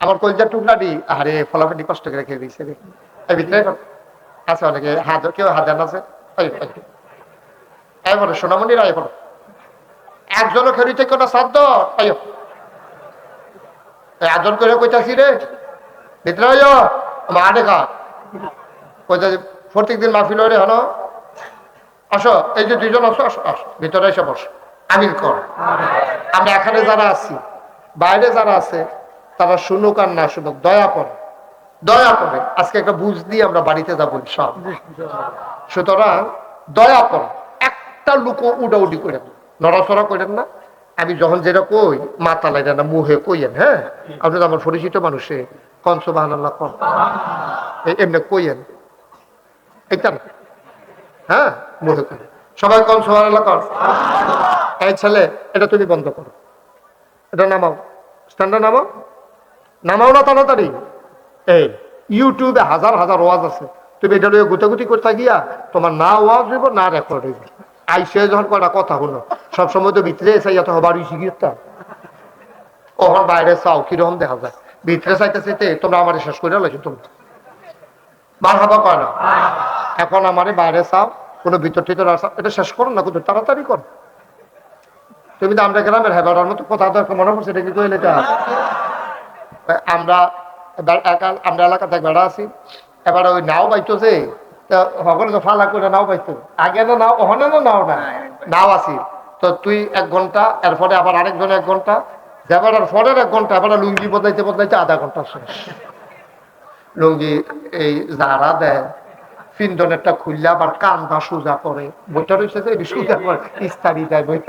আমার কলজার টুকরা দি আরে ফলাফল কষ্ট করে রেখে দিয়েছে এই ভিতরে আছে অনেকে কেউ হাজার আছে এই বলো সোনামণির আয় বলো একজনও খেলিতে কোনো সাধ্য আয়ো আদর করে কইতাছি রে ভিতরে আয়ো মা দেখা কইতাছি প্রত্যেক দিন মাহফিল রে হলো আসো এই যে দুইজন আসো আসো আসো ভিতরে এসে বসো আমিন কর আমরা এখানে যারা আছি বাইরে যারা আছে তারা শুনুক আর না শুনুক দয়া করে আজকে একটা বুঝ দিয়ে আমরা বাড়িতে যাবো সব সুতরাং দয়া করে একটা লুক উডাউডি করে নড়াচড়া করেন না আমি যখন যেটা কই মাথা লাগে না মুহে কইয়েন হ্যাঁ আপনি তো আমার পরিচিত মানুষে কনসো বাহান্লাহ কর এমনি কইয়েন এটা না হ্যাঁ মুহে কই সবাই কনসো বাহান্লাহ কর এই ছেলে এটা তুমি বন্ধ করো এটা নামাও স্ট্যান্ডার্ড নামাও না তাড়াতাড়ি এই ইউটিউবে হাজার হাজার ওয়াজ আছে তুমি এটা গুতাগুতি করতে গিয়া তোমার না ওয়াজ হইব না রেকর্ড হইব আইসে যখন কটা কথা হলো সবসময় তো ভিতরে চাই এত হবার শিখিয়ে ওখান বাইরে চাও কিরকম দেখা যায় ভিতরে চাইতে তোমরা আমার শেষ করে লাগছো তোমরা মার হাবা কয় না এখন আমার বাইরে চাও কোনো ভিতর টিতর আসা এটা শেষ করো না কিন্তু তাড়াতাড়ি কর তুমি তো আমরা গ্রামের হেবার মতো কথা মনে করছে এটা কি কইলে এটা আমরা এলাকাতে বেড়া আছি এবার ওই নাও পাইতেছে সকলে তো ফালা করে নাও পাইতো আগে না নাও ওখানে না নাও আছি তো তুই 1 ঘন্টা এরপরে আবার আরেকজন 1 ঘন্টা যাবার পরের 1 ঘন্টা আবার লুঙ্গি বদলাইতে আধা ঘন্টা শেষ লুঙ্গি এই যারা দেয় পিন্দনেরটা খুললে আবার কান্দা সোজা করে বইটা রয়েছে যে সোজা করে ইস্তারি দেয় বই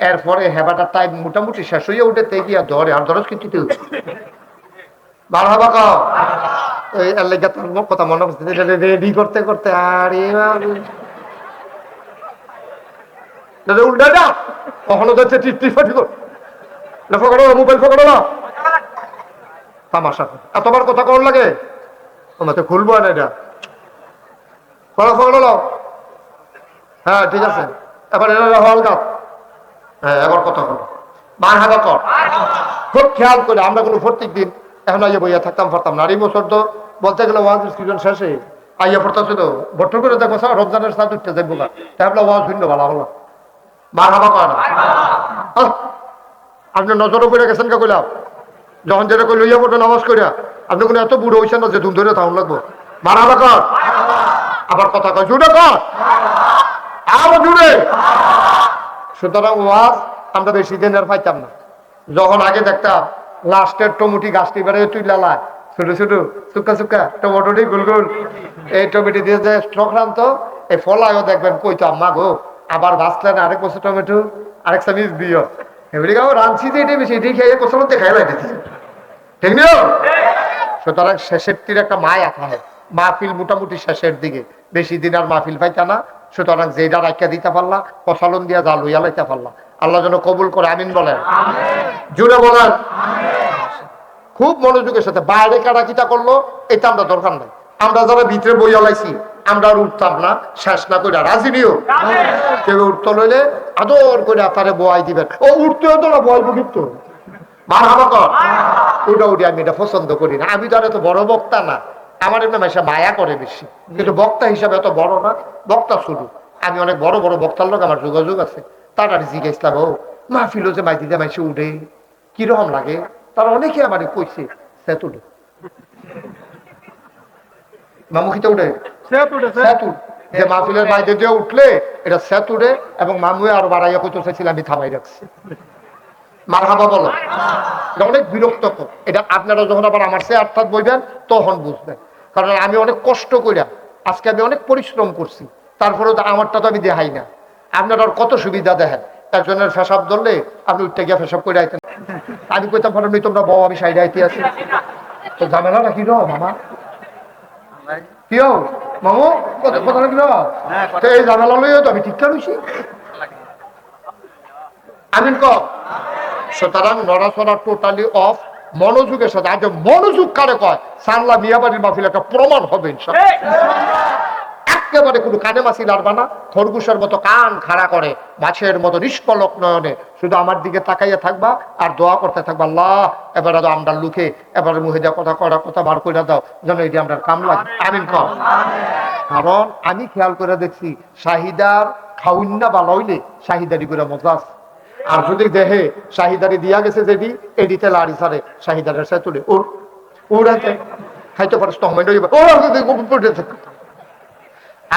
এরপরে হেবাটার টাইম মোটামুটি শেষ হইয়া উঠে তে গিয়া ধরে আর ধরস কিন্তু কথা মনে করছে রেডি করতে করতে আরে উল্টা যা কখনো যাচ্ছে মোবাইল ফোকানো না তামাশা এতবার কথা কর লাগে তোমাকে খুলবো না এটা ফলো হ্যাঁ ঠিক আছে এবার হালকা হ্যাঁ এবার কথা হলো মার হাবা কর খুব খেয়াল করে আমরা কোনো প্রত্যেক দিন এখন আইয়া বইয়া থাকতাম পারতাম না আর এই বছর তো বলতে গেলে ওয়াজ সিজন শেষে আইয়া পড়তেছিল ভট্ট করে দেখো স্যার রমজানের সাথে উঠতে যাইব না তাহলে ওয়াজ ভিন্ন ভালো হলো মার হাবা কর না আপনি নজরও করে গেছেন কে কইলাম যখন যেটা কই লইয়া পড়তো নামাজ করিয়া আপনি কোনো এত বুড়ো হয়েছেন না যে ধুম ধরে থাকুন লাগবো মার হাবা কর আবার কথা কয় জুড়ে কর আবার জুড়ে সুতরাং ওয়াজ আমরা বেশি দিন আর পাইতাম না যখন আগে দেখতাম লাস্টের টমেটি গাছটি বেড়ে তুই লালা ছোট ছোট চুক্কা টমেটোটি গোল গোল এই টমেটো দিয়ে যে সংক্রান্ত এই ফলায়ও দেখবেন কইতো আম্মা গো আবার ভাজলেন আরেক বছর টমেটো আরেক চামিচ দিও এবারে গাও রাঁধছি যে এটাই বেশি এটাই খেয়ে কোথাও দেখাই লাগে ঠিক না সুতরাং শেষের তীর একটা মায়া থাকে মাহফিল মোটামুটি শেষের দিকে বেশি দিন আর মাহফিল পাইতা না সুতরাং যেটা রাখিয়া দিতে পারলা কসালন দিয়া যা লইয়া লাইতে পারলা আল্লাহ যেন কবুল করে আমিন বলেন জুড়ে বলেন খুব মনোযোগের সাথে বাইরে কারা কিটা করলো এটা আমরা দরকার নাই আমরা যারা ভিতরে বইয়া লাইছি আমরা আর উঠতাম না শেষ না করে রাজি নিও কেউ উঠতে লইলে আদর করে তারে বয়াই দিবেন ও উঠতেও তো না বয় কিন্তু মার হাবা কর ওটা উঠে আমি এটা পছন্দ করি না আমি তো আর এত বড় বক্তা না আমার এমনি মাসে মায়া করে বেশি কিন্তু বক্তা হিসাবে এত বড় না বক্তা শুরু আমি অনেক বড় বড় বক্তার লোক আমার যোগাযোগ আছে তাড়াতাড়ি জিজ্ঞাসলাম ও মাহফিল যে মাইদিতে মাইসে উঠে কিরকম লাগে তারা অনেকে আমার কইছে সেতুলে মামুখিতে উঠে সেতু যে মাহফিলের মাইদে দিয়ে উঠলে এটা সেতুরে এবং মামুয়ে আরো বাড়াইয়া কইতে চাইছিলাম আমি থামাই রাখছি মারহাবা বলো এটা অনেক বিরক্তকর এটা আপনারা যখন আবার আমার সে অর্থাৎ বলবেন তখন বুঝবেন কারণ আমি অনেক কষ্ট করিয়া আজকে আমি অনেক পরিশ্রম করছি তারপরেও আমারটা তো আমি দেখাই না আপনারা কত সুবিধা দেখেন একজনের ফেসাব ধরলে আপনি উঠতে গিয়ে ফেসাব করে আইতেন আমি কইতাম পারেন তোমরা বউ আমি সাইডে আইতে আছি তো ঝামেলা নাকি র মামা কি মামু কথা নাকি এই ঝামেলা লইও তো আমি ঠিক করেছি আমিন ক সুতরাং নড়াচড়া টোটালি অফ মনোযোগের সাথে আজ মনোযোগ কারে কয় সানলা মিয়াবাড়ির মাহফিল একটা প্রমাণ হবে একটা একেবারে কোনো কানে মাছি লাড়বা না, খরগোশের মতো কান খাড়া করে মাছের মতো নিষ্পলক নয়নে শুধু আমার দিকে তাকাইয়া থাকবা আর দোয়া করতে থাকবা, আল্লাহ এবারে তো আমরা লুকে এবারে মুহে যা কথা করা কথা বার করে দাও যেন এটি আমরা কাম লাগে। আমিন কর। কারণ আমি খেয়াল করে দেখছি শাহিদার খাউন্না ভালো হইলে শাহিদারি করে মজা আছে, আর যদি দেহে শাহিদারি দিয়া গেছে যেটি এডিতে লাড়ি সারে শাহিদারের সাথে তুলে ওর ওরাতে খাইতে পারে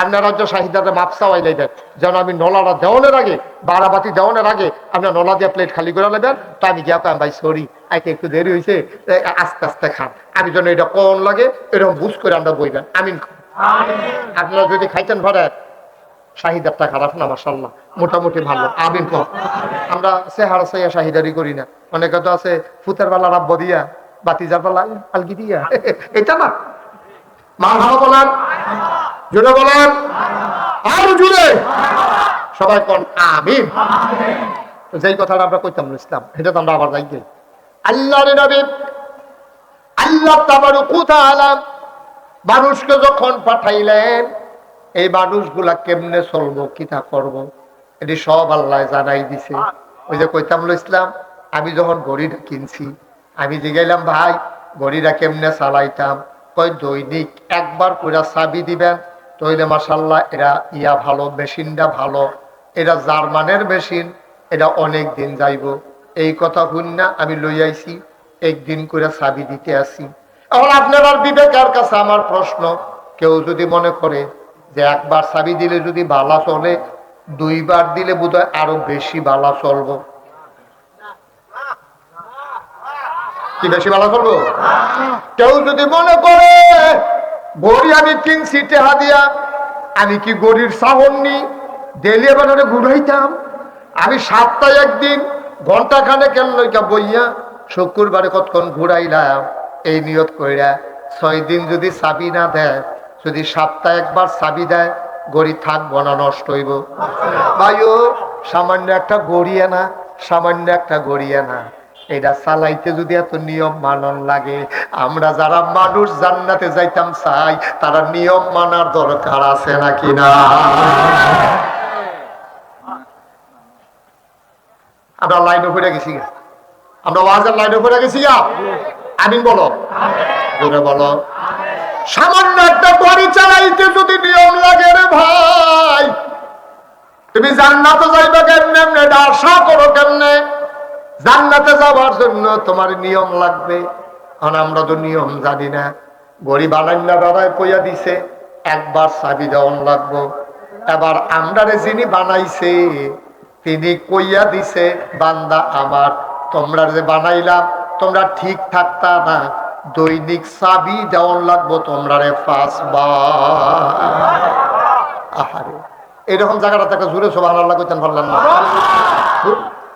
আপনারা যে শাহিদারে মাপ চাওয়াই নেবেন যেন আমি নলাটা দেওয়ানের আগে বারাবাতি দেওয়ানের আগে আপনার নলা দিয়ে প্লেট খালি করে নেবেন। তো আমি গিয়া ভাই সরি আইতে একটু দেরি হয়েছে, আস্তে আস্তে খান, আমি যেন এটা কোন লাগে এরকম বুঝ করে আমরা বইবেন। আমিন। আপনারা যদি খাইতেন ভরে শাহিদারটা খারাপ না, মাশাআল্লাহ মোটামুটি ভালো। আমিন কর। আমরা চেহারা চাইয়া শাহিদারি করি না, অনেকে তো আছে ফুতের বেলা রাব্ব দিয়া বাতিজার বেলা আলগি দিয়া, এটা না। মান ভালো বলেন, জুড়ে বলেন, আর জুড়ে সবাই কোন আমিন। যেই কথাটা আমরা কইতাম ইসলাম এটা তো আমরা আবার যাই গেই আল্লাহর নবী আল্লাহ তাবারক ওয়া তাআলা মানুষকে যখন পাঠাইলেন এই মানুষগুলা কেমনে চলবো কিতা করব এটি সব আল্লাহ জানাই দিছে। ওই যে কইতাম ইসলাম আমি যখন ঘড়িটা কিনছি আমি জিগাইলাম ভাই ঘড়িটা কেমনে চালাইতাম, কই দৈনিক একবার করে চাবি দিবেন, তইলে মাশাআল্লাহ এরা ইয়া ভালো, মেশিনটা ভালো, এটা জার্মানের মেশিন, এটা অনেক দিন যাইব। এই কথা শুননা আমি লই আইছি, একদিন করে চাবি দিতে আসি। এখন আপনার বিবেকের কাছে আমার প্রশ্ন, কেউ যদি মনে করে যে একবার চাবি দিলে যদি বালা চলে, দুইবার দিলে বোধহয় আরো বেশি বালা চলবো, কি বেশি বালা চলবো? কেউ যদি মনে করে ঘড়ি আমি কিনছি টেহা দিয়া, আমি কি ঘড়ির সাহন নি ডেলি বানারে ঘুরাইতাম, আমি সপ্তাহে একদিন ঘন্টা খানেক লইকা বইয়া শুক্রবারে কতক্ষণ ঘুরাইলাম, এই নিয়ত কইরা 6 দিন যদি চাবি না দেয়, যদি সপ্তাহে একবার চাবি দেয়, ঘড়ি থাকবো না, নষ্ট হইব। ভাইও সামান্য একটা ঘড়ি আনা, সামান্য একটা ঘড়ি আনা, এটা চালাইতে যদি এত নিয়ম মানন লাগে, আমরা যারা মানুষ জান্নাতে যাইতাম চাই তারা নিয়ম মানার দরকার আছে নাকি না? আমরা লাইনে পড়ে গেছি, আমরা ওয়াজের লাইনে পড়ে গেছি। আমিন বলো, জোরে বলো। সামান্য একটা গাড়ি চালাইতে যদি নিয়ম লাগে রে ভাই, তুমি জান্নাতে যাইবে কেমনে, এটা আশা করো কেমনে? জান্নাতে যাওয়ার জন্য তোমার নিয়ম লাগবে। কারণ আমরা তো নিয়ম জানি না। গড়ি বানাইনা দাদায় কইয়া দিছে একবার চাবি দেওয়ান লাগবো। এবার আমরা যিনি বানাইছে তিনি কইয়া দিছে বান্দা আমার, তোমরা যে বানাইলাম তোমরা ঠিক থাকতা না, দৈনিক চাবি দেওয়ান লাগবো তোমরা রে 5 বার। আহারে এরকম জায়গাটা থেকে জুড়ে সুবহানাল্লাহ কইতেন পারলেন না?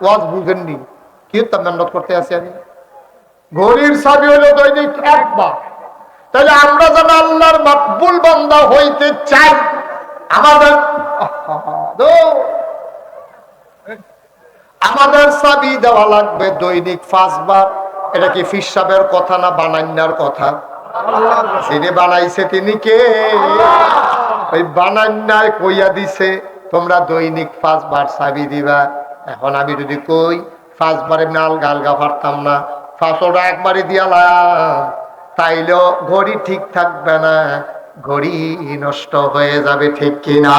ওয়াজ বুঝেননি কি মেহনত করতে আছি আমি? ঘড়ির চাবি হলো দৈনিক একবার। তাহলে আমরা যেন আল্লাহর মাকবুল বান্দা হইতে চাই, আমাদের চাবি দেওয়া লাগবে দৈনিক 5 বার। এটা কি ফিসাবের কথা না বানাইনার কথা? যিনি বানাইছে তিনি কে? ওই বানাইনায় কইয়া দিছে তোমরা দৈনিক 5 বার চাবি দিবা। এখন আমি যদি কই 5 বারে আলগা আলগা পারতাম না, 5টা একবারে দিয়ালাম, তাইলেও ঘড়ি ঠিক থাকবে না, ঘড়ি নষ্ট হয়ে যাবে, ঠিক কিনা?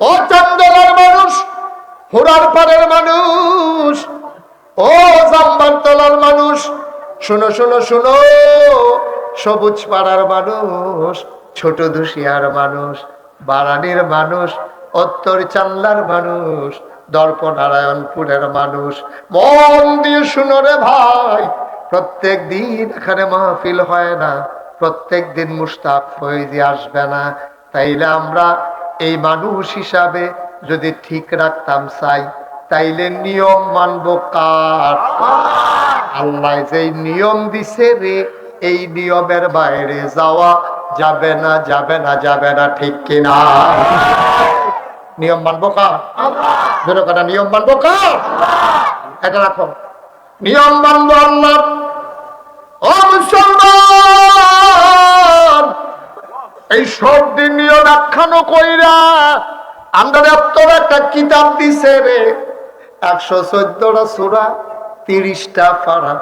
ও চন্দনের মানুষ, হুরার পাড়ের মানুষ, ও জাম্বার তলার মানুষ, শুনো শুনো শুনো, সবুজ পাড়ার মানুষ, ছোট দুশিয়ার মানুষ, বারানির মানুষ, উত্তর চাল্লার মানুষ, দর্প নারায়ণপুরের মানুষ, মন দিয়ে শুনো রে ভাই, প্রত্যেক দিন এখানে মাহফিল হয় না, প্রত্যেক দিন মুস্তাক ফয়েজি আসবে না। তাইলে আমরা এই মানুষ হিসাবে যদি ঠিক রাখতাম চাই, তাইলে নিয়ম মানবো কার? আল্লাহ যেই নিয়ম দিছে রে, এই নিয়মের বাইরে যাওয়া যাবে না, যাবে না, যাবে না, ঠিক কিনা? নিয়ম মানবো কার? নিয়ম মানবো কার? এটা রাখো, নিয়ম মানবো আল্লাহ। ও মুসলমান, এই সব দিন নিয়ে ব্যাখ্যানো কইরা আমরা এত একটা কিতাব দিছে রে, 114টা সূরা, 30টা পারা।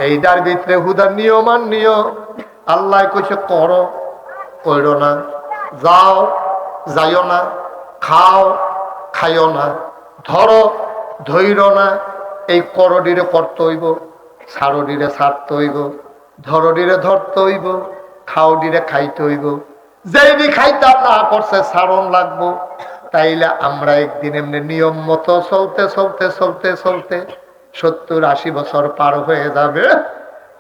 এইটার ভিতরে হুদার নিয়মান নিয়ম আল্লাহ কইছে করো, কইরো না, যাও, যাইও না, খাও, খাইও না, ধরো, ধৈর না। এই করডিরে করতে হইব, ছাড়ডিরে ছাড়তে হইব, ধরডিরে ধরতে হইব, খাওডিরে খাইতে হইব। যেইনি খাইতে না করছে ছাড়ন লাগবো। তাইলে আমরা একদিন এমনি নিয়ম মতো চলতে চলতে চলতে চলতে 70-80 বছর পার হয়ে যাবে।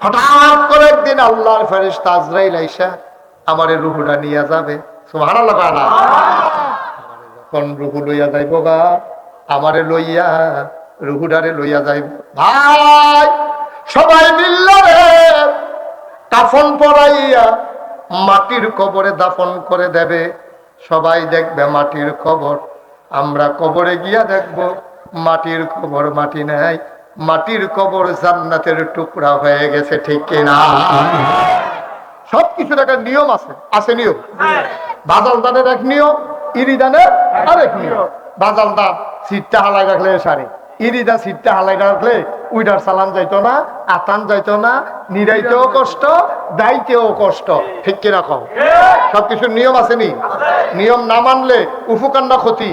হঠাৎ করে একদিন আল্লাহর ফেরেশতা আজরাইল আইসা আমার রুহুটা নিয়ে যাবে। সুবহানাল্লাহ। কোন রুহু লইয়া যাইব গা? আমারে লইয়া, রুহুডারে লইয়া যাইব। ভাই সবাই মিল্লা রে কাফন পরাইয়া মাটির কবরে দাফন করে দেবে। সবাই দেখবে মাটির কবর। আমরা কবরে গিয়া দেখব মাটির কবর মাটি নাই, মাটির কবর জান্নাতের টুকরা হয়ে গেছে। ঠিক কিনা? সবকিছুর একটা নিয়ম আছে, আছে নিয়ম। বাজাল দানের এক নিয়ম, ইরিদানের আরেক নিয়ম। বাজাল দান সিটটা হালাই রাখলে সারে, ইরিদা সিটটা হালাই রাখলে উইডার চালান যাইতো না, আতান যাইতো না, নিরাইতেও কষ্ট, দাইতেও কষ্ট। ঠিক কিনা কও? সবকিছুর নিয়ম আছে নি? নিয়ম না মানলে উপকার না ক্ষতি?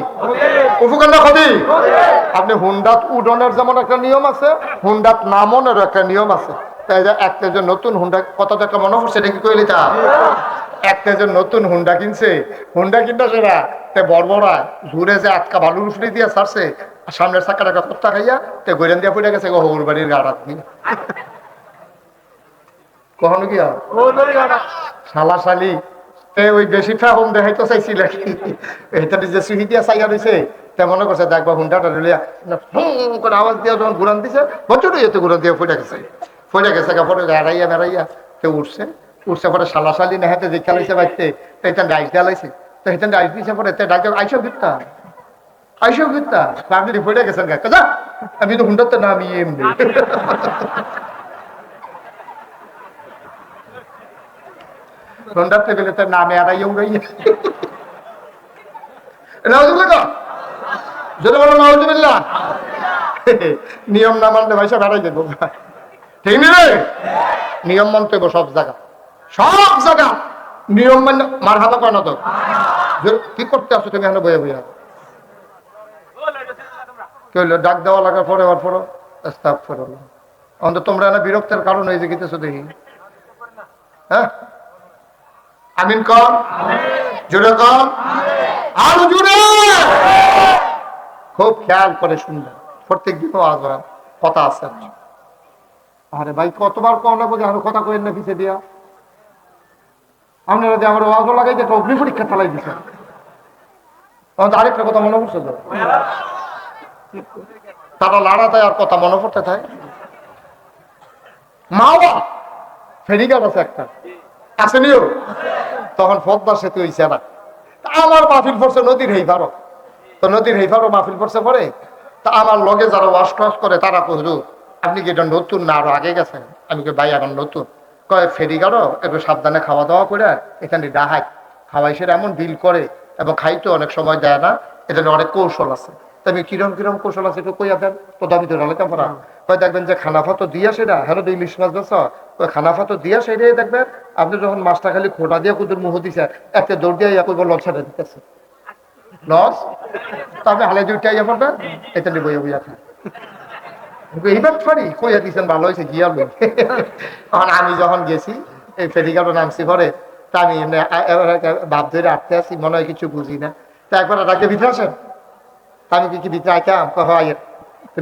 উপকার না ক্ষতি? আপনি হুন্ডাত উডনের যেমন একটা নিয়ম আছে, হুন্ডাত নামনেরও একটা নিয়ম আছে। তাই একটা যে নতুন হুন্ডা, কত টাকা মনে পড়ছে এটা কি কইলি? তা একটা যে নতুন হুন্ডা কিনছে, হুন্ডা কিনতে সেরা বড়বড়া ঘুরে যে আটকা বালুর উফড়ি দিয়ে ছাড়ছে, সামনের চাকা টাকা কোথা খাইয়া তে গৈরান দিয়া পড়ে গেছে হৌর বাড়ির গাড় আপনি কখনো কি শালা শালি ওই বেশি ফেহম দেখাইতে চাইছিল এটা যে সুহি দিয়া চাইয়া রয়েছে তে মনে করছে দেখবা হুন্ডাটা লিয়া করে আওয়াজ দিয়া যখন ঘুরান দিছে বছর এতে ঘুরান দিয়ে ফুটে গেছে পরে বেড়াইয়া বেড়াইয়া তে উঠছে পরে শালা শালি না হাতে যে খেলাইছে বাড়তে এটা ডাইস দেয়ালাইছে তো হেতেন ডাইস দিয়েছে পরে ডাক আইসব ঘিরতা আপনি ফুটে গেছেন কাকা, আমি তো হুন্ডার তো নাম এমনি হুন্ডার টেবিলে তার নামে আড়াইয়া উড়াইয়া নিয়ম না মানলে ভাই সব হারাই যাবো। ঠিক নেই? নিয়ম মানতে হইব সব জায়গা নিয়ম মানে মার হাতা পায় না তো কি করতে আসছো তুমি এখানে বইয়া বইয়া কি হইলো? ডাক দেওয়া লাগার পরে আবার পড়ো অন্তত তোমরা না বিরক্তের কারণ হয়েছে গিতেছো দেখি। হ্যাঁ আমিন কর, জোরে কর, আরো জোরে। খুব খেয়াল করে শুনবেন, প্রত্যেক দিনও আজ কথা আছে। আরে ভাই কতবার কম লাগবো যে আরো কথা কইেন না পিছিয়ে দিয়া। আপনারা যে আমার ওয়াজও লাগাই যে অগ্নি পরীক্ষা চালাই দিচ্ছে। তখন আরেকটা কথা মনে পড়ছে তো তারা লড়াতায় আর কথা মনে পড়তে থাকে। মাওয়া ফেরিঘাট আছে একটা, আসেনিও তখন পদ্মা সেতু হইছে না। আমার মাহফিল পড়ছে নদীর হেইফারও, তো নদীর হেইফারও মাহফিল পড়ছে পরে তা আমার লগে যারা ওয়াশ টাশ করে তারা কহু আপনি কি এটা নতুন না আরো আগে গেছেন? আমি কি ভাই এখন নতুন। কয় ফেরিঘাটও একটু সাবধানে খাওয়া দাওয়া করে এখানে ডাহাই খাওয়াই সেটা এমন বিল করে এবং খাইতে অনেক সময় দেয় না, এটা অনেক কৌশল আছে। তবে কিরম কৌশল আছে একটু কইয়া দেন তো দাবি তো ঢালাইতাম পারা। কয় দেখবেন যে খানাফা দিয়া সেটা হ্যালো ইলিশ মাছ বেছ ওই খানাফা দিয়া সেটাই দেখবেন আপনি যখন মাছটা খালি খোটা দিয়ে কুদুর মুহ দিছে একটা দৌড় দিয়ে ইয়া করবো লস ছেড়ে দিতেছে লস, তো আপনি হালে দুইটা ইয়া করবেন এটা নিয়ে বইয়া বইয়া খান এইবার ফারি কইয়া দিচ্ছেন ভালো হয়েছে গিয়া লই। তখন আমি যখন গেছি এই ফেরিঘাটে নামছি ঘরে তা আমি ভাব ধরে আটতে আসি মনে হয় কিছু বুঝি না। তা একবার ডাকে ভিতরে আসেন, আমি কি ভিতরে আইতাম আইয়ের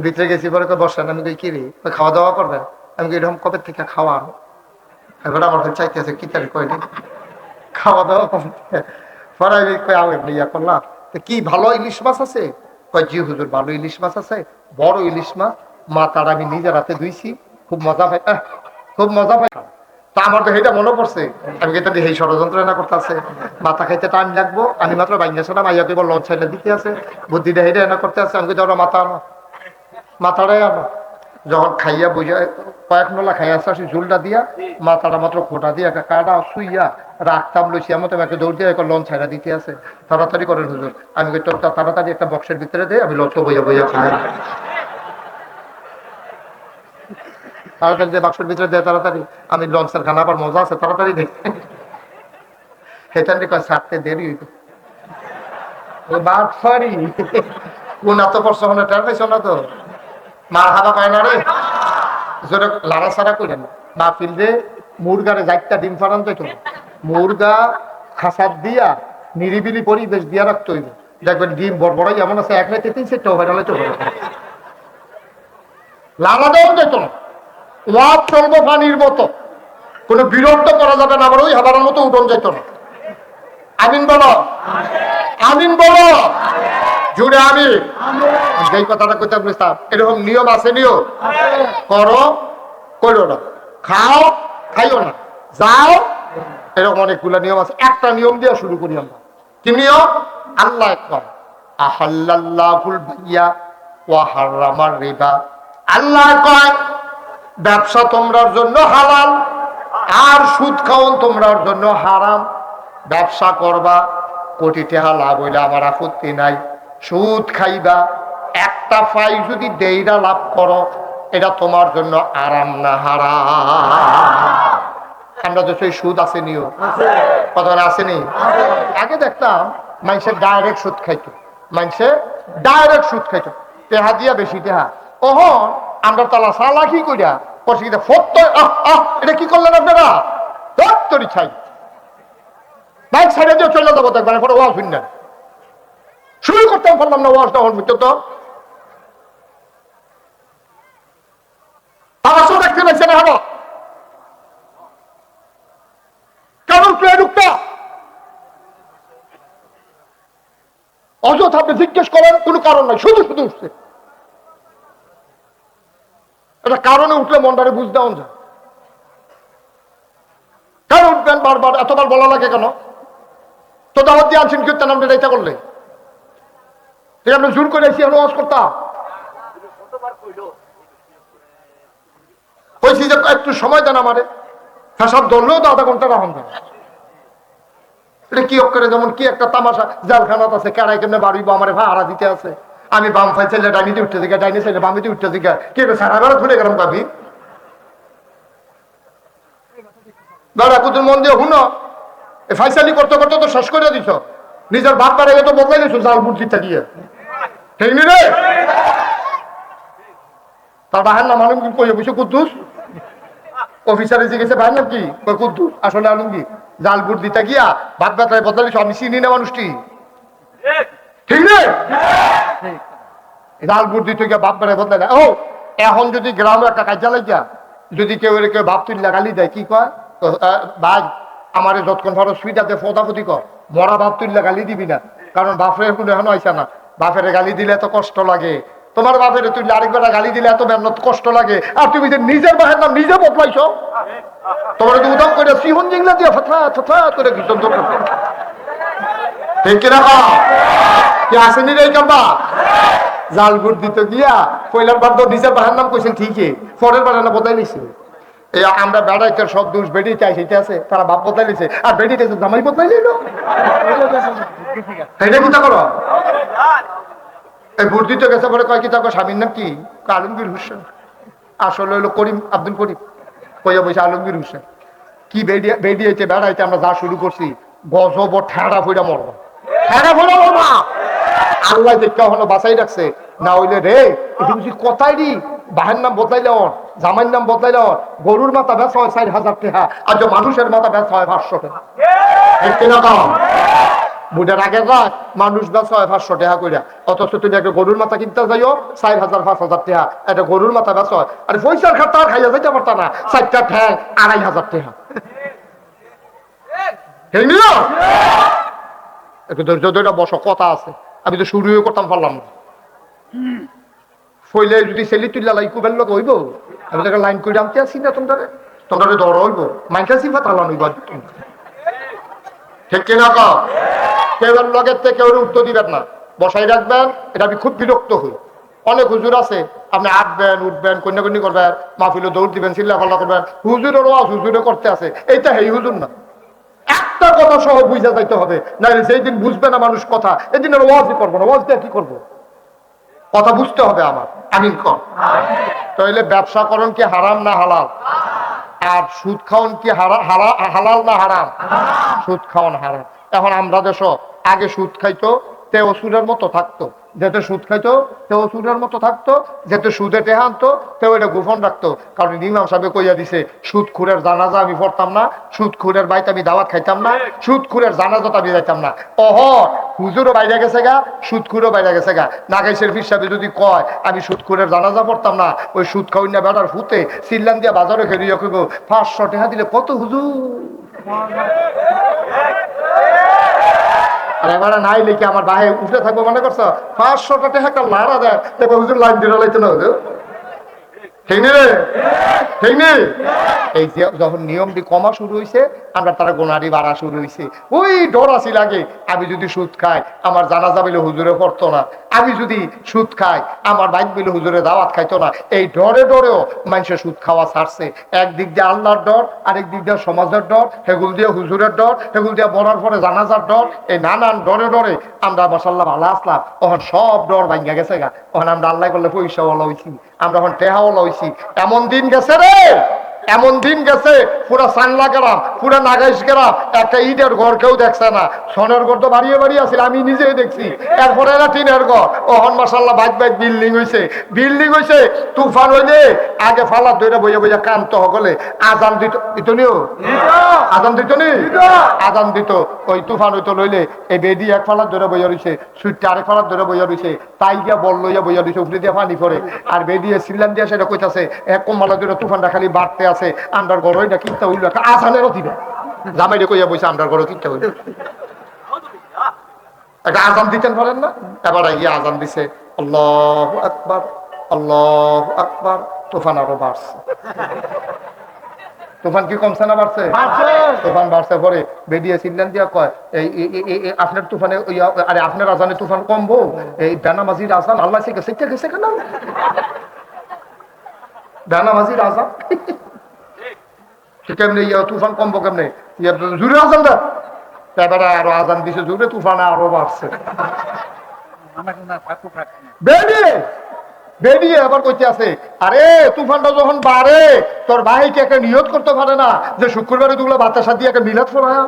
ভিতরে গেছি পরে বসেন। আমি কই কি রে খাওয়া দাওয়া করবেন? আমি এরকম কবে থেকে খাওয়া এবার আমার চাইতে আছে কি তারিখ কয়নি খাওয়া দাওয়া করতে পরে আমি ইয়া করলাম কি ভালো ইলিশ মাছ আছে? কয় জি হুজুর ভালো ইলিশ মাছ আছে, বড় ইলিশ মাছ, মাথার আমি নিজের হাতে ধুইছি, খুব মজা পাই, খুব মজা পাই। তা আমার তো সেইটা মনে পড়ছে আমি এটা দিয়ে এই ষড়যন্ত্র না করতে আছে মাথা খাইতে টাইম লাগবো, আমি মাত্র বাইঙ্গা মাইয়া দিব লঞ্চ ছাইলে দিতে আছে বুদ্ধিটা হেঁটে এনা করতে আছে। আমি ধরো মাথাটাই আনো যখন খাইয়া বুঝা কয়েক নলা খাইয়া আসি ঝুলটা দিয়া মাথাটা মাত্র খোটা দিয়া কাটা শুইয়া রাখতাম লইছি আমার তো একটা দৌড় দিয়ে একটা লঞ্চ ছাড়া দিতে আছে তাড়াতাড়ি করেন হুজুর আমি তাড়াতাড়ি একটা বক্সের ভিতরে দিয়ে আমি লঞ্চ বইয়া বইয়া খাই তাড়াতাড়ি দিয়ে বাক্সের ভিতরে দেয় তাড়াতাড়ি আমি লঞ্চের খানা আবার মজা আছে তাড়াতাড়ি দেখ সেখান কয় ছাড়তে দেরি হইত কোন এত বর্ষ হলে টের পাইছ না তো মার হাবা পায় না রে জোরে লাড়া ছাড়া করেন না ফিলবে মুরগারে যাইটা ডিম ফাটান তো মুরগা খাসার দিয়া নিরিবিলি পরিবেশ দিয়া রাখতে হইবে দেখবেন ডিম বড় বড় যেমন আছে এক রাইতে 3-4 ভাইরালে চলে লাড়া দেওয়া যেত না ওয়াপ চলবো পানির মতো কোনো বিরক্ত করা যাবে না আবার ওই হাবারের মতো উঠন যেত না আমিন বলো আমিন বলো জুড়ে আমি যেই কথাটা কইতে বুঝতাম এরকম নিয়ম আছে নিয়ম করো করো না খাও খাইও না যাও এরকম অনেকগুলো নিয়ম আছে একটা নিয়ম দিয়ে শুরু করি আমরা কি নিয়ম আল্লাহ কয় আহাল্লাল্লাহুল বাইয়া ওয়া হারামার রিবা আল্লাহ কয় ব্যবসা তোমরার জন্য হালাল আর সুদ খাওয়ান তোমরার জন্য হারাম ব্যবসা করবা কোটি টাকা লাভ হইলে আমার আপত্তি নাই সুদ খাইবা একটা ফাই যদি দেইরা লাভ করো এটা তোমার জন্য আরাম না হারাম আমরা তো সেই সুদ আসেনিও কথা আসেনি আগে দেখতাম মানুষের ডাইরেক্ট সুদ খাইতো মানুষের ডাইরেক্ট সুদ খাইতো টেহা দিয়া বেশি টেহা ওহন আমরা তালা সালা কি করিয়া করছি এটা কি করলেন আপনারা তোরই ছাই বাইক সাইডে দিয়ে চলে যাবো দেখবেন এখন ওয়াজ শুন না শুরু করতাম পারলাম না ওয়াজটা ওর মধ্যে তো আবাসও দেখতে পাচ্ছে না হবো কারণ প্লেট উঠতা অযথা আপনি জিজ্ঞেস করেন কোনো কারণ নাই শুধু শুধু উঠছে এটা কারণে উঠলে মনটারে বুঝতে যায় কেন উঠবেন বারবার এতবার বলা লাগে কেন তো দাওয়াত দিয়ে আনছেন কীর্তন আপনি এটা করলে ঠিক আপনি জোর করে এসে ওয়াজ করতাম কইছি যে একটু সময় দেন আমারে ফেসাব ধরলেও তো আধা ঘন্টা রাখুন দেন এটা কি অক্ষরে যেমন কি একটা তামাশা জালখানাত আছে কেড়াই কেমনে বাড়িব আমার ভাড়া দিতে আছে আমি বাম ফাই চাইলে ডাইনিতে উঠতে দিকে ডাইনি চাইলে বামিতে উঠতে দিকে কে সারা বেলা ধরে গেলাম ভাবি দাদা কুতুর মন দিয়ে হুনো ফাইসালি করতে করতে তো শেষ করে দিছ নিজের বাপ পারে তো বদলাই দিছো জাল বুদ্ধিটা দিয়ে ঠিক নি রে তার বাহার নাম আলমগীর কই বসে কুদ্দুস অফিসারে জিজ্ঞেসে ভাই নাম কি কুদ্দুস আসলে আলমগীর জাল বুদ্ধিটা গিয়া বাপ বাতায় বদলাই দিছো আমি চিনি না মানুষটি ঠিক রে জাল বুদ্ধি থেকে বাপ বেড়ে বদলাই না ও এখন যদি গ্রামে একটা কাজা লাগিয়া যদি কেউ কেউ বাপ তুললে গালি দেয় কি কয় ভাই আমার যতক্ষণ ভালো সুইটাতে ফোদাফুদি কর মরা বাপ তুললে গালি দিবি না কারণ বাপের কোনো এখন আইসা না বাপের গালি দিলে এত কষ্ট লাগে তোমার বাপের তুললে আরেকবার গালি দিলে এত মেহনত কষ্ট লাগে আর তুমি যে নিজের বাপের নাম নিজে বদলাইছ তোমার তো উদাম করে সিহন জিংলা দিয়ে ফথা ফথা করে কীর্তন ঠিক কিনা কি আসেনি রে কাম্বা জাল গুড় দিতে গিয়া পয়লার বার তো নিজের বাহার নাম কইছেন ঠিকই পরের বার না বদলাই নিছে এই আমরা বেড়াইতে সব দোষ বেড়িতে সেটা আছে তারা বাপ বদলাই নিছে আর বেড়িতে জামাই বদলাই নিল এটা কিতা করো এই ভোট দিতে গেছে পরে কয় কি তাকে স্বামীর নাম কি আলমগীর হোসেন আসলে হলো করিম আব্দুল করিম কইয়া বসে আলমগীর হোসেন কি বেড়িয়েছে বেড়াইতে আমরা যা শুরু করছি গজব ঠেড়া ফইরা মরবা ঠেড়া ফইরা মরবা আল্লাহ দেখা হলো বাঁচাই রাখছে না হইলে রে এটা বুঝি কথাই রি বাহের নাম বদলাইলে জামাইয়ের নাম বদলাইলে গরুর মাথা বেচা হয় 4,000 টাকা আর যে মানুষের মাথা বেচা হয় 500 টাকা বুঝার আগে রাখ মানুষ বেচা হয় 500 টাকা করে অথচ তুমি একটা গরুর মাথা কিনতে যাইও 4,000 5,000 টাকা একটা গরুর মাথা বেচা হয় আর পয়সার খাতা আর খাইয়া যাইতে পারতা না 4টা ঠ্যাং 2,500 টাকা ঠিক নিল একটু ধৈর্য ধরে বসো কথা আছে আমি তো শুরু করতাম পারলাম না ফইলে যদি সেলি তুললা লাই কুবের লোক হইব আমি তো লাইন করে আনতে আসি না তোমাদের দর হইব মাইকা সিফা তালান হইব ঠিক কিনা কেউ লগের থেকে কেউ উত্তর দিবেন না বসাই রাখবেন এটা আমি খুব বিরক্ত হই অনেক হুজুর আছে আপনি আঁটবেন উঠবেন কন্যাকন্যি করবেন মাহফিলে দৌড় দিবেন চিল্লা পাল্লা করবেন হুজুরের ওয়াজ হুজুরে করতে আছে এইটা হেই হুজুর না। একটা কথা সহ বুঝা যাইতে হবে, নাহলে যেই দিন বুঝবে না মানুষ কথা এদিন আর ওয়াজই করবো না। ওয়াজ দিয়ে কি করবো? কথা বুঝতে হবে আমার। আমিন কর। তাহলে ব্যবসা করণ কি হারাম না হালাল? আর সুদ খাওয়ান কি হালাল না হারাম? সুদ খাওয়ান হারাম। এখন আমরা দেশ আগে সুদ খাইতো তে ওষুধের মতো থাকতো, যেতে সুদ খাইতো তে ওষুধের মতো থাকতো, যেতে সুদে টেহা আনতো তেও এটা গোপন রাখতো। কারণ ইমাম সাহেব কইয়া দিছে সুদ খুরের জানাজা আমি পড়তাম না, সুদ খুরের বাইতে আমি দাওয়াত খাইতাম না, সুদ খুরের জানাজাত আমি যাইতাম না। হুজুরও বাইরে গেছে গা, সুদ খুরও বাইরে গেছে গা। নাগাইশের ফির সাহেব যদি কয় আমি সুদ খুরের জানাজা পড়তাম না, ওই সুদ খাওয়াই না বেড়ার ফুতে সিল্লান দিয়া বাজারে খেলিয়ে কইব 500 টাকা দিলে কত হুজুর। এবারে নাই লিখে আমার বাহে উঠে থাকবো মনে করছো 500 টাকা একটা লাড়া দেয় দেখো হুজুর লাইন দিয়ে লাইতে না হুজুর। ঠিক নেই ঠিক নেই। এই যে যখন নিয়মটি কমা শুরু হয়েছে আমরা তারা গোনারি বাড়া শুরু হয়েছে। ওই ডর আসি লাগে আমি যদি সুদ খাই আমার জানাজা বলে হুজুরে পড়তো না, আমি যদি সুদ খাই আমার বাইক বলে হুজুরে দাওয়াত খাইতো না। এই ডরে ডরেও মানুষের সুদ খাওয়া ছাড়ছে। একদিক দিয়ে আল্লাহর ডর, আরেক দিক দিয়ে সমাজের ডর, হেগুল দিয়ে হুজুরের ডর, হেগুল দিয়ে মরার পরে জানাজার ডর। এই নানান ডরে ডরে আমরা মাশাআল্লাহ ভালো আসলাম। তখন সব ডর ভাঙ্গা গেছে গা। তখন আমরা আল্লাহ করলে পয়সা ওলা হয়েছি, আমরা এখন টেহা ওলা হয়েছি। এমন দিন গেছে রে, এমন দিন গেছে পুরা সাংলা গ্রাম পুরা নাগাইশ গ্রাম একটা ইটের ঘর কেউ দেখছে না। সনের ঘর তো বাড়িয়ে বাড়িয়ে আছিল, আমি নিজেই দেখছি। এরপরে এরা টিনের ঘর, ওহন মাশাআল্লাহ বাইক বাইক বিল্ডিং হয়েছে। বিল্ডিং হয়েছে তুফান হইলে আগে ফালার ধরে বইয়া বইয়া কান্ত সকলে আজান দিত ইতনিও আজান দিত নি আজান দিত। ওই তুফান হইতো লইলে এই বেদি এক ফালার ধরে বইয়া রয়েছে, সুইটটা আরেক ফালার ধরে বইয়া রয়েছে, তাই গিয়া বল লইয়া বইয়া রয়েছে, উপরে দিয়ে পানি পড়ে। আর বেদিয়ে সিল্লান দিয়া সেটা কইতাছে এক কম্মালা ধরে তুফানটা খালি বাড়তে আছে। আন্ডার ঘর ওইটা কিনতে হইলো একটা আজানেরও দিবে জামাইরে কইয়া বইছে আন্ডার ঘরও কিনতে হইল। একটা আজান দিতেন পারেন না? এবার গিয়ে আজান দিছে আল্লাহু আকবার আল্লাহু আকবার। তুফান আরো বাড়ছে। তুফান কি কমছে না বাড়ছে? তুফান বাড়ছে। পরে বেরিয়ে সিল্লান দিয়া কয় এই আপনার তুফানে আরে আপনার আজানে তুফান কমবো, এই বেনামাজির আজান আল্লাহ গেছে গেছে কেন? বেনামাজির আজান কেমনে তুফান কমবো কেমনে? জুড়ে আজান দেন। এবারে আরো আজান দিছে জুড়ে, তুফান আরো বাড়ছে। বেরিয়ে বেরিয়ে আবার কইতে আছে আরে তুফানটা যখন বাড়ে তোর ভাইকে একটা নিয়ত করতে পারে না যে শুক্রবারে দুগুলো বাতাসা দিয়ে একটা মিলাদ ফোড়ায়,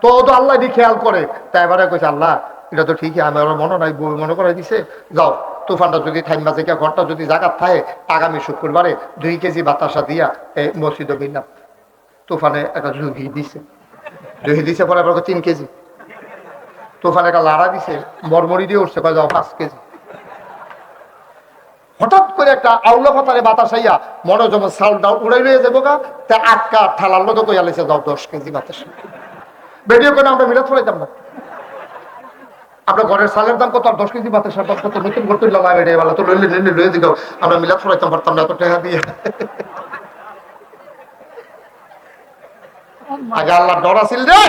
তো তো আল্লাহ দি খেয়াল করে। তাই এবারে কইছে আল্লাহ এটা তো ঠিকই, আমার মনে নাই বই মনে করাই দিছে, যাও তুফানটা যদি থাইমা থেকে ঘরটা যদি জায়গা থাকে আগামী শুক্রবারে 2 কেজি বাতাসা দিয়া এই মসজিদে মিলাম। তুফানে একটা জুহি দিছে, জুহি দিছে পরে আবার 3 কেজি। তুফানে একটা লাড়া দিছে, মরমরি দিয়ে উঠছে, কয় যাও 5 কেজি। হঠাৎ করে একটা আউলা পাতারে বাতাসাইয়া মনে যেমন চাউল ডাউল উড়াই রয়ে যাবো গা, তা আটকা ঠালার মতো কইয়া লেছে যাও 10 কেজি বাতাসা। বেরিয়ে করে আমরা মিলাদ ফোড়াইতাম না। আপনার ঘরের চালের দাম কত? আর 10 কেজি বাতাসার দাম কত? নতুন ঘর তুললাম বেরিয়ে বেলা তো লইলে দিল, আমরা মিলাদ ফোড়াইতাম পারতাম না এত টাকা দিয়ে। আগে আল্লাহ ডর আছিল রে।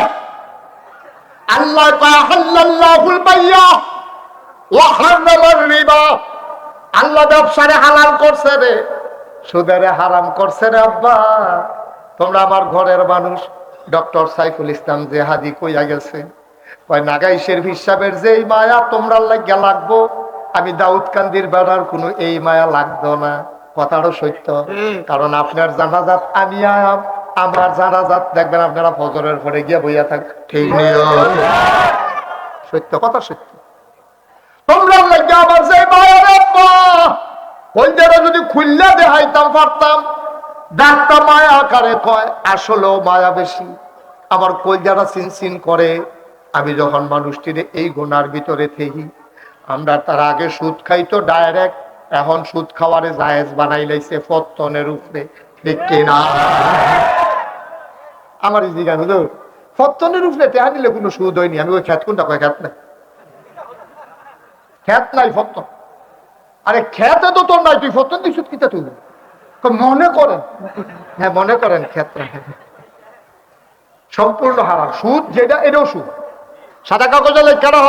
আল্লাহ হাল্লাল্লাহুল বাইয়া ওয়া হারামার রিবা। আল্লাহ ব্যবসারে হালাল করছে রে, সুদেরে হারাম করছে রে। আব্বা তোমরা আমার ঘরের মানুষ। ডক্টর সাইফুল ইসলাম জেহাদি কইয়া গেছে, কয় নাগাইশের হিসাবের যেই মায়া তোমরা লাগিয়া লাগবো, আমি দাউদ কান্দির বেড়ার কোনো এই মায়া লাগতো না। কথাটা সত্য। কারণ আপনার জানাজাত আমি আয়াম, আমার জানাজাত দেখবেন আপনারা ফজরের পরে গিয়া বইয়া থাক। ঠিক নেই? সত্য কথা, সত্য। তোমরা লাগে আমার যে মায়া রে আব্বা, ওই জায়গা যদি খুললে দেখাইতাম পারতাম। ডাক্তার মায়া আকারে কয়, আসলেও মায়া বেশি। আমার কলজাটা চিনচিন করে। আমি যখন মানুষটির এই গোনার ভিতরে থেকি, আমরা তার আগে সুদ খাইতো ডাইরেক্ট, এখন সুদ খাওয়ারে জায়েজ বানাই লাইছে ফত্তনের উপরে। ঠিক কিনা? আমার এই জিজ্ঞাসা হলো ফত্তনের উপরে টেহা নিলে কোনো সুদ হয়নি। আমি ওই খ্যাত কোনটা কয়? খ্যাত নাই, খ্যাত নাই ফত্তন। আরে খ্যাতে তো তোর নাই, তুই ফত্তন তুই সুদ কিতা তুই মনে করেন? হ্যাঁ মনে করেন খ্যাত সম্পূর্ণ হারাম। সুদ যেটা এটাও সুদ, সাদা কাগজে লেখা রহ।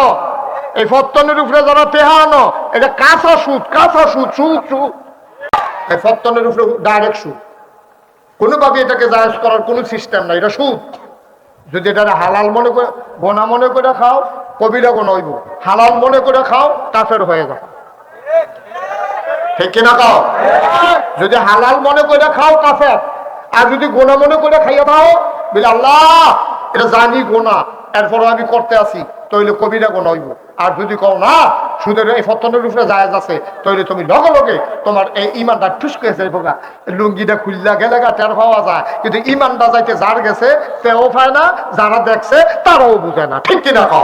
এই ফত্তনের উপরে যারা টেহা আনো এটা কাঁচা সুদ, কাঁচা সুদ, সুদ সুদ এই ফত্তনের উপরে ডাইরেক্ট সুদ। কোনোভাবে এটাকে জায়েজ করার কোনো সিস্টেম নাই, এটা সুদ। যদি এটা হালাল মনে করে গোনা মনে করে খাও, কবিরা গোনা হইব। হালাল মনে করে খাও, কাফের হয়ে যাও। ঠিক কিনা খাও? যদি হালাল মনে করে খাও কাফের, আর যদি গোনা মনে করে খাইয়া দাও বলে আল্লাহ এটা জানি গোনা, এরপর আমি করতে আসি, তইলে কবিরা গোনা হইব। আর যদি কও না সুদের এই ফত্তনের উপরে জায়েজ আছে, তইলে তুমি লগে লগে তোমার এই ইমানটা ঠুসকে যাইব গা, লুঙ্গিটা খুললা গেলে গা টের পাওয়া যায়। কিন্তু ইমানটা যাইতে যার গেছে তেও পায় না, যারা দেখছে তারাও বুঝে না। ঠিক কিনা খাও?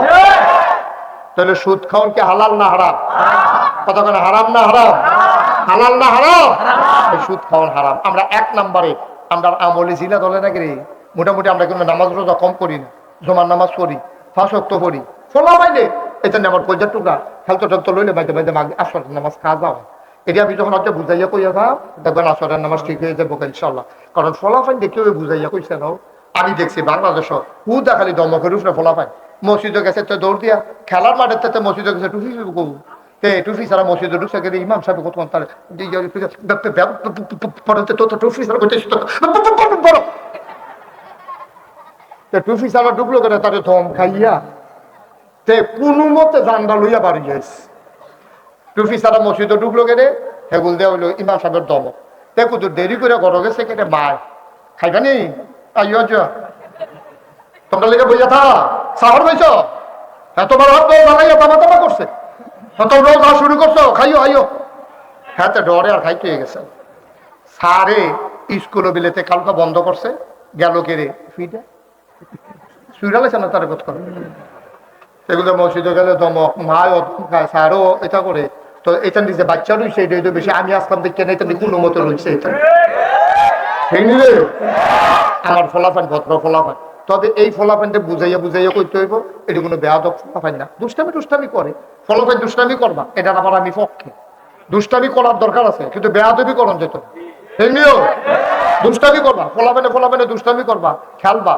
তাহলে সুদ খাওয়ান কি হালাল না হারাম? কথা কেন হারাম না হারাম? হালাল না হারাম? সুদ খাওয়ান হারাম। আমরা 1 নম্বরে আমরা আমলি জিলা দলে নাকি রে, মোটামুটি আমরা কিন্তু নামাজ রোজা কম করি না, জমার নামাজ পড়ি, 5 ওয়াক্ত পড়ি, ফলা পাইলে এটা নিয়ে আমার কলজার টুকা খেলতে টেলতে লইলে বাইতে বাইতে আসরের নামাজ খাওয়া যাও। এটা আমি যখন হয়তো বুঝাইয়া কইয়া খাও, দেখবেন আসরের নামাজ ঠিক হয়ে যাবো ইনশাল্লাহ। কারণ ফলাফাইন দেখেও বুঝাইয়া কইছে নাও। আমি দেখছি বাংলাদেশ হুদা খালি দমকের উপরে ফলাফাইন। মসজিদে গেছে তো দৌড় দিয়া, খেলার মাঠের থেকে মসজিদে গেছে টুফি টুফি ছাড়া মসজিদে ঢুকছে গেলে ইমাম সাহেব কত টুফি ছাড়া টুফি ছাড়া ঢুকলো কেন, তাদের ধম খাইয়া তে কোনো মতে জানডা লইয়া বাড়ি যাইছে। টুফি ছাড়া মসজিদে ঢুকলো কেনে, হেগুল দেওয়া হইলো ইমাম সাহেবের দমক। দেখো তো দেরি করে ঘর গেছে কেটে মায় খাইবানি আইয়া যা তোমরা লেগে বইয়া থা সাহর পাইছ, হ্যাঁ তোমার হাত লাগাইয়া তামা তামা করছে, তোমরা যা শুরু করছো খাইও আইও। হ্যাঁ তো ডরে আর খাইতে হয়ে গেছে। সারে স্কুল বিলেতে কালকা বন্ধ করছে, গেল কেড়ে ফিটা সুইরালেছে না তার বোধ করে। সেগুলো মসজিদে গেলে দমক, মায় অদম খায়, স্যারও এটা করে। তো এটা নিজে বাচ্চা রয়েছে, এটা বেশি আমি আসলাম দেখতে না, এটা কোনো মতো রয়েছে। এটা আমার ফলাফান ভদ্র ফলাফান। তবে এই ফলাফানটা বুঝাইয়া বুঝাইয়া করতে হইব, এটা কোনো বেয়াদব ফলাফান না। দুষ্টামি করে ফলাফান, দুষ্টামি করবা, এটা আবার আমি পক্ষে। দুষ্টামি করার দরকার আছে, কিন্তু বেয়াদবি করন যেত। দুষ্টামি করবা, ফলাফানে দুষ্টামি করবা, খেলবা,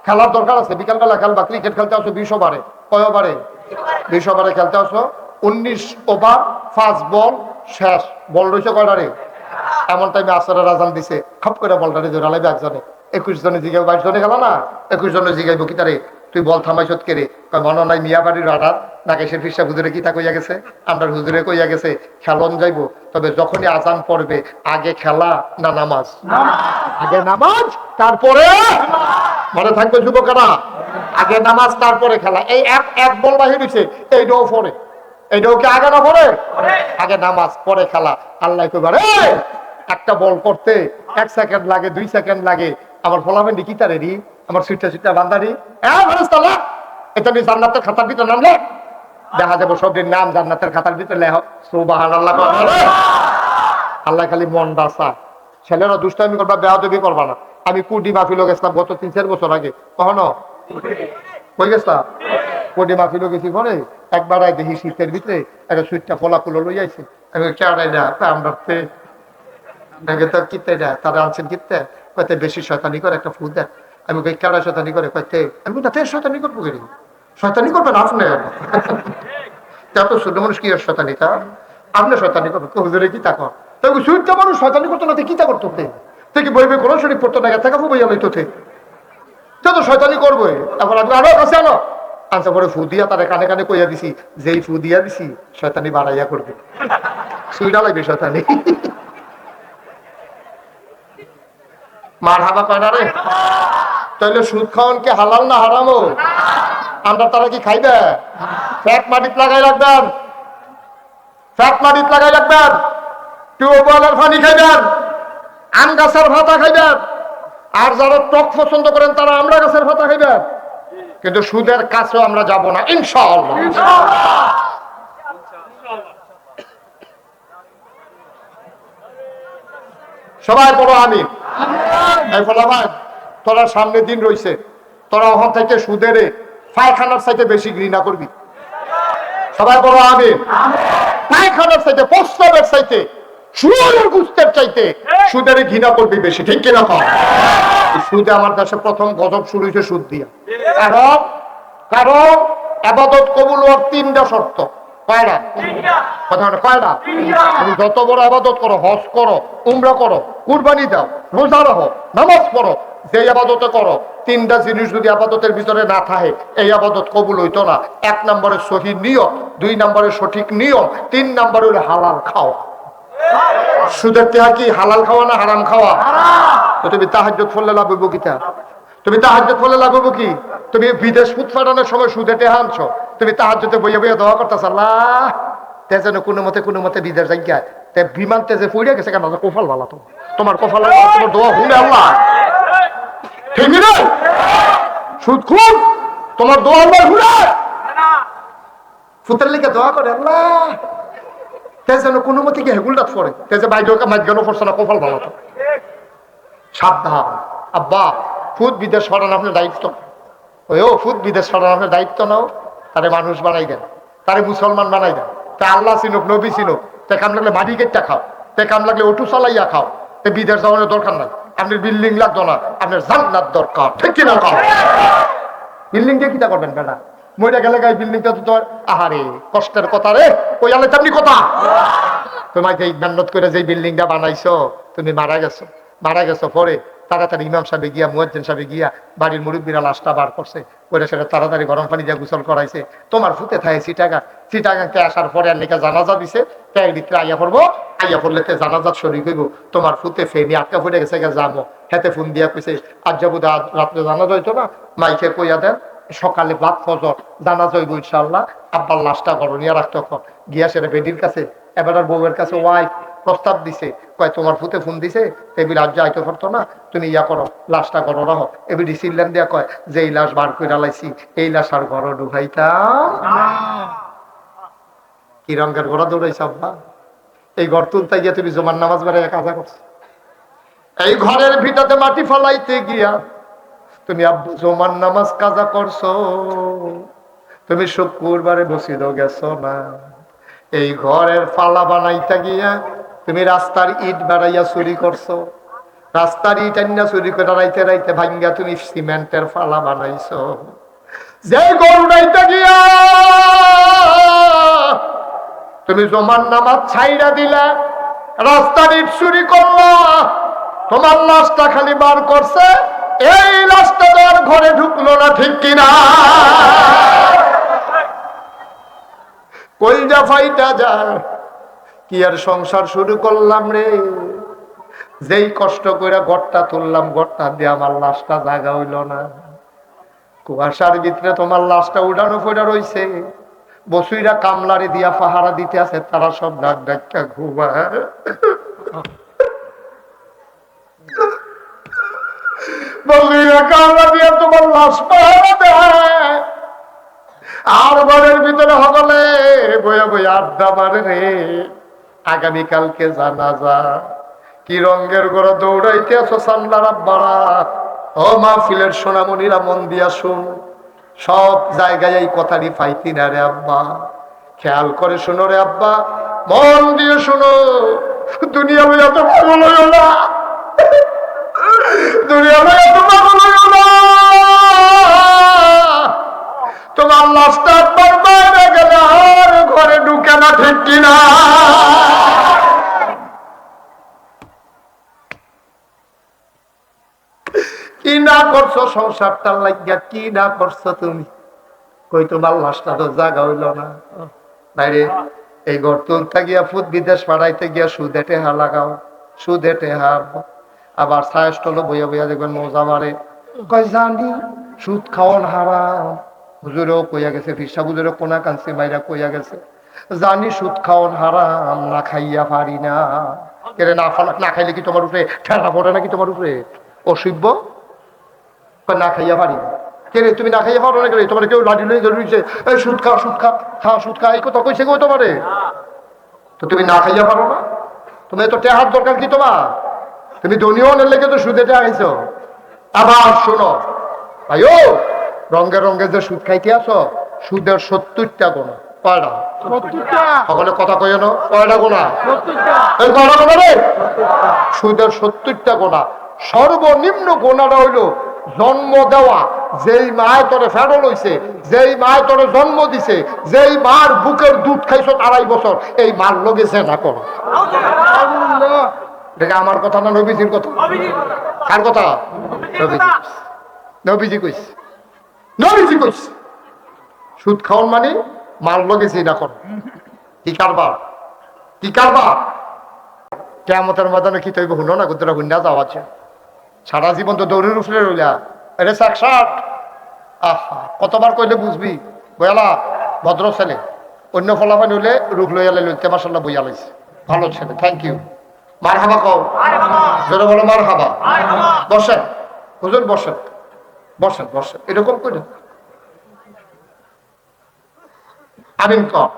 খেলার দরকার আছে। বিকালবেলা খেলবা, ক্রিকেট খেলতে আসো 20 ওভারে, কয় ওভারে? 20 ওভারে খেলতে আসো, 19 ওভার 5 বল শেষ। বল রয়েছে কয়টা রে? এমন টাইমে আসরের আজান দিছে, খপ করে বলটারে ধরে লাইবে একজনে। 21 জনে জিগাইব, 22 জনে গেল না, 21 জনে জিগাইব কি তারে তুই বল থামাইছত কে রে? মনে নাই মিয়া বাড়ির রাডার নাকেশের ফিসা হুজুরে কিতা কইয়া গেছে, আমরা হুজুরে কইয়া গেছে খেলন যাইব। তবে যখনই আজান পড়বে আগে খেলা না নামাজ? আগে নামাজ তারপরে, মনে থাকবে যুবকেরা, আগে নামাজ তারপরে খেলা। এই এক বল বাহির হইছে, এইটাও পরে, এইটাও কি আগে না পরে? আগে নামাজ পরে খেলা। আল্লাহ কইবার একটা বল করতে 1 সেকেন্ড লাগে, 2 সেকেন্ড লাগে। আমার ফলাফেন্ডি কি তারে রি, আমার সুইটা বান্দারি, এটা নিয়ে জান্নাতের খাতার ভিতরে নাম লেখ, দেখা যাবো সবের নাম জান্নাতের খাতার ভিতরে লেখ। সুবহানাল্লাহ। আল্লাহ খালি মন দাসা। ছেলেরা দুষ্টামি করবা, বেয়াদবি করবা না। আমি কুডি মাহফিল গেছিলাম গত 3-4 বছর আগে, কখনো কই গেছিলাম? কুডি মাহফিল গেছি ঘরে, একবার দেখি শীতের ভিতরে একটা সুইটটা ফলা কুলো লই আইছে। আমি কেড়াই না আমরা কিতে না তারা আনছেন কিতে কয়তে বেশি শয়তানি করে একটা ফুল দেন। আমি কই কেড়া শয়তানি করে? কয়তে আমি না শয়তানি করবো কেন? শয়তানি করবেন আপনি, এত ছোট মানুষ কি আর শয়তানি? তা আপনি শয়তানি করবেন, হুজুরে কি তা কর? তাই সুইটটা মানুষ শয়তানি করতো না, কি তা করতো? থেকে বইবে কোনো শরীর পড়তো না, থেকে বইয়া লইতো যত শয়তানি করবো। এখন আপনি আরো কাছে আনো আনসা পরে ফু দিয়া তারা কানে কানে কইয়া দিছি, যেই ফু দিয়া দিছি শয়তানি বাড়াইয়া করবে, সুইটা লাগবে শয়তানি। মার হাবা কয়না রে? তাইলে সুদ খাওয়ান কি হালাল না হারামো? আমরা তারা কি খাইবে? ফ্যাট মাটিত লাগাই রাখবেন, ফ্যাট মাটিত লাগাই রাখবেন, টিউবওয়েলের পানি খাইবেন, আম গাছের ভাতা খাইবেন। আর যারা টক পছন্দ করেন তারা আমরা গাছের ভাতা খাইবেন, কিন্তু সুদের কাছেও আমরা যাব না ইনশাআল্লাহ। সবাই বলো আমিন। এই ফলাফল তোরা সামনে দিন রয়েছে, তোরা ওখান থেকে সুদের পায়খানার চাইতে বেশি ঘৃণা করবি। সবাই বলো আমিন। পায়খানার চাইতে, প্রস্তাবের চাইতে, সুদের গুস্তের চাইতে সুদের ঘৃণা করবি বেশি, ঠিক কিনা? সুদে আমার কাছে প্রথম গজব শুরু হয়েছে সুদ দিয়া। কারণ ইবাদত কবুল হওয়ার 3টা শর্ত। কয়টা? কথা বলে কয়টা? তুমি যত বড় আবাদত করো, হজ করো, উমরা করো, কুরবানি দাও, রোজা রাখো, নামাজ পড়ো, যে আবাদতে করো, তিনটা জিনিস যদি আবাদতের ভিতরে না থাকে এই আবাদত কবুল হইতো না। 1 নম্বরে সহি নিয়ম, 2 নম্বরে সঠিক নিয়ম, 3 নম্বরে হলো হালাল খাওয়া। সুদের টেহা কি হালাল খাওয়া না হারাম খাওয়া? তো তুমি তাহাজ্জুদ পড়লে লাভ হইব কিতা? তুমি তাহাজ্জুদ পড়লে লাভ হইব কি? তুমি বিদেশ ফুট ফাটানোর সময় সুদে টেহা আনছো, তুমি তাহাজ্জুদে বইয়া বইয়া দোয়া করতেছ, আল্লাহ তে যেন কোনো মতে বিদেশ যাইয়া তে বিমান তেজে পড়ে গেছে কেন? কপাল ভালো তো, তোমার কপাল ভালো, তোমার দোয়া শুনে আল্লাহ। ঠিক না? সুদ খুন তোমার দোয়া আল্লাহ শুনে। ফুতের লিগে দোয়া করে আল্লাহ তে যেন কোনো মতে কি হেগুলটা পড়ে, তে যে বাইরে মাঝখানে পড়ছে না, কপাল ভালো তো। সাবধান আব্বা, ফুদ বিদেশ ছড়ানো আপনার দায়িত্ব। ও ফুদ বিদেশ ছড়ানো আপনার দায়িত্ব নাও। তারে মানুষ বানাই দেন, তারে মুসলমান বানাই দেন, তা আল্লাহ চিনুক, নবী চিনুক। তে কাম লাগলে মাটি কেটটা খাও, তে কাম লাগলে অটো চালাইয়া খাও। তে বিদেশ যাওয়ানোর দরকার নাই, আপনার বিল্ডিং লাগতো না, আপনার জান্নাত দরকার। ঠিক কিনা? বিল্ডিং দিয়ে কিটা করবেন বেটা? মইরা গেলে গাই বিল্ডিংটা তো তোর আহারে কষ্টের কথা রে, ওই আলে তেমনি কথা। তোমাকে এই মেহনত করে যে বিল্ডিংটা বানাইছো, তুমি মারা গেছো পরে তাড়াতাড়ি ইমাম সাহেব গিয়া, মুয়াজ্জিন সাহেব গিয়া বাড়ির মুরব্বীরা লাশটা বার করছে, ওইটা সেটা তাড়াতাড়ি গরম পানি দিয়ে গোসল করাইছে। তোমার ফুতে থাকে চিটাগাংকে আসার পরে আর লেখা জানাজা দিছে, তাই ভিতরে আইয়া পড়বো, আইয়া পড়লে জানাজাত শরীর হইব। তোমার ফুতে ফেনি আটকা পড়ে গেছে, যাবো হেতে ফোন দিয়া কইছে আজ যাবো, রাত্রে জানাজা হইতো না, মাইকে কইয়া দেন সকালে বাদ ফজর জানাজা হইব ইনশাআল্লাহ, আব্বার লাশটা গরনিয়া রাখতে গিয়া সেটা বেডির কাছে এবার বউয়ের কাছে ওয়াইফ প্রস্তাব দিছে, কয় তোমার ফুতে ফোন দিছে, এবার আজ যাইতে পারতো না, তুমি ইয়া করো লাশটা গড় রাখো। এবার ডিসিলেন দিয়া কয় যে এই লাশ বার করে লাইছি, এই লাশ আর ঘর ঢুকাইতাম। কি রঙের ঘোড়া দৌড়াইছে আব্বা? এই ঘর তুলতে গিয়া তুমি জমার নামাজ বেড়ে কাজা করছো, এই ঘরের ভিটাতে মাটি ফালাইতে গিয়া তুমি আব্বু জমার নামাজ কাজা করছো, তুমি শুক্রবারে মসজিদে গেছো না, এই ঘরের ফালা বানাইতে গিয়া তুমি রাস্তার ইট বাড়াইয়া চুরি করছো, রাস্তার ইট আনিয়া চুরি করে রাইতে রাইতে ভাঙ্গা তুমি সিমেন্টের ফালা বানাইছো, যে গরুড়াইতে গিয়া তুমি জমার নামাজ ছাইরা দিলা, রাস্তার ইট চুরি করলা, তোমার লাশটা খালি বার করছে, এই লাশটা তোমার ঘরে ঢুকলো না। ঠিক কিনা? কইজা ফাইটা যায়, কি আর সংসার শুরু করলাম রে, যেই কষ্ট করে ঘরটা তুললাম, ঘরটা দিয়ে আমার লাশটা জায়গা হইল না, কুয়াশার ভিতরে তোমার লাশটা উড়ানো ফোড়া রইছে, বসুইরা কামলারে দিয়া পাহারা দিতে আছে, তারা সব ডাক ডাক্কা ঘুমায়, বসুইরা কামলা দিয়া তোমার লাশ পাহারা দেয়, আর ঘরের ভিতরে হগলে বইয়া বইয়া আড্ডা মারে রে, আগামীকালকে জানাজা। কি রঙের ঘরে দৌড়াইতে আছো সান্দার আব্বারা, ও মাহফিলের সোনামণিরা মন দিয়া শুন, সব জায়গায় এই কথাটি পাইতি না রে আব্বা, খেয়াল করে শুনো রে আব্বা, মন দিয়ে শুনো, দুনিয়া লইয়া তো পাগল হইও না, দুনিয়া লইয়া তো পাগল হইও না, তোমার লাশটা একবার বাইরে গেলে আর ঘরে ঢুকে না। ঠিক কিনা? কি না করছো সংসারটার লাগিয়া, কি না করছো তুমি, কই তোমার লাশটা তো জায়গা হইল না। বাইরে এই ঘর তুলতে গিয়া ফুট বিদেশ পাড়াইতে গিয়া সুদে টেহা লাগাও, সুদে টেহা, আবার ছায়াস্থল বইয়া বইয়া দেখবেন মজা মারে, কয় জানি সুদ খাওয়ান হারাম, হুজুরেও কইয়া গেছে, ফিরসা হুজুরেও কোনা কানছে মাইরা কইয়া গেছে, জানি সুদ খাওয়ান হারাম, না খাইয়া পারি না। কেরে না খাইলে কি তোমার উপরে ঠেলা পড়ে নাকি তোমার উপরে? অসভ্য, না খাইয়া পারি না। কেরে তুমি না খাইয়া পারো না, কেন তোমার কেউ লাঠি লই ধরেছে, এই সুদ খা সুদ খা, হ্যাঁ সুদ খা, এই কথা কইছে কেউ তোমারে? তো তুমি না খাইয়া পারো না, তুমি তো টেহার দরকার কি তোমার? তুমি ধনীয়নের লেগে তো সুদে টেহাইছো। আবার শোনো ভাইও, রঙে রঙে যে সুদ খাইতে আসো, সুদের 70টা গোনা। কয়টা? সকলে কথা কই না, কয়টা গোনা? কয়টা গোনা রে? সুদের 70টা গোনা। সর্বনিম্ন গোনাটা হইলো জন্ম দেওয়া, যেই মায় তোরে ফেরো লইছে, যেই মায় তোরে জন্ম দিছে, যেই মার বুকের দুধ খাইছো 2.5 বছর, এই মার লগে জেনা করো। দেখে আমার কথা না নবীজির কথা? কার কথা? নবীজি কইছে, নবীজি কইছে সুদ খাওয়ান মানে মার লগে জেনা করো। কি কারবার, কি কারবার? কিয়ামতের ময়দানে কি তৈব হুনো না গুদরা হুন্না যাওয়া আছে। সারা জীবন তো দৌড়ের উপরে রইলা, এটা 160। আহা, কতবার কইলে বুঝবি? বইয়ালা ভদ্র ছেলে, অন্য ফলাফল হইলে রুখ লইয়া লইতে মাসাল্লাহ বইয়া লাইছে, ভালো ছেলে, থ্যাংক ইউ। মার হাবা কও, জোরে বলো মার হাবা। বসেন হুজুর, বসেন বসেন বসেন, এরকম করে আমিন কর,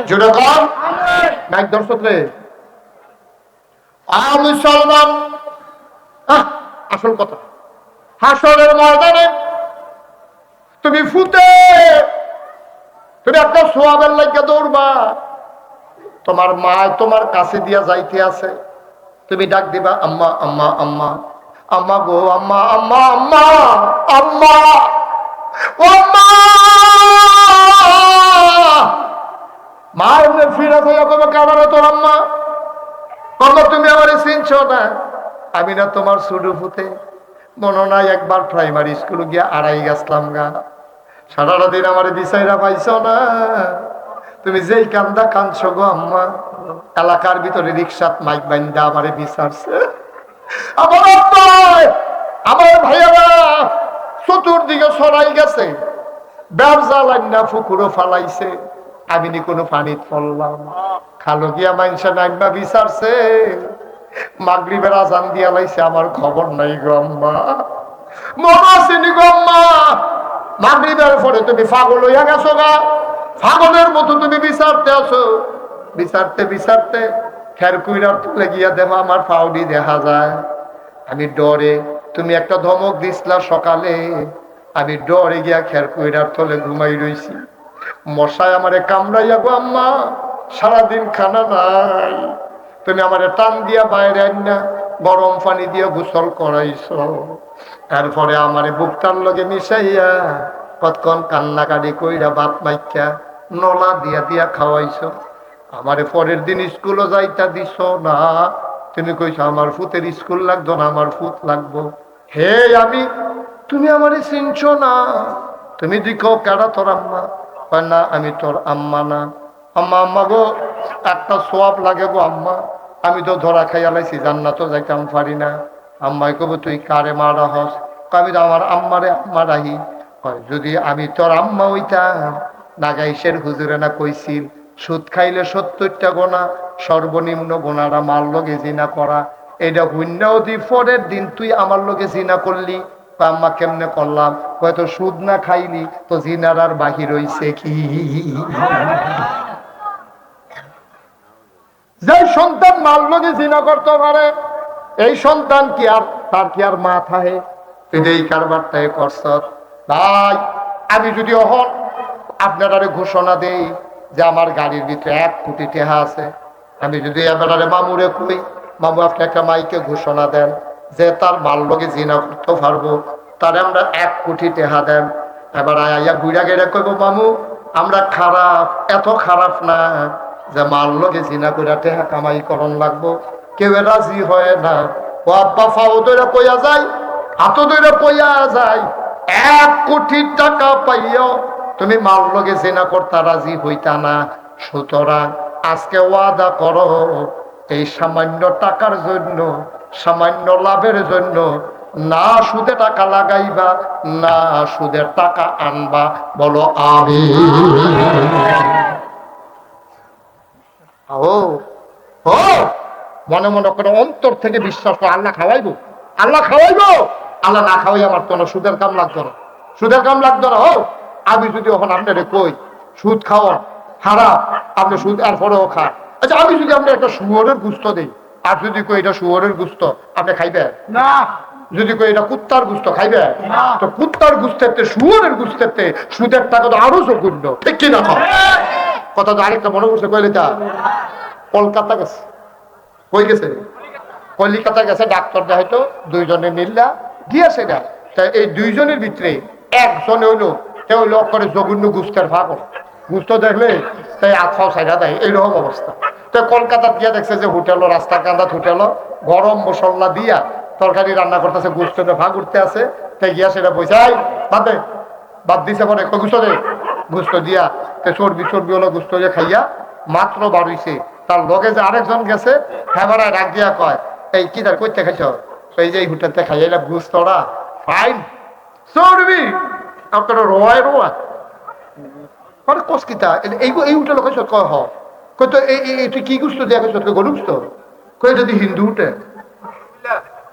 জোরে কর। নাইক দর্শক রে, মুসলমান, আসল কথা, হাসরের ময়দানে তুমি ফুতে, তুমি একটা সোয়াবের লাগিয়া দৌড়বা, তোমার মা তোমার কাছে দিয়া যাইতে আছে, তুমি ডাক দিবা আম্মা আম্মা আম্মা, আম্মা গো আম্মা আম্মা আম্মা আম্মা, ও আম্মা। মা এমনি ফিরে হইয়া কবে কামারে তোর আম্মা, কবে তুমি আমার চিনছ না? আমি না তোমার ছোট ফুতে, মনে নাই একবার প্রাইমারি স্কুল গিয়া আড়াই গেছলাম গা, সারাটা দিন আমার বিচাইরা পাইছ না, তুমি যেই কান্দা কাঁদছ গো আম্মা, এলাকার ভিতরে রিক্সাত মাইক বাইন্দা আমারে বিচারছে। আমার আমার ভাইয়ারা চতুর্দিকে ছড়াই গেছে, ব্যবসা লাইনা ফুকুরও ফালাইছে, আমি নি কোনো পানিত পড়লাম, খালো গিয়া মাইনসা নাইবা বিচারছে, মাগরিবের আজান দিয়া লাইছে, আমার খবর নাই গো আম্মা, মনে আসেনি গো আম্মা। মাগরিবের পরে তুমি পাগল হইয়া গেছো গা, পাগলের মতো তুমি বিচারতে আসো, বিচারতে বিচারতে খের কুইরার তুলে গিয়া দেবো আমার পাউডি দেখা যায়, আমি ডরে, তুমি একটা ধমক দিসলা সকালে, আমি ডরে গিয়া খের কুইরার তলে ঘুমাই রইছি, মশায় আমারে কামড়াইয়া গো আম্মা, সারাদিন খানা নাই, তুমি আমারে টান দিয়া বাইরে আইনা গরম পানি দিয়ে গোসল করাইছো, তারপরে আমারে বুকটার লগে মিশাইয়া কতক্ষণ কান্নাকাটি কইরা ভাত মাইকা নলা দিয়া দিয়া খাওয়াইছো, আমারে পরের দিন স্কুলও যাইতা দিছ না, তুমি কইছো আমার ফুতের স্কুল লাগতো না, আমার ফুত লাগবো। হে আমি, তুমি আমারে চিনছ না? তুমি দেখো কেডা তোর আম্মা? কয় না আমি তোর আম্মা না। আম্মা আম্মা গো, একটা সোয়াব লাগে গো আম্মা, আমি তো ধরা খাইয়া লাইছি, জান্নাতও যাইতাম পারি না। আম্মাই কব তুই কারে মারা হস? আমি তো আমার আম্মারে আম্মা রাহি। কয় যদি আমি তোর আম্মা হইতাম, নাগাইশের হুজুরে না কইছিল সুদ খাইলে 70টা গোনা, সর্বনিম্ন গোনাটা মার লগে জিনা করা, এটা হুন্যাও দি পরের দিন তুই আমার লগে জিনা করলি। আম্মা কেমনে করলাম? হয়তো সুদ না খাইলি তো জিনার আর বাহির হইছে কি? যে সন্তান মার লগে জিনা করতে পারে, এই সন্তান কি আর তার কি আর মা থাকে? তুই এই কারবারটাই করছ ভাই। আমি যদি অহন আপনারা ঘোষণা দেই যে আমার গাড়ির ভিতরে 1 কোটি টাকা আছে, আমি যদি এবারে মামুরে কই, মামু আপনি একটা মাইকে ঘোষণা দেন যে তার মাল লগে জিনা করতে পারবো, তারে আমরা 1 কোটি টাকা দেন। এবার আয়া ঘুরা গেড়ে কইব মামু আমরা খারাপ, এত খারাপ না যে মাল লগে জিনা করে টাকা কামাই করন লাগবো। কেউ রাজি হয় না। ও আব্বা ফাও দইরা কইয়া যায়, হাত দইরা কইয়া যায়, 1 কোটি টাকা পাইও তুমি মাল লগে জিনা করতে রাজি হইতা না। সুতরাং আজকে ওয়াদা করো, এই সামান্য টাকার জন্য, সামান্য লাভের জন্য না সুদে টাকা লাগাইবা, না সুদের টাকা আনবা। বলো আমিন। ও ও মনে মনে করে অন্তর থেকে বিশ্বাস করো, আল্লাহ খাওয়াইবো, আল্লাহ খাওয়াইবো। আল্লাহ না খাওয়াই আমার কোনো সুদের কাম লাগতো না, সুদের কাম লাগতো না। ও আমি যদি ওখানে আপনারে কই সুদ খাওয়া খারাপ, আপনি সুদ আর পরেও খান। আচ্ছা আমি যদি আপনার একটা শুয়োরের গুস্ত দিই, আর যদি কই এটা শুয়োরের গুস্ত, আপনি খাইবে না? যদি কই এটা কুত্তার গুস্ত, খাইবে না? তো কুত্তার গুস্তের শুয়োরের গুস্তের সুদের টাকা তো আরো জঘন্য, ঠিক কিনা? কথা তো আরেকটা মনে করছে, কইলে তা কলকাতা গেছে, কই গেছে? কলিকাতা গেছে, ডাক্তার হয়তো 2 জনে নিল্লা গিয়েছে না, তা এই দুইজনের ভিতরে একজন হইলো করে জঘন্য গুস্তের পাগল। গুস্ত দেখলে তাই আতফাও সাইডা দেয়, এইরকম অবস্থা। তো কলকাতা দিয়া দেখছে যে হোটেলও, রাস্তার কান্দাত হোটেলও গরম মশলা দিয়া তরকারি রান্না করতেছে, গুস্তটা ভাগ উঠতে আছে। তাই গিয়া সেটা বসাই বাদ দিছে পরে গুস্ত দে, গুস্ত দিয়া চর্বি চর্বি হলো গুস্ত দিয়ে খাইয়া মাত্র বাড়ইছে। তার লগে যে আরেকজন গেছে, হ্যাঁ রাগ দিয়া কয়, এই কি তার কইতে খাইছ? এই যে এই হোটেলতে খাইয়াইলা গুস্তরা ফাইন চর্বি আপনার রোয়ায় রোয়া মানে কসকিতা এই হোটেল খাইছ? কয় হ কই তো তুই কি গুস্ত দিয়া খাইছ? গরু গুস্ত? কই যদি হিন্দু হোটেল,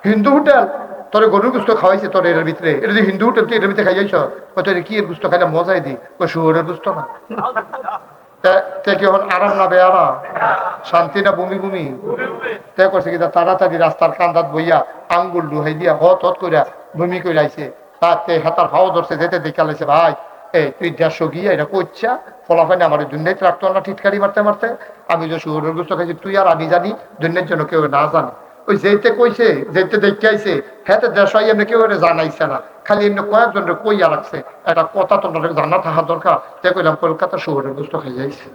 হিন্দু হোটেল তোর গরুর গুস্ত খাওয়াইছে তোর এর ভিতরে, এটা যদি হিন্দু হোটেল তুই এর ভিতরে খাইয়াইছ? তোর কি এর গুস্ত খাইলে মজাই দি? ওই শুয়োরের গুস্ত না। কি এখন আরাম না বেয়ারা, শান্তি না বমি বমি? তে করছে কি তাড়াতাড়ি রাস্তার কান্দাত বইয়া আঙ্গুল ডুহাই দিয়া হত হত করিয়া বমি করে আইছে। তাতে হাতার হাওয়া ধরছে, যেতে দেখে আলাইছে, ভাই এই তুই 150 গিয়া এটা করছা ফলাফাইনে আমার দুনিয়াতে রাখতো না টিটকারি মারতে মারতে। আমি যে শুয়োরের গুস্ত খাইছি তুই আর আমি জানি, দুনিয়ার জন্য কেউ না জানে। ওই যেতে কইছে, যেতে দেখতে আইছে, হ্যাঁ দেশ এমনি কেউ জানাইছে না, খালি এমনি কয়েকজন কইয়া রাখছে। একটা কথা তোমাদের জানা থাকা দরকার। তাই কইলাম কলকাতা শহরের গুস্ত খাই যাইছে,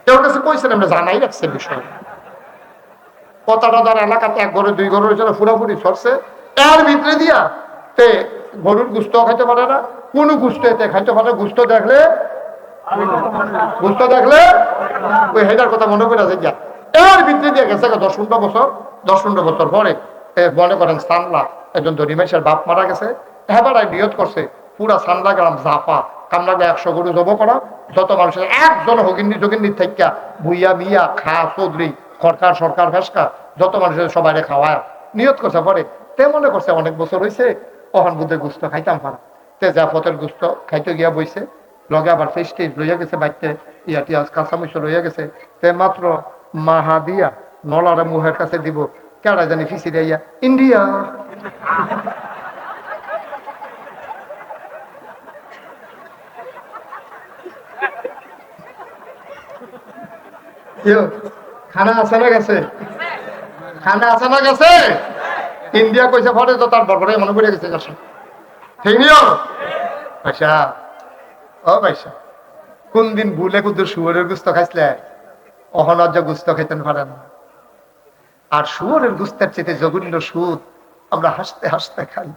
কেউ কাছে কইছেন এমনি জানাই রাখছে বিষয়। কথাটা তার এলাকাতে এক ঘরে দুই ঘরের জন্য ফুরাফুরি সরছে, এর ভিতরে দিয়া তে গরুর গুস্ত খাইতে পারে না, কোন গুস্ত এতে খাইতে পারে? গুস্ত দেখলে ওই হেডার কথা মনে করে আছে যা। এর ভিতরে দিয়ে গেছে 10-15 বছর, 10-15 বছর পরে মনে করেন সানলা একজন ধনী মানুষের বাপ মারা গেছে। এবার নিয়ত করছে পুরা সানলা গ্রাম জাফা কামলাগা 100 গরু জব করা, যত মানুষের একজন হগিন্নি যোগিন্নি থেকে ভুইয়া মিয়া খা চৌধুরী সরকার সরকার ভেসকা যত মানুষের সবাই খাওয়ায় নিয়ত করছে। পরে তে মনে করছে অনেক বছর হয়েছে ওখান বুদ্ধের গুস্ত খাইতাম পারা। তে জাফতের গুস্ত খাইতে গিয়া বইছে, লগে আবার ফেস্টেজ লইয়া গেছে, বাইতে ইয়াটি কাঁচামরিচ লইয়া গেছে। তে মাত্র মাহা দিয়া নলারে মুহের কাছে দিব, কেডা জানি ফিসি দিয়া ইন্ডিয়া। খানা আছে না গেছে? খানা আছে না গেছে? ইন্ডিয়া কইছে ফটে তো তার বরবরে মনে পড়ে গেছে গেছে। ঠিক নিও পয়সা ও পয়সা কোন দিন ভুলে কুদুর শুয়োরের গুস্ত খাইছিলে, অহনজ্য গুস্ত খাইতেন পারেন না। আর শুয়োরের গুস্তের চেয়ে জঘন্য সুদ আমরা হাসতে হাসতে খাই।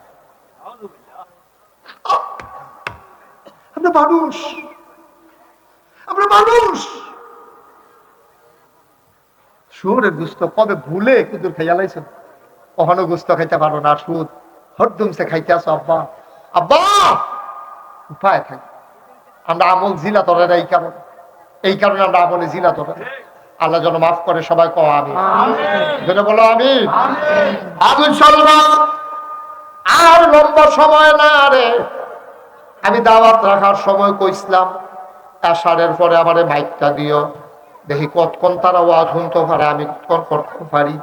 আমরা মানুষ, আমরা মানুষ। শুয়োরের গুস্ত কবে ভুলে কুদুর খাইয়া লাইছেন, অহনো গুস্ত খাইতে পারো না, সুদ হরদমসে খাইতে আসো। আব্বা আব্বা উপায় থাকে। আমরা আমল জিলা ধরে না, এই কারণে আমরা আমলে জিলা ধরে। আল্লাহ যেন মাফ করে, সবাই কও আমিন। যেন বলো আমিন। আমিন সাল্লাল্লাহু। আর লম্বা সময় না রে, আমি দাওয়াত রাখার সময় কইছিলাম আষাঢ়ের পরে আমারে মাইকটা দিও, দেখি কতক্ষণ তারা ওয়াজ শুনতে পারে, আমি কতক্ষণ করতে পারি।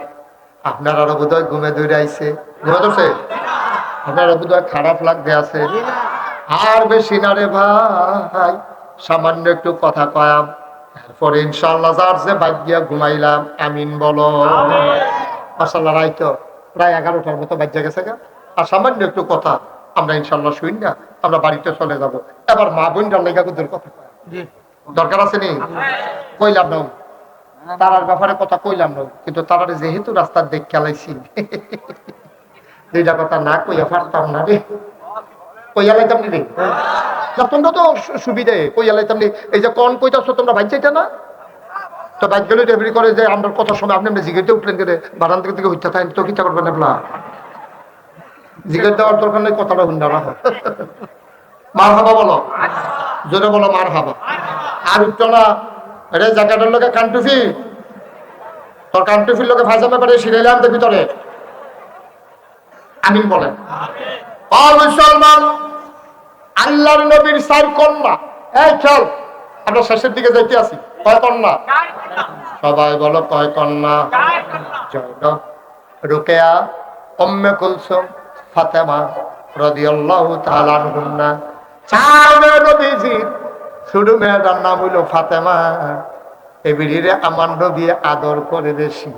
আপনার আরো বোধহয় ঘুমে ধরে আইছে, ঘুমে ধরছে, আপনার বোধহয় খারাপ লাগতে আছে। আর বেশি না রে ভাই, সামান্য একটু কথা কয়াম, পরে ইনশাল্লাহ যার যে বাদ গিয়া ঘুমাইলাম। আমিন বলো। মাশাআল্লাহ রাইত প্রায় 11টার মতো বাজ্যা গেছে গা। আর সামান্য একটু কথা আমরা ইনশাল্লাহ শুই না, আমরা বাড়িতে চলে যাব। এবার মা বোনটার লেখা কুদের কথা দরকার আছে নি, কইলাম না তারার ব্যাপারে কথা কইলাম না, কিন্তু তারা যেহেতু রাস্তার দেখ খেলাইছি দুইটা কথা না কইয়া পারতাম না রে, কইয়া লাইতাম নি রে। তোমরা তো সুবিধে কইয়া লাইতাম নি। এই যে কন কইতাছো তোমরা ভাই চাইতে না, তো বাইক গেলে ডেলিভারি করে যে আমরা কথার সময় আপনি জিগেতে উঠলেন করে বারান থেকে হইতে থাকেন, তো কিতা করবেন আপনারা জিগের দেওয়ার দরকার নেই, কথাটা হুন্ডা না। মার হাবা বলো, জোরে বলো মার হাবা। আর উঠতো না রে জ্যাকেটের লোকে কানটুফি, তোর কানটুফির লোকে ভাইজামা করে সিরাইলাম তো ভিতরে। আমিন বলেন। মুসলমান আল্লাহর নবীর 4 কন্যা, এই চল আমরা শেষের দিকে যাইতে আছি। কয় কন্যা? সবাই বলো কয় কন্যা? জয়নব, রুকিয়া, উম্মে কুলসুম, ফাতেমা রাদিয়াল্লাহু তাআলা আনহুন্না। 4 মেয়ে নবীজির ছোট মেয়েটার নাম হইল ফাতেমা। এবিরে আমার নবী আদর করে বেশি,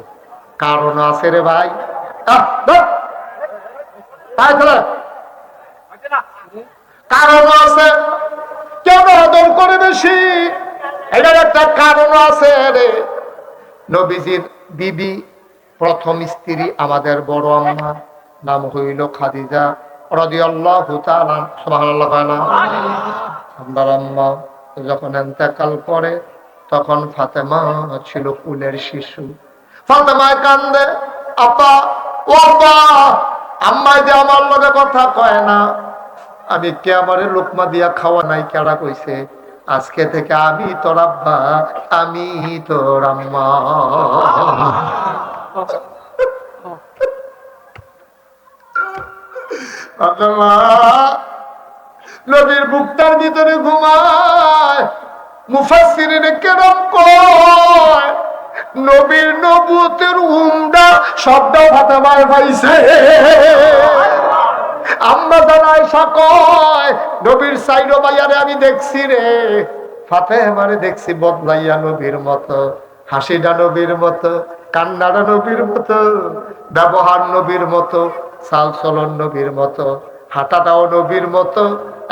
কারণ আছে রে ভাই। কারণ আছে, কেন আদর করে বেশি, এটার একটা কারণ আছে রে। নবীজির বিবি প্রথম স্ত্রী আমাদের বড় আম্মা, নাম হইল খাদিজা রাদিয়াল্লাহু তাআলা, সুবহানাল্লাহ। আমার আম্মা যখন ইন্তেকাল করে তখন ফাতেমা ছিল কুলের শিশু। ফাতেমা কান্দে, আপা ও আপা, আম্মা যে আমার লগে কথা কয় না, আমি কে আমারে লোকমা দিয়া খাওয়া নাই, কেডা কইছে? আজকে থেকে আমি তোর আব্বা, আমি তোর আম্মা। নবীর বুকটার ভিতরে ঘুমায়। মুফাসসিরিনে কেরাম কয় নবীর নবুয়তের উমরা সবটাও ফাতেমায় পাইছে। আম্মা জান আয়েশা কয় নবীর সাইরো ভাইয়ারে আমি দেখছি রে, ফাতেমারে দেখছি বদলাইয়া নবীর মতো, হাসিটা নবীর মতো, কান্নাটা নবীর মতো, ব্যবহার নবীর মতো, চাল চলন নবীর মতো, হাঁটাটাও নবীর মতো,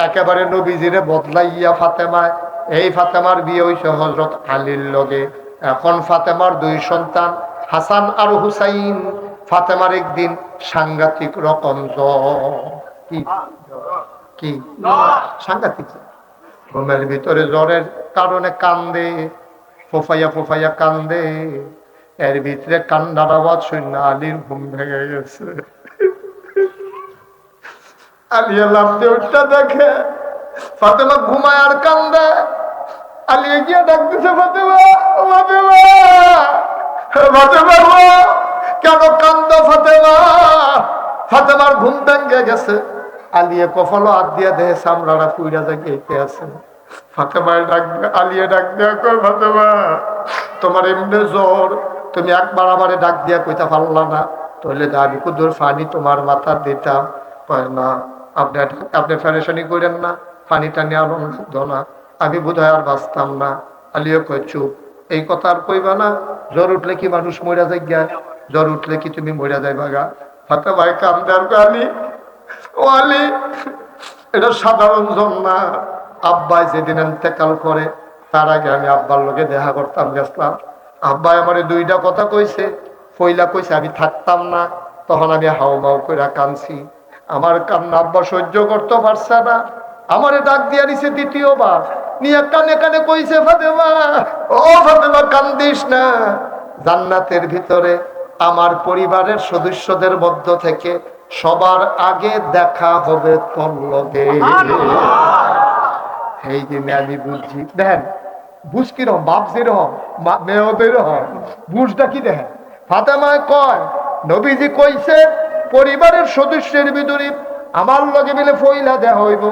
একেবারে নবীজিরে বদলাইয়া ফাতেমায়। এই ফাতেমার বিয়ে হইছে হযরত আলীর লগে। এখন ফাতেমার দুই সন্তান হাসান আর হুসাইন। ফাতেমার একদিন সাংঘাতিক রকম জ্বর। কি সাংঘাতিক ঘুমের ভিতরে জ্বরের কারণে কান্দে, ফোফাইয়া ফোফাইয়া কান্দে। এর ভিতরে কান্নার আওয়াজ শুনে আলীর ঘুম ভেঙে গেছে। আলিয়া লাফতে উঠটা দেখে ফাতেমা ঘুমায় আর কান্দে। আলিয়া গিয়ে ডাকতেছে, ফাতেমা, ফাতেমা, ফাতেমা, কেন কান্দ ফাতেমা? ফাতেমার ঘুম ভেঙে গেছে। আলিয়া কপালে হাত দিয়া দেহে চামড়াটা পুইরা জায়গাতে আছে। ফাতেমায় ডাক, আলিয়া ডাক দিয়া কয়, ফাতেমা, তোমার এমনি জ্বর, তুমি একবার আমারে ডাক দিয়া কইতা পারলা না, তাহলে আমি কুদুর পানি তোমার মাথা দিতাম। কয় না, আপনি ফেরেশানি করেন না, পানি টানি আলো না, আমি বোধহয় আর বাঁচতাম না। আলিয়া কয়, চুপ, এই কথা আর কইবা না। জ্বর উঠলে কি মানুষ মরা যায়? জ্বর উঠলে কি তুমি মরা যাইবা গা? ফাতেমায় কান্দে আর কয়, আলী, ও আলী, এটা সাধারণ জ্বর না। আব্বাই যেদিন ইন্তেকাল করে তার আগে আমি আব্বার লগে দেখা করতাম গেছিলাম। আব্বাই আমারে দুইটা কথা কইছে। পয়লা কইছে আমি থাকতাম না, তখন আমি হাউমাউ করে কাঁদছি। আমার কান্না আব্বা সহ্য করতে পারছে না, আমারে ডাক দিয়া দিছে দ্বিতীয়বার, নিয়ে কানে কানে কইছে, ফাতেমা, ও ফাতেমা, কান্দিস না। জান্নাতের ভিতরে আমার পরিবারের সদস্যদের মধ্য থেকে সবার আগে দেখা হবে তোর লগে। এই দিনে আমি বুঝছি, দেখেন বুঝ কিরকম, বাপ যেরকম মেয়েদের বুঝটা কি দেখেন। ফাতেমায় কয় নবীজি কইছে পরিবারের সদস্যের ভিতরে আমার লগে মিলে ফইলা দেয়া হইব।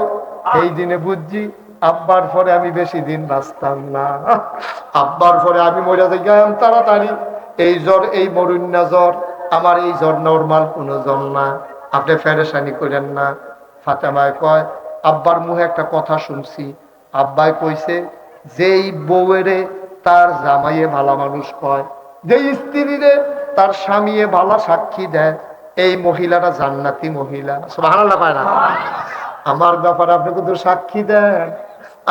এই দিনে বুঝছি আব্বার পরে আমি বেশি দিন বাঁচতাম না। আব্বার পরে আমি মরে যাই তাড়াতাড়ি। এই জ্বর, এই মরুন্না জ্বর, আমার এই জ্বর নরমাল কোনো জ্বর না, আপনি ফেরেশানি করেন না। ফাতেমায় কয় আব্বার মুখে একটা কথা শুনছি, আব্বাই কইছে যেই বউয়েরে তার জামাইয়ে ভালো মানুষ কয়, যেই স্ত্রীরে তার স্বামীয়ে ভালো সাক্ষী দেয়, এই মহিলাটা জান্নাতি মহিলা। সুবহানাল্লাহ কয় না? আমার ব্যাপারে আপনি কিন্তু সাক্ষী দেন,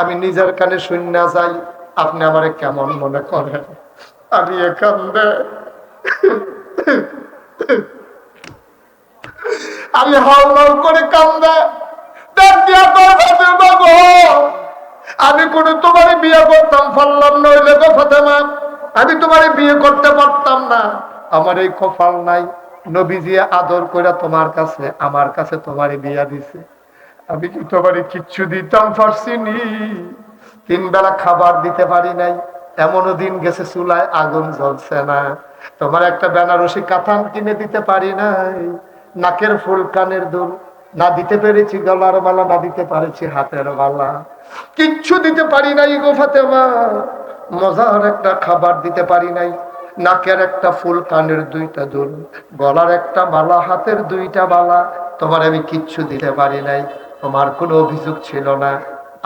আমি নিজের কানে শুননা যাই, আপনি আমারে কেমন মনে করেন? আমি এখানে আমি হাওলাও করে কান্দে আমি কোন তোমার বিয়ে করতাম পারলাম নইলে গো ফাতেমা, আমি তোমার বিয়ে করতে পারতাম না। আমার এই কপাল নাই, নবীজি আদর করে তোমার কাছে, আমার কাছে তোমার বিয়া দিছে। আমি কি তোমার কিচ্ছু দিতাম পারছিনি? 3 বেলা খাবার দিতে পারি নাই, এমনও দিন গেছে চুলায় আগুন জ্বলছে না। তোমার একটা বেনারসি কাতান কিনে দিতে পারি নাই, নাকের ফুল, কানের দুল না দিতে পেরেছি, গলার মালা না দিতে পারেছি, হাতের মালা কিচ্ছু দিতে পারি নাই গো ফাতেমা। মজার একটা খাবার দিতে পারি নাই, নাকের একটা ফুল, কানের 2টা দুল, গলার একটা মালা, হাতের 2টা মালা, তোমার আমি কিচ্ছু দিতে পারি নাই। তোমার কোনো অভিযোগ ছিল না।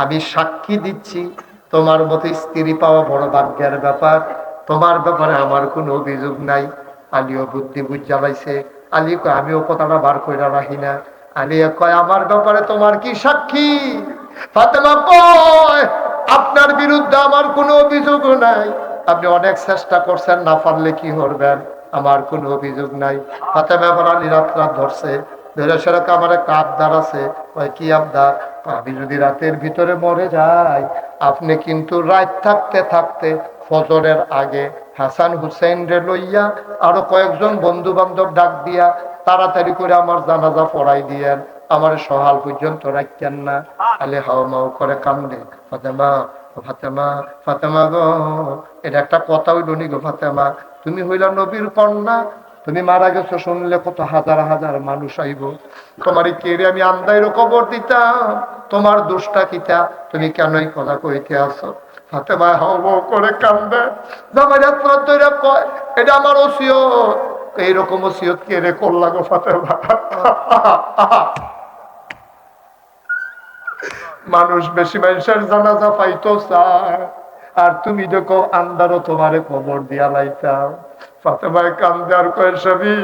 আমি সাক্ষী দিচ্ছি তোমার মতো স্ত্রী পাওয়া বড় ভাগ্যের ব্যাপার, তোমার ব্যাপারে আমার কোনো অভিযোগ নাই। আলীও বুদ্ধি বুঝ জ্বালাইছে। আলী কয় আমিও কথাটা বার করে রাখি না, আলিয়া কয় আমার ব্যাপারে তোমার কি সাক্ষী? ফাতেমা কয় আপনার বিরুদ্ধে আমার কোনো অভিযোগ নাই, আপনি অনেক চেষ্টা করছেন, না পারলে কি করবেন, আমার কোনো অভিযোগ নাই। ফাতেমা এবার আলী রাত ধরছে, ধরে সেরকম আমার একটা আবদার আছে। কি আবদার? আমি যদি রাতের ভিতরে মরে যাই, আপনি কিন্তু রাত থাকতে থাকতে ফজরের আগে হাসান হুসেন রে লইয়া আরো কয়েকজন বন্ধু বান্ধব ডাক দিয়া তাড়াতাড়ি করে আমার জানাজা পড়াই দিয়েন, আমার সহাল পর্যন্ত রাখতেন না। আলে হাও মাও করে কান্দে। ফাতেমা, ফাতেমা, ফাতেমা গো, এটা একটা কথা হইল নি গো ফাতেমা? তুমি হইলা নবীর কন্যা, তুমি মারা গেছো শুনলে কত হাজার হাজার মানুষ আইব, তোমার কেড়ে আমি আন্দাইরও কবর দিতাম, তোমার দোষটা কিতা, তুমি কেনই কথা কইতে আসো? ফাতেমা হাও মাও করে কান্দে। জামাই রাত ধরে কয় এটা আমার ওসিয়ত। এইরকম ওসিয়ত কেড়ে করলা গো ফাতেমা? মানুষ বেশি মানুষের জানাজা পাইতো চায়, আর তুমি দেখো আন্দারও তোমারে কবর দিয়া লাইতাম। ফাতেমায় কান্দে আর কয় স্বামী,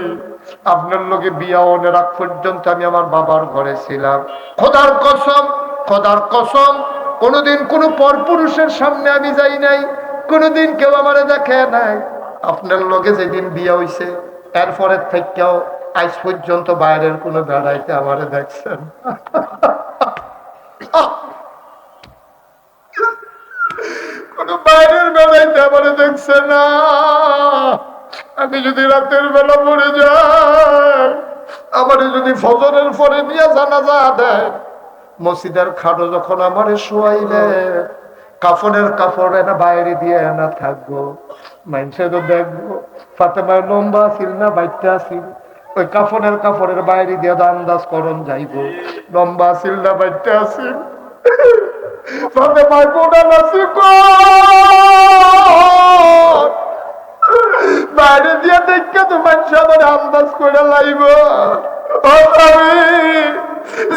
আপনার লোকে বিয়া অনের আগ পর্যন্ত আমি আমার বাবার ঘরে ছিলাম। খোদার কসম, খোদার কসম, কোনোদিন কোনো পরপুরুষের সামনে আমি যাই নাই, কোনোদিন কেউ আমারে দেখে নাই। আপনার লোকে যেদিন বিয়া হইছে এরপরের থেকেও আজ পর্যন্ত বাইরের কোনো বেড়াইতে আমারে দেখছেন। কোন বাইরের বেলাইতে আমারে দেখছে না। আমি যদি রাতের বেলা মরে যাই, আমারে যদি ফজরের পরে নিয়ে জানাজা দেয়, মসজিদের খাটো যখন আমারে শোয়াইলে কাফনের কাপড় এনে বাইরে দিয়ে এনা থাকবো, মানুষে তো দেখবো ফাতেমার লম্বা ছিল না বাইতে আসিল, ওই কাফনের কাপড়ের বাইরে দিয়ে আন্দাজ করন যাইব লম্বা ছিল না বাইতে আসিল। ফাতেমার কোটা নাসি বাইরে দিয়ে দেখে তো মানুষ আমার আন্দাজ করে লাইব।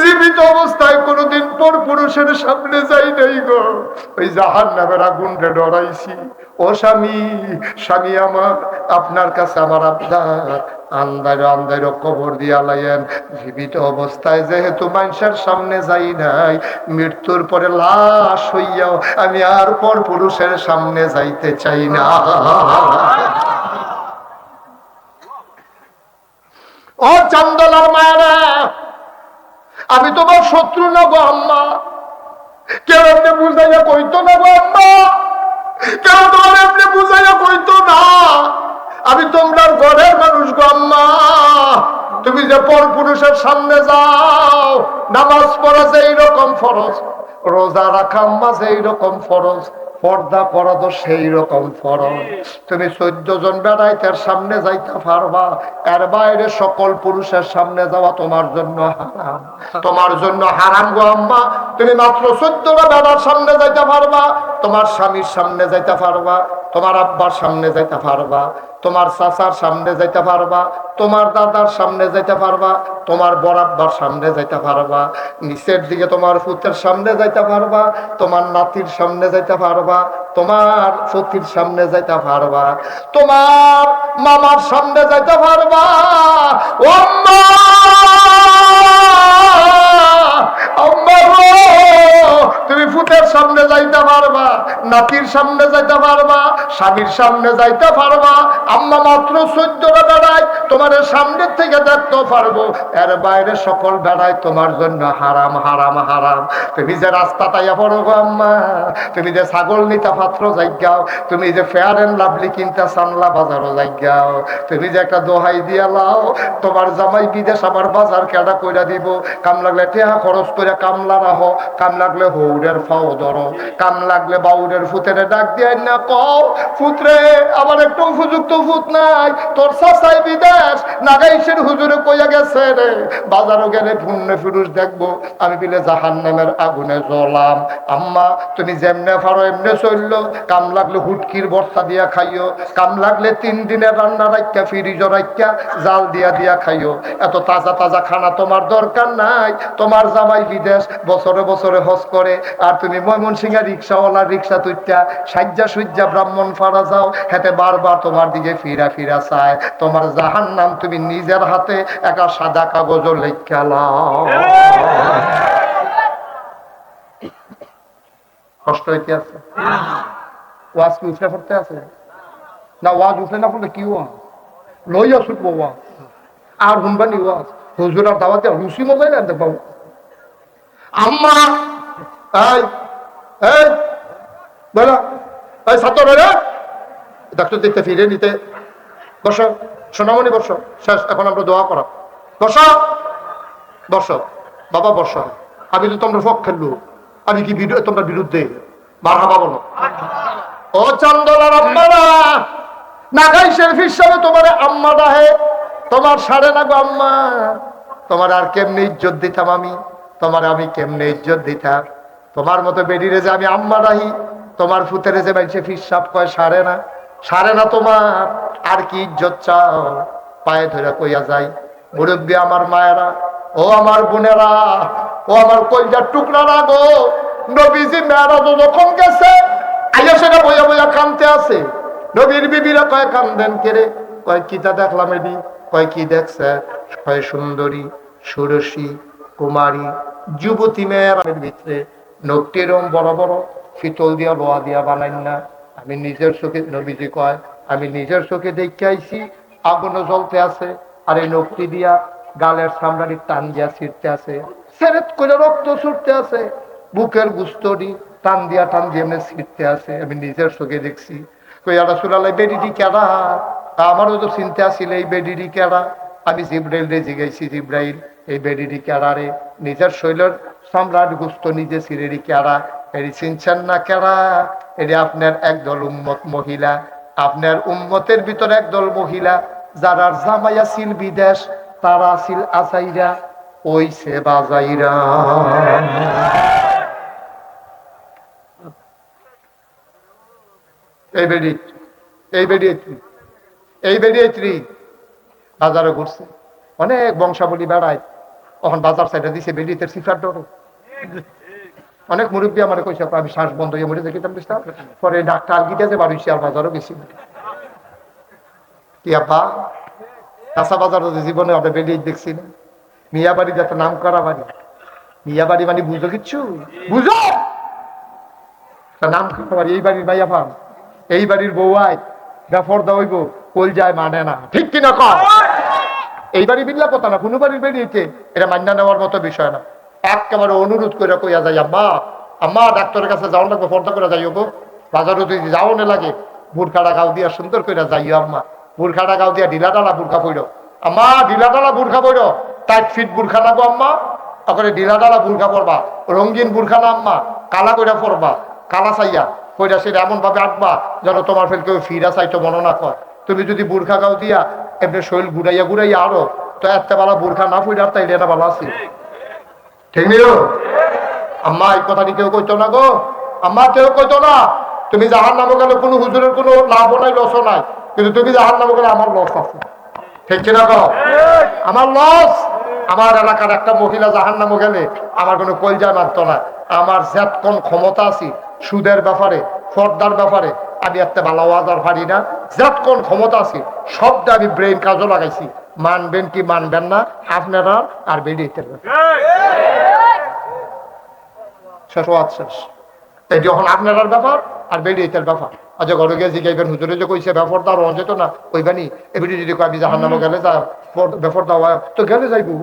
জীবিত অবস্থায় কোনোদিন পর পুরুষের সামনে যাই নাই গো, ওই জাহান্নামের আগুনটা ডরাইছি। ও স্বামী, স্বামী আমার, আপনার কাছে আমার আবদার, আন্দারো আন্দারো কবর দিয়া লাইয়েন। জীবিত অবস্থায় যেহেতু মানুষের সামনে যাই নাই, মৃত্যুর পরে লাশ হইয়াও আমি আর পর পুরুষের সামনে যাইতে চাই না। ও চান্দলার মায়েরা, আমি তোমার শত্রু না গো আম্মা, কেউ এমনি বুঝাইয়া কইতো না গো আম্মা, কেউ তোমার এমনি বুঝাইয়া কইতো না। আমি তোমরা ঘরের মানুষ গো আম্মা। তুমি যে পর পুরুষের সামনে যাও, নামাজ পড়া যে এইরকম ফরজ, রোজা রাখা আম্মা যে এইরকম ফরজ, পর্দা করা তো সেই রকম ফরজ। তুমি 14 জন বেড়াইতের সামনে যাইতে পারবা, এর বাইরে সকল পুরুষের সামনে যাওয়া তোমার জন্য হারাম, তোমার জন্য হারাম গো আম্মা। তুমি মাত্র 14টা বেড়ার সামনে যাইতে পারবা, তোমার স্বামীর সামনে যাইতে পারবা, তোমার আব্বার সামনে যাইতে পারবা, তোমার চাচার সামনে যাইতে পারবা, তোমার দাদার সামনে যাইতে পারবা, তোমার বড়াব্বার সামনে যাইতে পারবা, নিচের দিকে তোমার পুতের সামনে যাইতে পারবা, তোমার নাতির সামনে যাইতে পারবা, তোমার সতীর সামনে যাইতে পারবা, তোমার মামার সামনে যাইতে পারবা। ও আম্মা, আম্মা গো, তুমি পুতের সামনে যাইতে পারবা, নাতির সামনে যাইতে পারবা, স্বামীর সামনে যাইতে পারবা। আম্মা মাত্র 14টা বেড়ায় তোমার সামনের থেকে দেখতে পারবো, এর বাইরে সকল বেড়ায় তোমার জন্য হারাম, হারাম, হারাম। তুমি যে রাস্তা তাইয়া পড়ো গো আম্মা, তুমি যে ছাগল নিতে পাত্র যাইগাও, তুমি যে ফেয়ার এন্ড লাভলি কিনতে সামলা বাজারও যাইগাও, তুমি যে একটা দোহাই দিয়া লাও, তোমার জামাই বিদেশ আমার বাজার কেডা কইরা দিব, কাম লাগলে টেহা খরচ করে কামলা রাখো, কাম লাগলে হৌরের ফাও ধরো, কাম লাগলে বাউরের ফুতেরে ডাক দিয়ে না কও, ফুতরে আমার একটু উপযুক্ত ফুত নাই, তোর চাচাই বিদেশ নাগাইশের হুজুরে কইয়া গেছে রে, বাজারও গেলে পুণ্যে ফিরুষ দেখবো, আমি বিলে জাহান্নামের আগুনে জ্বলাম। আম্মা তুমি যেমনে পারো এমনে চললো, কাম লাগলে হুটকির বর্তা দিয়া খাইও, কাম লাগলে 3 দিনের রান্না রাখা ফ্রিজ রাখা জাল দিয়া দিয়া খাইও। এত তাজা তাজা খানা তোমার দরকার নাই, তোমার জামাই বিদেশ বছরে বছরে হজ করে, আর তুমি ময়মনসিংহের রিক্সাওয়ালা রিক্সা তুইটা সাজ্জা সুজ্জা ব্রাহ্মণ ফাড়া যাও, হেতে বারবার তোমার দিকে ফিরা ফিরা চায়। তোমার জাহান্নাম তুমি নিজের হাতে একটা সাদা কাগজ লেখা লাও। কষ্ট হইতে আছে? ওয়াজ কি উঠে পড়তে আছে না? ওয়াজ উঠে না পড়লে কি ওয়াজ লইয়া শুনবো ওয়াজ আর হুনবানি ওয়াজ হুজুর আর দাওয়াত দেওয়া রুচি মজাই না দেখবো। আম্মা এই এই বলো এই ছাত্র রে ডাক্তার দেখতে ফিরে নিতে বসো সোনামণি বসো, শেষ, এখন আমরা দোয়া করা। বসো বসো বাবা বসো। আমি তো তোমরা পক্ষের লোক, আমি কি তোমরা বিরুদ্ধে? মারহাবা বলো। ও চান্দলার আম্মারা নাগাইশের ফিসাবে তোমার আম্মা ডাহে, তোমার সাড়ে না গো আম্মা। তোমার আর কেমনে ইজ্জত দিতাম আমি, তোমার আমি কেমনে ইজ্জত দিতাম? তোমার মতো বেডিরে যে আমি আম্মা ডাহি, তোমার ফুতেরে যে বাইছে ফিসাব কয় সাড়ে না, সাড়ে না তোমার আর কি ইজ্জত চাও? পায়ে ধরে কইয়া যাই মুরব্বী আমার মায়েরা, ও আমার বোনেরা, ও আমার কলজার টুকরারা গো, নবীজি মেরাজ যখন গেছে আইয়া সেটা বইয়া বইয়া কানতে আছে। নবীর বিবিরা কয় কান্দেন কেড়ে? কয় কিতা দেখলাম এডি? কয় কি দেখছে? কয় সুন্দরী সুরসী কুমারী যুবতী মেয়ের ভিতরে নখটি এরম বড় বড় শীতল দিয়া লোহা দিয়া বানাইন না। আমি নিজের চোখে, নবীজি কয় আমি নিজের চোখে দেখে আইছি আগুনও জ্বলতে আছে, আর এই নখটি দিয়া গালের সামরানি টান দিয়া ছিঁড়তে আছে, সেরেত করে রক্ত ছুটতে আছে, বুকের গুস্তরি টান দিয়া এমনি ছিঁড়তে আছে, আমি নিজের চোখে দেখছি। কইয়া রাসূলুল্লাহ বেডিটি কেডা? আমারও তো চিন্তা আছিল এই বেডিটি কেডা। আমি জিব্রাইল রে জিজ্ঞাসি, জিব্রাইল এই বেডিটি কেডা রে? নিজের শৈলের সম্রাট গুস্ত নিজে ছিঁড়েরি কেডা? এটি চিনছেন না কেডা? এটি আপনার একদল উম্মত মহিলা, আপনার উম্মতের ভিতরে একদল মহিলা যারা জামাইয়া ছিল বিদেশ, তারা ছিল আজাইরা, ওই সে বাজাইরা। এই বেডি এই বেডি এই বেডি বাজারে ঘুরছে, অনেক বংশাবলী বেড়ায়, তখন বাজার সাইডে দিছে বেডিতে সিফার ডর। অনেক মুরব্বী আমার কইছে আমি শ্বাস বন্ধ হয়ে মরে দেখিতাম বুঝতাম, পরে ডাক্তার গিয়ে যে বাড়ি আর বাজারও গেছি। কি আপা কাঁচা বাজার জীবনে ওটা বেডি দেখছি না। মিয়া বাড়ি যত নাম করা বাড়ি, মিয়া বাড়ি মানে বুঝো কিচ্ছু? বুঝো নাম করা বাড়ি, এই বাড়ির ভাইয়া ভাম, এই বাড়ির বউয়াই বেফর দাইব কল যায় মানে না, ঠিক কিনা কর? এই বাড়ি বিল্লা কথা না, কোনো বাড়ির বেরিয়েছে এটা মান্না নেওয়ার মতো বিষয় না। একেবারে অনুরোধ করে কইয়া যাই আম্মা আম্মা ডাক্তারের কাছে যাও লাগবে, পর্দা করে যাইও গো, বাজারও যদি যাও না লাগে বুরখাটা গাও দিয়া সুন্দর করে যাইও আম্মা, বুরখাটা গাও দিয়া ঢিলা ডালা বুরখা পইড়ো আম্মা, ঢিলা ডালা বুরখা পইড়ো, 4 ফিট বুরখা লাগবো আম্মা, ওখানে ঢিলা ডালা বুরখা পরবা, রঙিন বুরখা না আম্মা, কালা কইরা পরবা, কালা চাইয়া কইরা সেটা এমন ভাবে আঁকবা যেন তোমার ফেল কেউ ফিরা চাইতো মনে না কর। তুমি যদি বুরখা গাও দিয়া এমনি শরীর ঘুরাইয়া ঘুরাইয়া আরো, তো একটা বেলা বুরখা না ফুইডার তাইলে এটা ভালো আছে, ঠিক নিও আম্মা। এই কথাটি কেউ কইতো না গো আম্মা, কেউ কইতো না। তুমি জাহান নামে গেলে কোনো হুজুরের কোনো লাভও নাই লসও নাই, কিন্তু তুমি জাহান নামে গেলে আমার লস আছে, ঠিক কিনা গো? আমার লস। আমার এলাকার একটা মহিলা জাহান নামে গেলে আমার কোনো কলজায় মারতো না। আমার যেত কোন ক্ষমতা আছে সুদের ব্যাপারে, ফর্দার ব্যাপারে, আমি একটা ভালো আওয়াজ পারি না, যেত কোন ক্ষমতা আছে সবটা আমি ব্রেন কাজও লাগাইছি। মানবেন কি মানবেন না আপনারা, আর বেরিয়ে শেষ। এই যখন আপনার ব্যাপার আর বেরিয়েতের ব্যাপার। আচ্ছা ঘরে গিয়ে জিগাইবেন হুজুরে যে কইছে ব্যাপার দাও যেত না, ওইবানি এবারে যদি আমি জাহান নামে গেলে যা ব্যাপার দেওয়া তো গেলে যাইবো।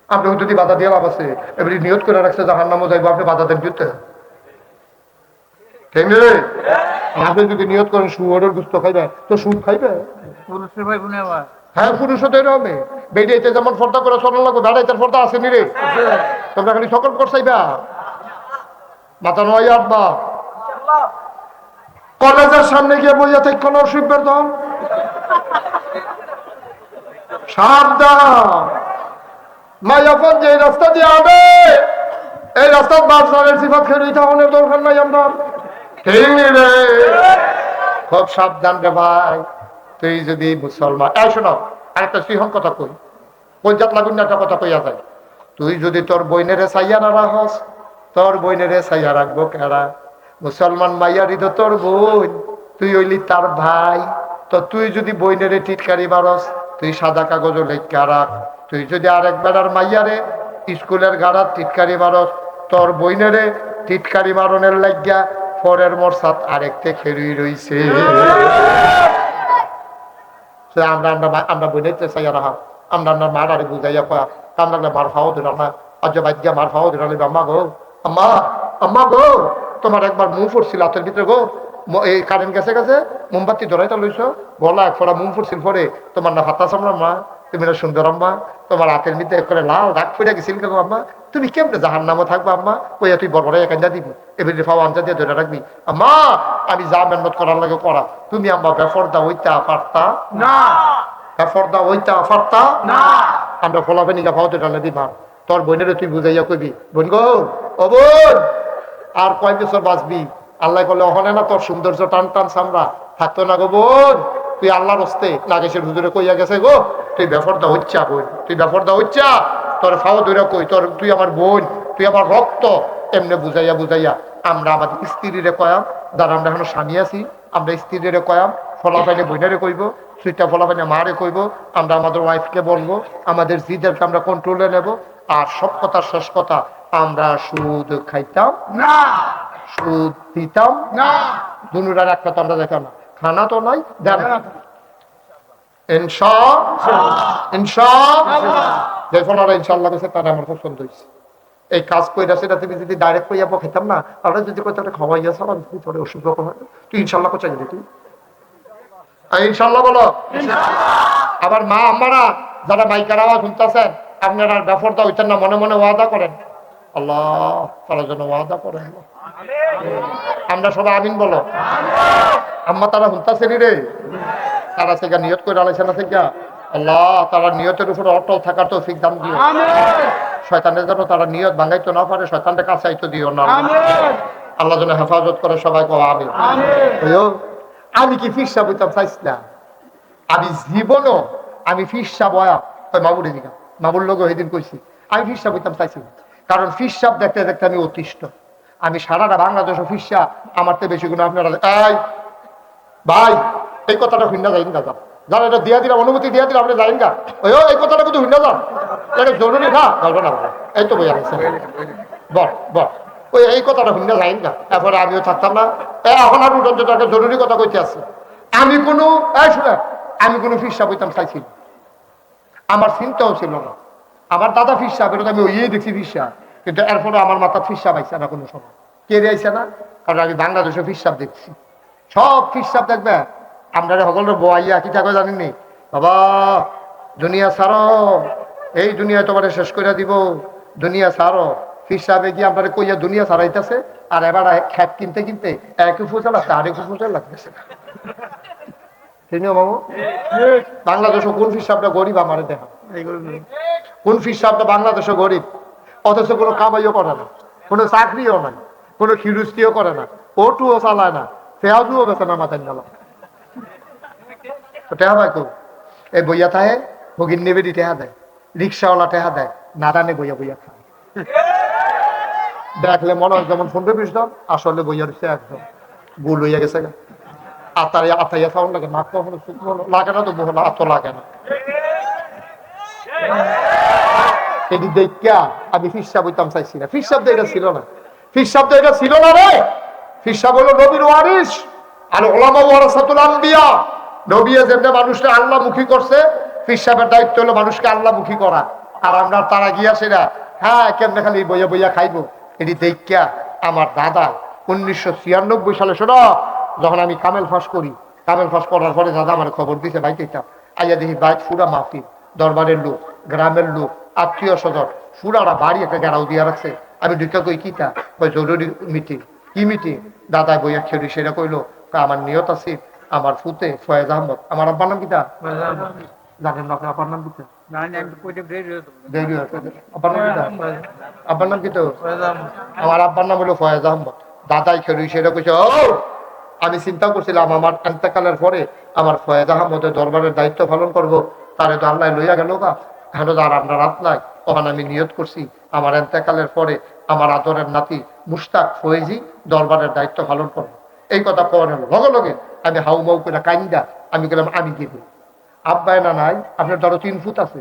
আপনি যদি বাধা দিয়ে লাভ আছে, এবারে নিয়ত করে রাখছে জাহান নামও যাইবো, আপনি বাধা দেন জুতে, ঠিক নেই? আপনি যদি নিয়ত করেন শুয়োরের গুস্ত খাইবে তো সুদ খাইবে, হ্যাঁ পুরুষও তো এরকম। বেরিয়েতে যেমন ফর্দা করে চলন লাগবে, বেড়াইতে ফর্দা আসেনি রে, তোমরা খালি সকল করছাইবা মাথা নয় আব্বা। কলেজের সামনে গিয়ে বইয়া থেকে কোন শিল্পের দল সাবধান, মায়াপন যে রাস্তা দিয়ে আবে এই রাস্তার বাজারের সিফাত খেয়ে থাকানোর দরকার নাই আমরা, ঠিক রে? খুব সাবধান রে ভাই। তুই যদি মুসলমান, এই শোনো আরেকটা সিংহন কথা কই, পঞ্চায়েত লাগুন না একটা কথা কইয়া যায়, তুই যদি তোর বইনেরে চাইয়া না রাখস, তোর বইনেরে চাইয়া রাখবো কেরা? মুসলমান মাইয়ারি তো তোর বোন, তুই হইলি তার ভাই। তো তুই যদি বইনেরে টিটকারি মারস, তুই সাদা কাগজ লেখা রাখ। তুই যদি আরেক বেড়ার মাইয়ারে স্কুলের গাড়ার টিটকারি মারস, তোর বইনেরে টিটকারি মারনের লাগিয়া পরের মরসাত আরেকতে খেলুই রইছে। আমরা আমরা আমরা বইনেতে চাইয়া রাখা, আমরা আপনার মার আরে বুঝাইয়া কয়া কান লাগলে মার খাওয়া দিল না, আজ বাজ্যা মার খাওয়া দিল। আম্মা গো, আম্মা, আম্মা গো, তোমার একবার মুখ ফুটছিল হাতের ভিতরে গো, এই কারেন্ট গেছে গেছে মোমবাতি ধরাইতে লইছ, গলা এক ফোড়া মুখ ফুটছিল পরে তোমার না হাতা সামলাম মা, তুমি না সুন্দর আম্মা, তোমার হাতের ভিতরে করে লাল দাগ ফুটে গেছিল কেন আম্মা, তুমি কেমনে জাহান নামও থাকবো আম্মা, ওই তুই বড় বড় একাঞ্জা দিবি, এবারে ফাও আঞ্জা দিয়ে ধরে রাখবি। আম্মা আমি যা মেহনত করার লাগে করা, তুমি আম্মা বেফরদা হইতা পারতা না, বেফরদা হইতা পারতা না। আমরা ফলাফে নিকা ফাও ধরে দিবা, তোর বোনের তুই বুঝাইয়া কইবি, বোন গো, ও বোন, আর কয় বছর বাঁচবি? আল্লাহ বলে ওখানে না তোর সৌন্দর্য টান টান সামরা থাকতো না গো বোন, তুই আল্লাহর হস্তে নাগেশের হুজুরে কইয়া গেছে গো, তুই বেফরদা হচ্ছা বোন, তুই বেফরদা হচ্ছা, তোর ফাও ধরে কই, তোর তুই আমার বোন, তুই আমার রক্ত। এমনি বুঝাইয়া বুঝাইয়া আমরা আমাদের স্ত্রীরে কয়াম, যারা আমরা এখন স্বামী আছি, আমরা স্ত্রীরে কয়াম, ফলাফাইনে বোনেরে কইব, সুইটা ফলাফাইনে মারে কইব, আমরা আমাদের ওয়াইফকে বলবো, আমাদের জিদেরকে আমরা কন্ট্রোলে নেব। আর সব কথা শেষ কথা, আমরা সুদ খাইতাম না, সুদ দিতাম না, দুনুরার এক কথা আমরা দেখাম না, খানা তো নাই দেন যে ফোনারা ইনশাল্লাহ গেছে তারা আমার পছন্দ হয়েছে। এই কাজ কইরা সেটা তুমি যদি ডাইরেক্ট কইয়া খেতাম না, তাহলে যদি কইতে খাওয়াইয়া সালাম তোর অসুখ হয়, তুই ইনশাল্লাহ কোথায় গেলি তুই? ইনশাল্লাহ বলো। আবার মা আম্মারা যারা মাইকার আওয়াজ শুনতেছেন, আপনারা বেফরদা হইতেন না, মনে মনে ওয়াদা করেন, আল্লাহ তার জন্য ওয়াদা করেন। আমরা সবাই আমিন বলো। আম্মা তারা শুনতেছেন রে, তারা সেটা নিয়ত করে আলাইছে না থেকে, আল্লাহ তারা নিয়তের উপর অটল থাকার তৌফিক দান দিও। শয়তানের জন্য তারা নিয়ত ভাঙাইতে না পারে, শয়তানটা কাছে আইতে দিও না। আল্লাহ যেন হেফাজত করে সবাই কো আমিন। আমি কি ফিরসা বইতাম চাইছিলাম? আমি জীবনও আমি ফিরসা বয়া মামুর এদিকে মামুর লোক সেদিন কইছি, আমি ফিরসা বইতাম চাইছি, কারণ ফিরসাব দেখতে দেখতে আমি অতিষ্ঠ। আমি সারাটা বাংলাদেশ ফিরসা আমার তো বেশি গুণ আপনারা ভাই এই কথাটা ভিন্ন যাই না, যান এটা দিয়া দিলাম, অনুমতি দিয়া দিলাম, আপনি যাইন গা, ওই এই কথাটা কিন্তু ভিন্ন যান, এটা জরুরি না বলবো না, এই তো বই আছে বল বল, ওই এই কথাটা ভিন্ন যাইন গা, এরপরে আমিও থাকতাম না। এখন আর উঠন যেটা একটা জরুরি কথা কইতে আছে, আমি কোনো শুনে আমি কোনো ফিরসা বইতাম চাইছি, আমার চিন্তাও ছিল না। আমার দাদা ফিরসা বেরোতে আমি ওই দেখছি ফিরসা, কিন্তু এরপরে আমার মাথা ফিরসাব আইসে না কোনো সময়, কে আইসে না, কারণ আমি বাংলাদেশে ফিরসাব দেখছি, সব ফিরসাব দেখবে। আমরা সকলের বইয়া কি থাকো জানিনি, বাবা দুনিয়া ছাড়ো, এই দুনিয়া তোমার শেষ করে দিব, দুনিয়া ছাড়ো। ফিরসাবে গিয়ে আমরা কইয়া দুনিয়া ছাড়াইতেছে, আর এবার খ্যাপ কিনতে কিনতে এক ফুটা লাগছে, আরেক ফুটা লাগতেছে। বাবু বাংলাদেশও কোন ফিরসাবটা গরিব আমার দেখা, কোন ফিরসাবটা বাংলাদেশও গরিব, অথচ কোনো কামাইও করে না, কোনো চাকরিও নাই, কোনো খিরুস্তিও করে না, ওটুও চালায় না, পেঁয়াজুও বেছে না মাথায় গেল। টেহা ভাই কেউ এই বইয়া থাকে, ভগিন নেবেদি টেহা দেয়, রিক্সাওয়ালা টেহা দেয়, নাদানে বইয়া বইয়া খায়, দেখলে মনে হয় যেমন 15-20 জন, আসলে বইয়া দিচ্ছে একদম গুল হইয়া গেছে। আতাইয়া সাউন্ড লাগে, নাক কখনো লাগে না, তো বহু আত লাগে না। এটি দেখা আমি ফিরসাব হইতাম চাইছি না, ফিরসাব তো এটা ছিল না, ফিরসাব তো এটা ছিল না রে। ফিরসাব হলো নবীর ওয়ারিস, আর ওলামা ওয়ারাসাতুল আম্বিয়া। নবী যেমনি মানুষকে আল্লাহমুখী করছে, ফিরসাবের দায়িত্ব হলো মানুষকে আল্লাহমুখী করা। আর আমরা তারা গিয়া সেটা হ্যাঁ কেমনে খালি বইয়া বইয়া খাইবো, এটি দেখা আমার দাদা 1996 সালে, শোনো, যখন আমি কামেল ফাঁস করি, কামেল ফাঁস করার পরে দাদা আমার খবর দিতে বাইক এটা আইয়া দেখি বাইক পুরা মাফি, দরবারের লোক, গ্রামের লোক, আত্মীয় স্বজন পুরারা বাড়ি একটা গেড়াও দিয়া রাখছে। আমি ঢুকা কই কিটা, কই জরুরি মিটিং। কি মিটিং? দাদা বইয়া খেলি সেটা কইলো, আমার নিয়ত আছে আমার ফুতে ফয়েজ আহমদ, আমার আব্বার নাম কিটা জানেন না? আব্বার নাম কিটা? আব্বার নাম কি? তো আমার আব্বার নাম হলো ফয়েজ আহমদ। দাদাই খেলি সেটা কইছে। ও আমি চিন্তা করছিলাম আমার এন্তেকালের পরে আমার ফয়েজ আহমদের দরবারের দায়িত্ব পালন করব, তারে তো আল্লাহ লইয়া গেল গা, এখন আর আপনার রাত নাই। তখন আমি নিয়ত করছি আমার এন্তেকালের পরে আমার আদরের নাতি মুশতাক ফয়েজি দরবারের দায়িত্ব পালন করবো। এই কথা কওয়ার হলো লগে লগে আমি হাউ মাউ করে কাইন্দা আমি গেলাম, আমি কি দিই আব্বায় না নাই, আপনার ধরো 3 ফুট আছে,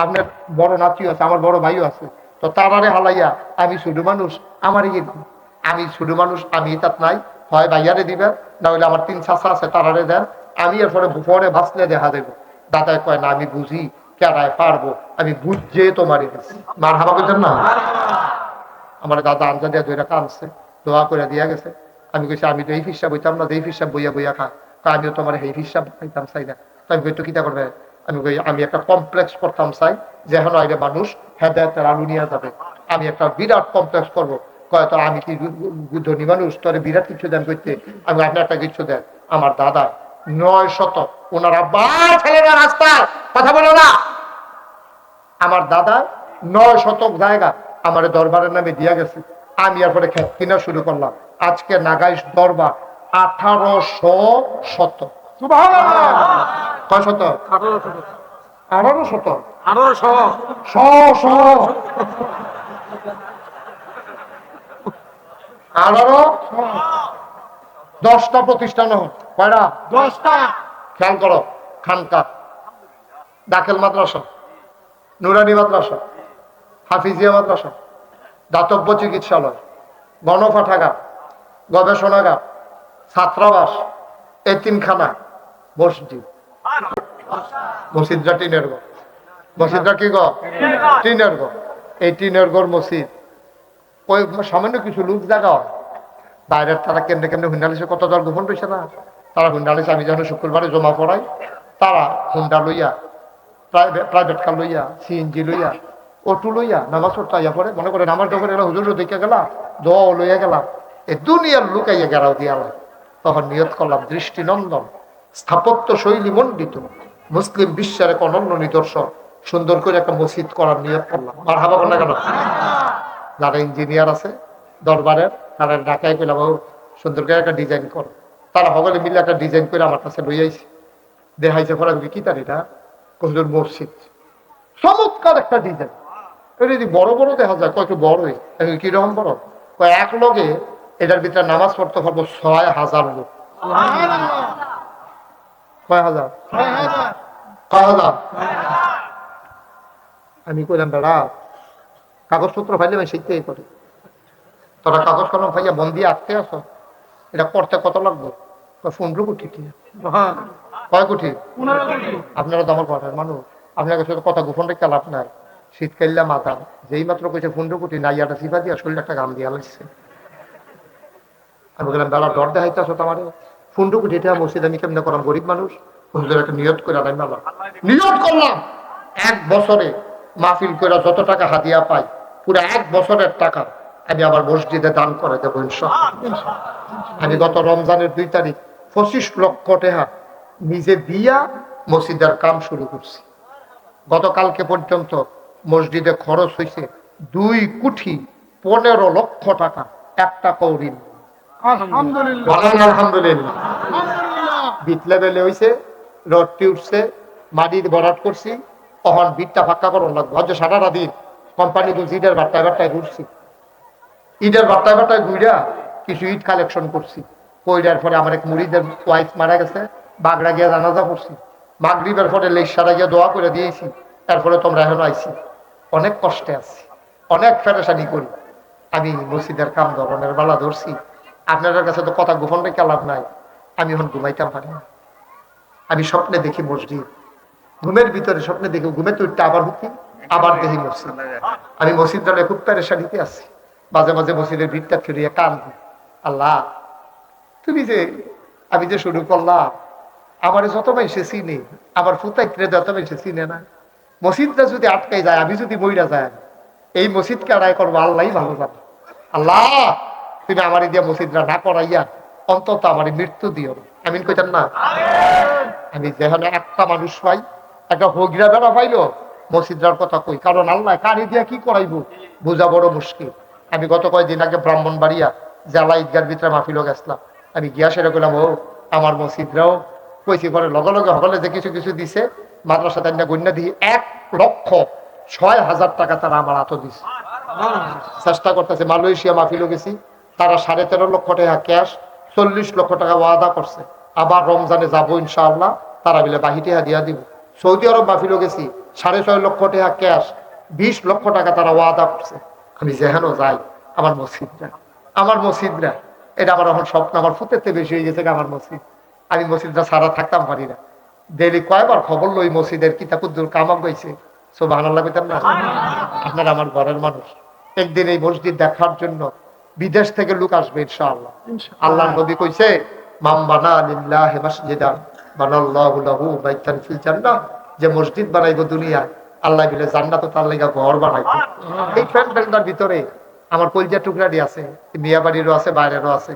আপনার বড় নাতিও আছে, আমার বড় ভাইও আছে, তো তারারে হালাইয়া আমি ছোট মানুষ, আমারই কি দিই? আমি ছোট মানুষ, আমি তাত নাই, হয় ভাইয়ারে দিবেন, না হলে আমার 3 চাচা আছে তারারে দেন, আমি এরপরে পরে ভাসলে দেখা দেবো। দাদায় কয় না, আমি বুঝি কেডায় পারবো, আমি বুঝে তোমারই দিচ্ছি। মার হাবা বলছেন না? আমার দাদা আঞ্জা দিয়া দুইটা কানছে, দোয়া করে দিয়া গেছে। আমি কইছি আমি তো এই হিসাব বইতাম না, এই হিসাব বইয়া বইয়া খা, আমিও তোমার এই হিসাব খাইতাম চাই না। তো আমি কইতো কিতা করবে, আমি কই আমি একটা কমপ্লেক্স করতাম চাই, যেন আইলে মানুষ হেদায়েতের আলু নিয়ে যাবে। আমি একটা বিরাট কমপ্লেক্স করবো। কয় তো আমি কি ধনী মানুষ, তোরে বিরাট কিছু দেন করতে, আমি আপনার একটা কিছু দেন। আমার দাদা 900, ওনার আব্বা ছেলেরা রাস্তায় কথা বলো না, আমার দাদা 9 শতক জায়গা আমার দরবারের নামে দিয়া গেছে। আমি এরপরে ক্ষেত কিনা শুরু করলাম। আজকে নাগাইশ দরবার 1800 শতক। কয় শতক? 18 শতক। 10টা প্রতিষ্ঠান কয়টা? 10টা। খেয়াল করো, খানকা, দাখিল মাদ্রাসা, নুরানি মাদ্রাসা, হাফিজিয়া মাদ্রাসা, দাতব্য চিকিৎসালয়, গণপাঠাগার, গবেষণাগার, ছাত্রাবাস, এতিমখানা, মসজিদ। মসজিদটা টিনের ঘর। মসজিদটা কি ঘর? টিনের ঘর। এই টিনের ঘর মসজিদ, ওই সামান্য কিছু লোক জায়গা হয় বাইরের, তারা কেমনে কেমনে হুন্ডালিসে কত দল গোপন পেয়েছে না, তারা হুন্ডালিসে আমি যখন শুক্রবারে জমা পড়াই, তারা হুন্ডা লইয়া, প্রাইভেট কার লইয়া, সিএনজি লইয়া, অটো লইয়া নামাজ পড়তে আইয়া পড়ে। মনে করেন আমার যখন এরা হুজুর দেখে গেলাম, দোয়া লইয়া গেলাম, এই দুনিয়ার লুকাইয়া গেরাও দিয়া, তখন নিয়ত করলাম দৃষ্টিনন্দন, স্থাপত্য শৈলী মণ্ডিত, মুসলিম বিশ্বের এক অনন্য নিদর্শন সুন্দর করে একটা মসজিদ করার নিয়ত করলাম। আর হাবা না কেন? যারা ইঞ্জিনিয়ার আছে দরবারের, তারা ঢাকায় পেলাম সুন্দর করে একটা ডিজাইন করো। তারা সকলে মিলে একটা ডিজাইন করে আমার কাছে লই আইছে, দেখাইছে। পরে আমি কি তার এটা কহিলুর মসজিদ, চমৎকার একটা ডিজাইন। এটা যদি বড় বড় দেখা যায়, কয়েকটু বড়ই, কিরকম বড়, কয় এক লগে এটার ভিতরে নামাজ পড়তে পারবো 6000 লোক। কয় হাজার? কয় হাজার? আমি কইলাম বেড়া, কাগজপত্র ফাইলে আমি শিখতেই করি, তোরা কাগজ কলম ভাইয়া বন দিয়ে আটকে আছো, এটা করতে কত লাগবে? 15 কোটি। কয় কোটি? আপনারা তো আমার ঘরের মানুষ, আপনার কাছে কথা গোপন রেখে লাভ নাই। শীতকাল্লা মাথা যেই মাত্র কইছে 15 কোটি, নাইয়াটা সিফা দিয়া শরীর একটা গাম দিয়া লাগছে। আমি বললাম বেলা ডর দেখাইতে আসো তোমার 15 কোটি টাকা মসজিদ আমি কেমনে করাম, গরিব মানুষ। একটা নিয়ত করে আনাই মেলা, নিয়ত করলাম 1 বছরে মাহফিল করে যত টাকা হাদিয়া পাই, পুরো 1 বছরের টাকা আমি আবার মসজিদে দান করে দেবো ইনশাআল্লাহ। আমি গত রমজানের 2 তারিখ 25 লক্ষ টাকা নিজে দিয়া মসজিদের কাম শুরু করছি। গতকালকে পর্যন্ত মসজিদে খরচ হয়েছে 2,15,00,000 টাকা, একটা কৌরি। আলহামদুলিল্লাহ। বিট লেভেলে হয়েছে, রডটি উঠছে, মাটি ভরাট করছি, তখন বিটটা ফাঁকা করার লাগবে। হয়তো সারাটা দিন কোম্পানি ইটের বার্তায় বার্তায় ঘুরছি, ইটের বার্তায় বার্তায় ঘুরা কিছু ইট কালেকশন করছি। কইরার পরে আমার এক মুড়িদের ওয়াইফ মারা গেছে, বাগড়া গিয়া জানাজা করছি, মাগরিবের পরে লেসারা গিয়ে দোয়া করে দিয়েছি। তারপরে তোমরা এখন আইছি, অনেক কষ্টে আছি, অনেক ফেরেশানি করি। আমি মসজিদের কাম ধরনের বেলা ধরছি। আপনাদের কাছে তো কথা গোপন রেখে লাভ নাই, আমি এখন ঘুমাইতাম পারি না। আমি স্বপ্নে দেখি মসজিদ, ঘুমের ভিতরে স্বপ্নে দেখি, ঘুমে তো উঠতে আবার হুকি, আবার দেখি মসজিদ। আমি মসজিদ দলে খুব পেরেশানিতে আছি, মাঝে মাঝে মসজিদের ভিড়টা ফিরিয়ে কাঁদি, আল্লাহ তুমি যে, আমি যে শুরু করলাম, আমার যত মাইসে চিনে, আমার ফুতাইত্রে যত মাইসে চিনে না, মসজিদটা যদি আটকাই যায়, আমি যদি মইরা যায়, এই মসজিদকে আদায় করবো আল্লাহ ভালো জানে। আল্লাহ তুমি আমার দিয়া মসজিদরা না করাইয়া অন্তত আমার মৃত্যু দিও। আমিন কইতেন না? আমি যেখানে একটা মানুষ পাই, একটা হগিরা বেড়া পাইলো মসজিদরার কথা কই, কারণ আল্লাহ কারি দিয়া কি করাইবো বোঝা বড় মুশকিল। আমি গত কয়েকদিন আগে ব্রাহ্মণবাড়িয়া জেলা ঈদগার ভিতরে মাহফিল গেছিলাম। আমি গিয়া সেরে গেলাম, ও আমার মসজিদরাও কইছি, পরে লগে লগে হলে যে কিছু কিছু দিছে, মাদ্রাসা তাই গণ্যা দিয়ে 1,06,000 টাকা তারা আমার হাতও দিছে। চেষ্টা করতেছে। মালয়েশিয়া মাহফিলও গেছি, তারা 13.5 লক্ষ টাকা ক্যাশ, 40 লক্ষ টাকা ওয়াদা করছে, আবার রমজানে যাবো ইনশাআল্লাহ, তারা মিলে বাহিতে দিয়া দিব। সৌদি আরব মাহফিলও গেছি, 6.5 লক্ষ টাকা ক্যাশ, 20 লক্ষ টাকা তারা ওয়াদা করছে। আমি যেখানেও যাই আমার মসজিদরা এটা আমার এখন স্বপ্ন, আমার ফুতেতে বেশি হয়ে গেছে আমার মসজিদ। আমি মসজিদটা ছাড়া থাকতাম পারি না। ডেইলি কয়বার খবর লই মসজিদের কিতাবুদ্দুর কামাক গেছে, সুবহানাল্লাহ কইতাম না? আপনার আমার ঘরের মানুষ, একদিন এই মসজিদ দেখার জন্য বিদেশ থেকে লোক আসবে ইনশাআল্লাহ। আল্লাহর নবী কইছে, মান বানা লিল্লাহি মাসজিদান বানাল্লাহু লাহু বাইতান ফিল জান্নাহ, যে মসজিদ বানাইবো দুনিয়ায়, আল্লাহ বলে জান্নাতে তার লাগা ঘর বানাইবো। এই প্যান্ডেলটার ভিতরে আমার কলজা টুকরাটি আছে, মিয়া বাড়িরও আছে, বাইরেরও আছে।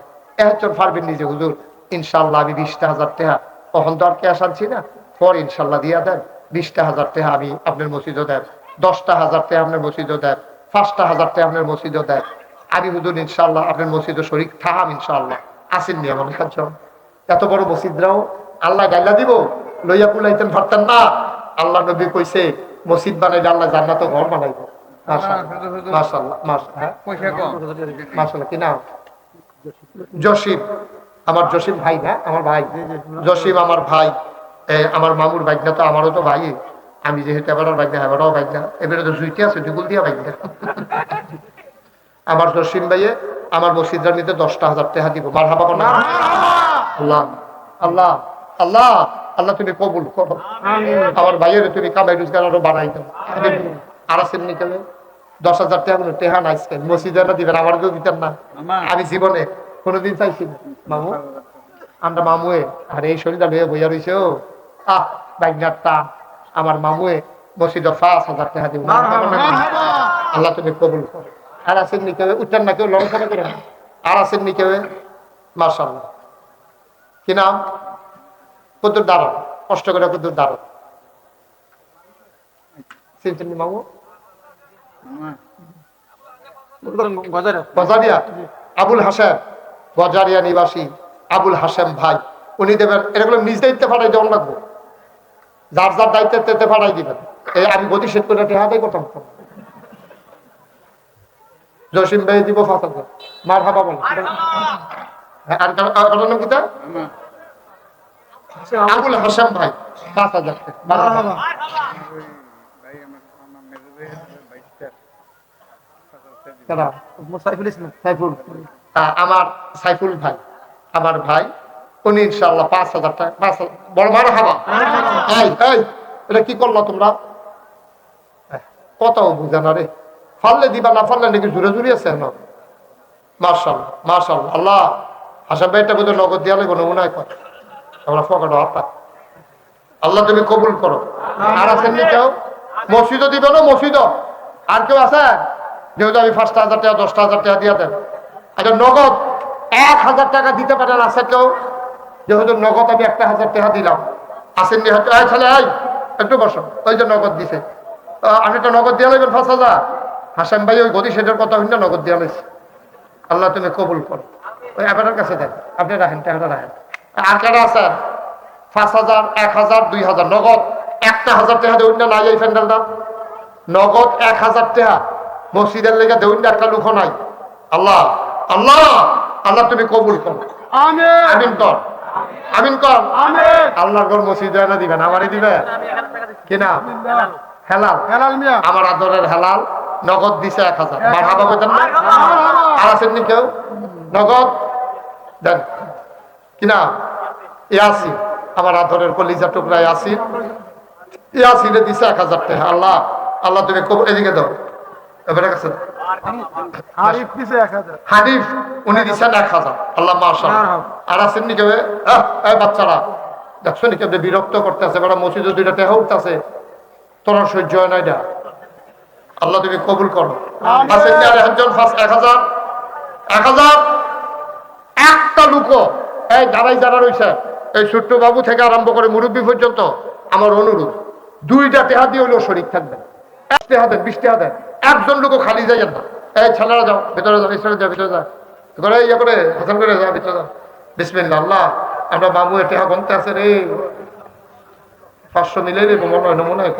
একজন পারবেন নিজে, হুজুর ইনশাআল্লাহ আমি 20,000 টাকা, তখন তো আর ক্যাশ আনছি না, পর ইনশাআল্লাহ দিয়া দেন, 20,000 টাকা আমি আপনার মসজিদও দেন, 10,000 টাকা আপনার মসজিদও দেন, 5,000 টাকা আপনার মসজিদও দেন, আমি হুজুর ইনশাআল্লাহ আপনার মসজিদও শরীক থাকাম ইনশাআল্লাহ। আসেননি এমন একজন, এত বড় মসজিদরাও আল্লাহ গাইলা দিব, লইয়া কুলাইতেন পারতেন না। আল্লাহ নবী কইছে মসজিদ বানাইলে আল্লাহ জান্নাতে ঘর বানাইবো। মাশাআল্লাহ মাশাআল্লাহ। কি নাম? জসিম, আমার জসিম ভাই না, আমার ভাই জসিম, আমার ভাই, আমার মামুর বাইকনা, তো আমারও তো ভাই, আমি যেহেতু এবারও বাইকনা, এবারও বাইকনা, এবারে তো জুইতে আছে, দুগুল দিয়া বাইকনা। আমার জসিম ভাইয়ে আমার মসজিদরা নিতে 10,000 টাকা দিব। মারহাবা না? আল্লাহ আল্লাহ আল্লাহ আল্লাহ তুমি কবুল করো। আমার ভাইয়ের তুমি কামাই রোজগার আরো বাড়াই দাও। আর আছেন নি কেন 10,000 টাকা কোনো টেহা নাই, মসজিদে দিবেন, আমার কেউ দিতেন না। আমি জীবনে কোনোদিন চাইছি না। মামু, আমরা মামুয়ে আর এই শরীরটা লইয়া বইয়া রয়েছে, ও আহ বাইকনারটা আমার মামুয়ে মসজিদে 5,000 টাকা দিব। আল্লাহ তুমি কবুল করো। আর আছেন নি কেউ উঠতেন না, কেউ লড়াচড়া করে না। আর আছেন নি কেউ? মাশাআল্লাহ। কি নাম? কুদ্দুর দারুন, কষ্ট করে কুদ্দুর দারুন। চিনছেন মামু? গজারিয়া আবুল হাসেম, গজারিয়া নিবাসী আবুল হাসেম ভাই, উনি দেবেন। এগুলো নিজ দায়িত্বে ফাটাই দেওয়ান লাগবো, যার যার দায়িত্বে ফাটাই দিবেন। এই আমি গতি শেষ করে টেহাতেই করতাম। জসিম ভাই দিব 5,000। মার হাবা বল। আর কারণ নাম কিতা? আবুল হাসেম ভাই 5,000। আমার সাইফুল ভাই, আমার ভাই, উনি ইনশাআল্লাহ 5,000 টাকা। বড় মার হাবা। এটা কি করলো তোমরা? কত বুঝে না রে, ফাললে দিবা, না ফাললে নাকি জুড়ে জুড়ে আছে না। মাশাআল্লাহ মাশাআল্লাহ। আল্লাহ হাসান ভাইটা বোধহয় নগদ দিয়া লাগবে, নমুনা করে আমরা ফকানো আপনার। আল্লাহ তুমি কবুল করো। আর আছেন নি কেউ? মসজিদও দিবে না? মসজিদও আর কেউ আছে? যেহেতু আমি 5,000 টাকা 10,000 টাকা দিয়ে দেন, আচ্ছা নগদ 1,000 টাকা দিতে পারেন? আছে কেউ? যেহেতু নগদ আমি 1,000 টাকা দিলাম, আসেননি হয়তো? ছেলে একটু বসো, ওই যে নগদ দিছে, আমি একটা নগদ দিয়ে লাগবেন 5,000। হাসান ভাই ওই গদি সেটার কথা হইনা নগদ দিয়ে লাগছে। আল্লাহ তুমি কবুল করো। ওই আপনার কাছে দেন, আপনি রাখেন, টাকাটা রাখেন। আর কারা আছে? 5,000, 1,000, 2,000 নগদ 1,000 টাকা দেউন না নাই এই প্যান্ডেলটা? নগদ 1,000 টাকা মসজিদের লেগে দেউন না, একটা লুকো নাই। আল্লাহ আল্লাহ আল্লাহ তুমি কবুল করো। আমিন কর, আমিন কর। আল্লাহর ঘর মসজিদ না দিবেন, আমারই দিবে কিনা? হেলাল, হেলাল মিয়া, আমার আদরের হেলাল নগদ দিছে 1,000। মারহাবা কইতেন না? আর আছেন নি কেউ? নগদ দেন কিনা? ইয়াসিন, আমার আদরের কলিজা টুকরা ইয়াসিন, ইয়াসিনে দিছে 1,000 টাকা। আল্লাহ আল্লাহ তুমি এদিকে দাও, এবারে কাছে হানিফ, উনি দিচ্ছেন 1,000। আল্লাহ মাশাআল্লাহ। আর আছেন নি কেউ? বাচ্চারা দেখছো নি কেউ বিরক্ত করতেছে, বড় মসজিদে 2টা টাকা উঠতেছে, তোরা সহ্য হয় না এটা। আল্লাহ তুমি কবুল করো। আছেন নি আর একজন? 1,000 1,000 একটা লুকো এই দাঁড়াই যারা রয়েছে, এই ছোট্ট বাবু থেকে আরম্ভ করে মুরব্বী পর্যন্ত, আমার অনুরোধ 2টা টাকা দিয়ে হলেও শরীর থাকবেন। 1 টাকা দেন, 20 টাকা দেন, একজন লোকও খালি যাইয়েন না। এই ছেলেরা যাও ভিতরে, যাও ভিতরে, যাও ভিতরে, যা করে ইয়ে করে হাসান করে যাও ভিতরে, যাও। বিসমিল্লাহ। আল্লাহ আমরা বাবু টাকা গনতে আছে রে, 500 মিলে রে মনে হয়, নমুনা হয়।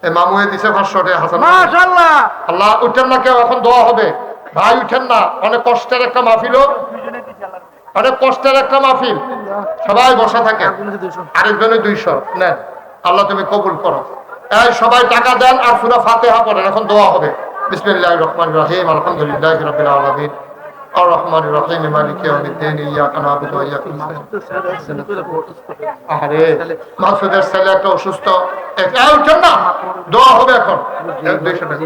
এই মামুয়ে দিছে 500 টাকা হাসান। মাশাআল্লাহ। আল্লাহ উঠেন না কেউ, এখন দোয়া হবে। ভাই উঠেন না, অনেক কষ্টের একটা মাহফিল, অনেক কষ্টের একটা মাহফিল, সবাই বসা থাকে। আরেকজনের 200 নেন, আল্লাহ তুমি কবুল করো। এই সবাই টাকা দেন আর সূরা ফাতিহা পড়েন, এখন দোয়া হবে। বিসমিল্লাহির রহমানির রহিম, আলহামদুলিল্লাহি রাব্বিল আলামিন, আর রহমানির রহিম, মালিকি ইয়াউমিদ্দিন, ইয়াকা না'বুদু ওয়া ইয়াকা নাস্তাইন। আরে মাসুদের ছেলে একটা অসুস্থ, এই উঠেন না, দোয়া হবে এখন। 200 টাকা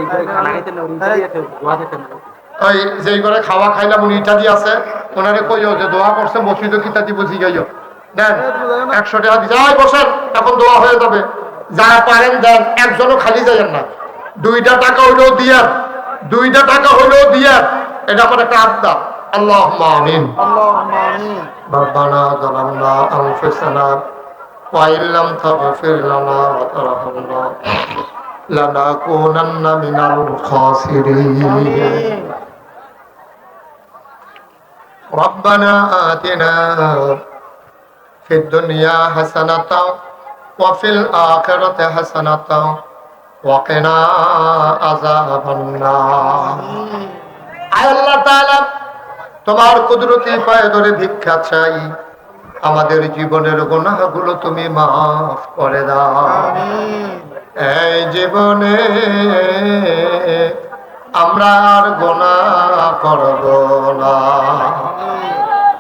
ওই যেই করে খাওয়া খাইলাম উনি ইটালি আছে, ওনারে কইও যে দোয়া করছে মসজিদে কিতাতি বুঝি গাইও। দেন 100 টাকা দিছে, এই বসেন, এখন দোয়া হয়ে যাবে। যা পারেন দেন, একজনও খালি যাবেন না। 2টা টাকা হইলেও দিয়ার, 2টা টাকা হইলেও দিয়ার, এটা আমার একটা আবদার। আল্লাহুম্মা আমিন। আল্লাহুম্মা আমিন। রব্বানা যালামনা আনফুসানা ওয়া ইল্লাম তাগফির লানা ওয়া তারহামনা লানাকুনান্না মিনাল খাসিরিন। ربنا آتنا في الدنيا حسنة وفي الآخرة حسنة وقنا عذاب النار। আয় আল্লাহ তাআলা, তোমার কুদরতি পায়ে ধরে ভিক্ষা চাই, আমাদের জীবনের গুনাহগুলো তুমি মাফ করে দাও। এই জীবনে আমরা আর গুনাহ করব না।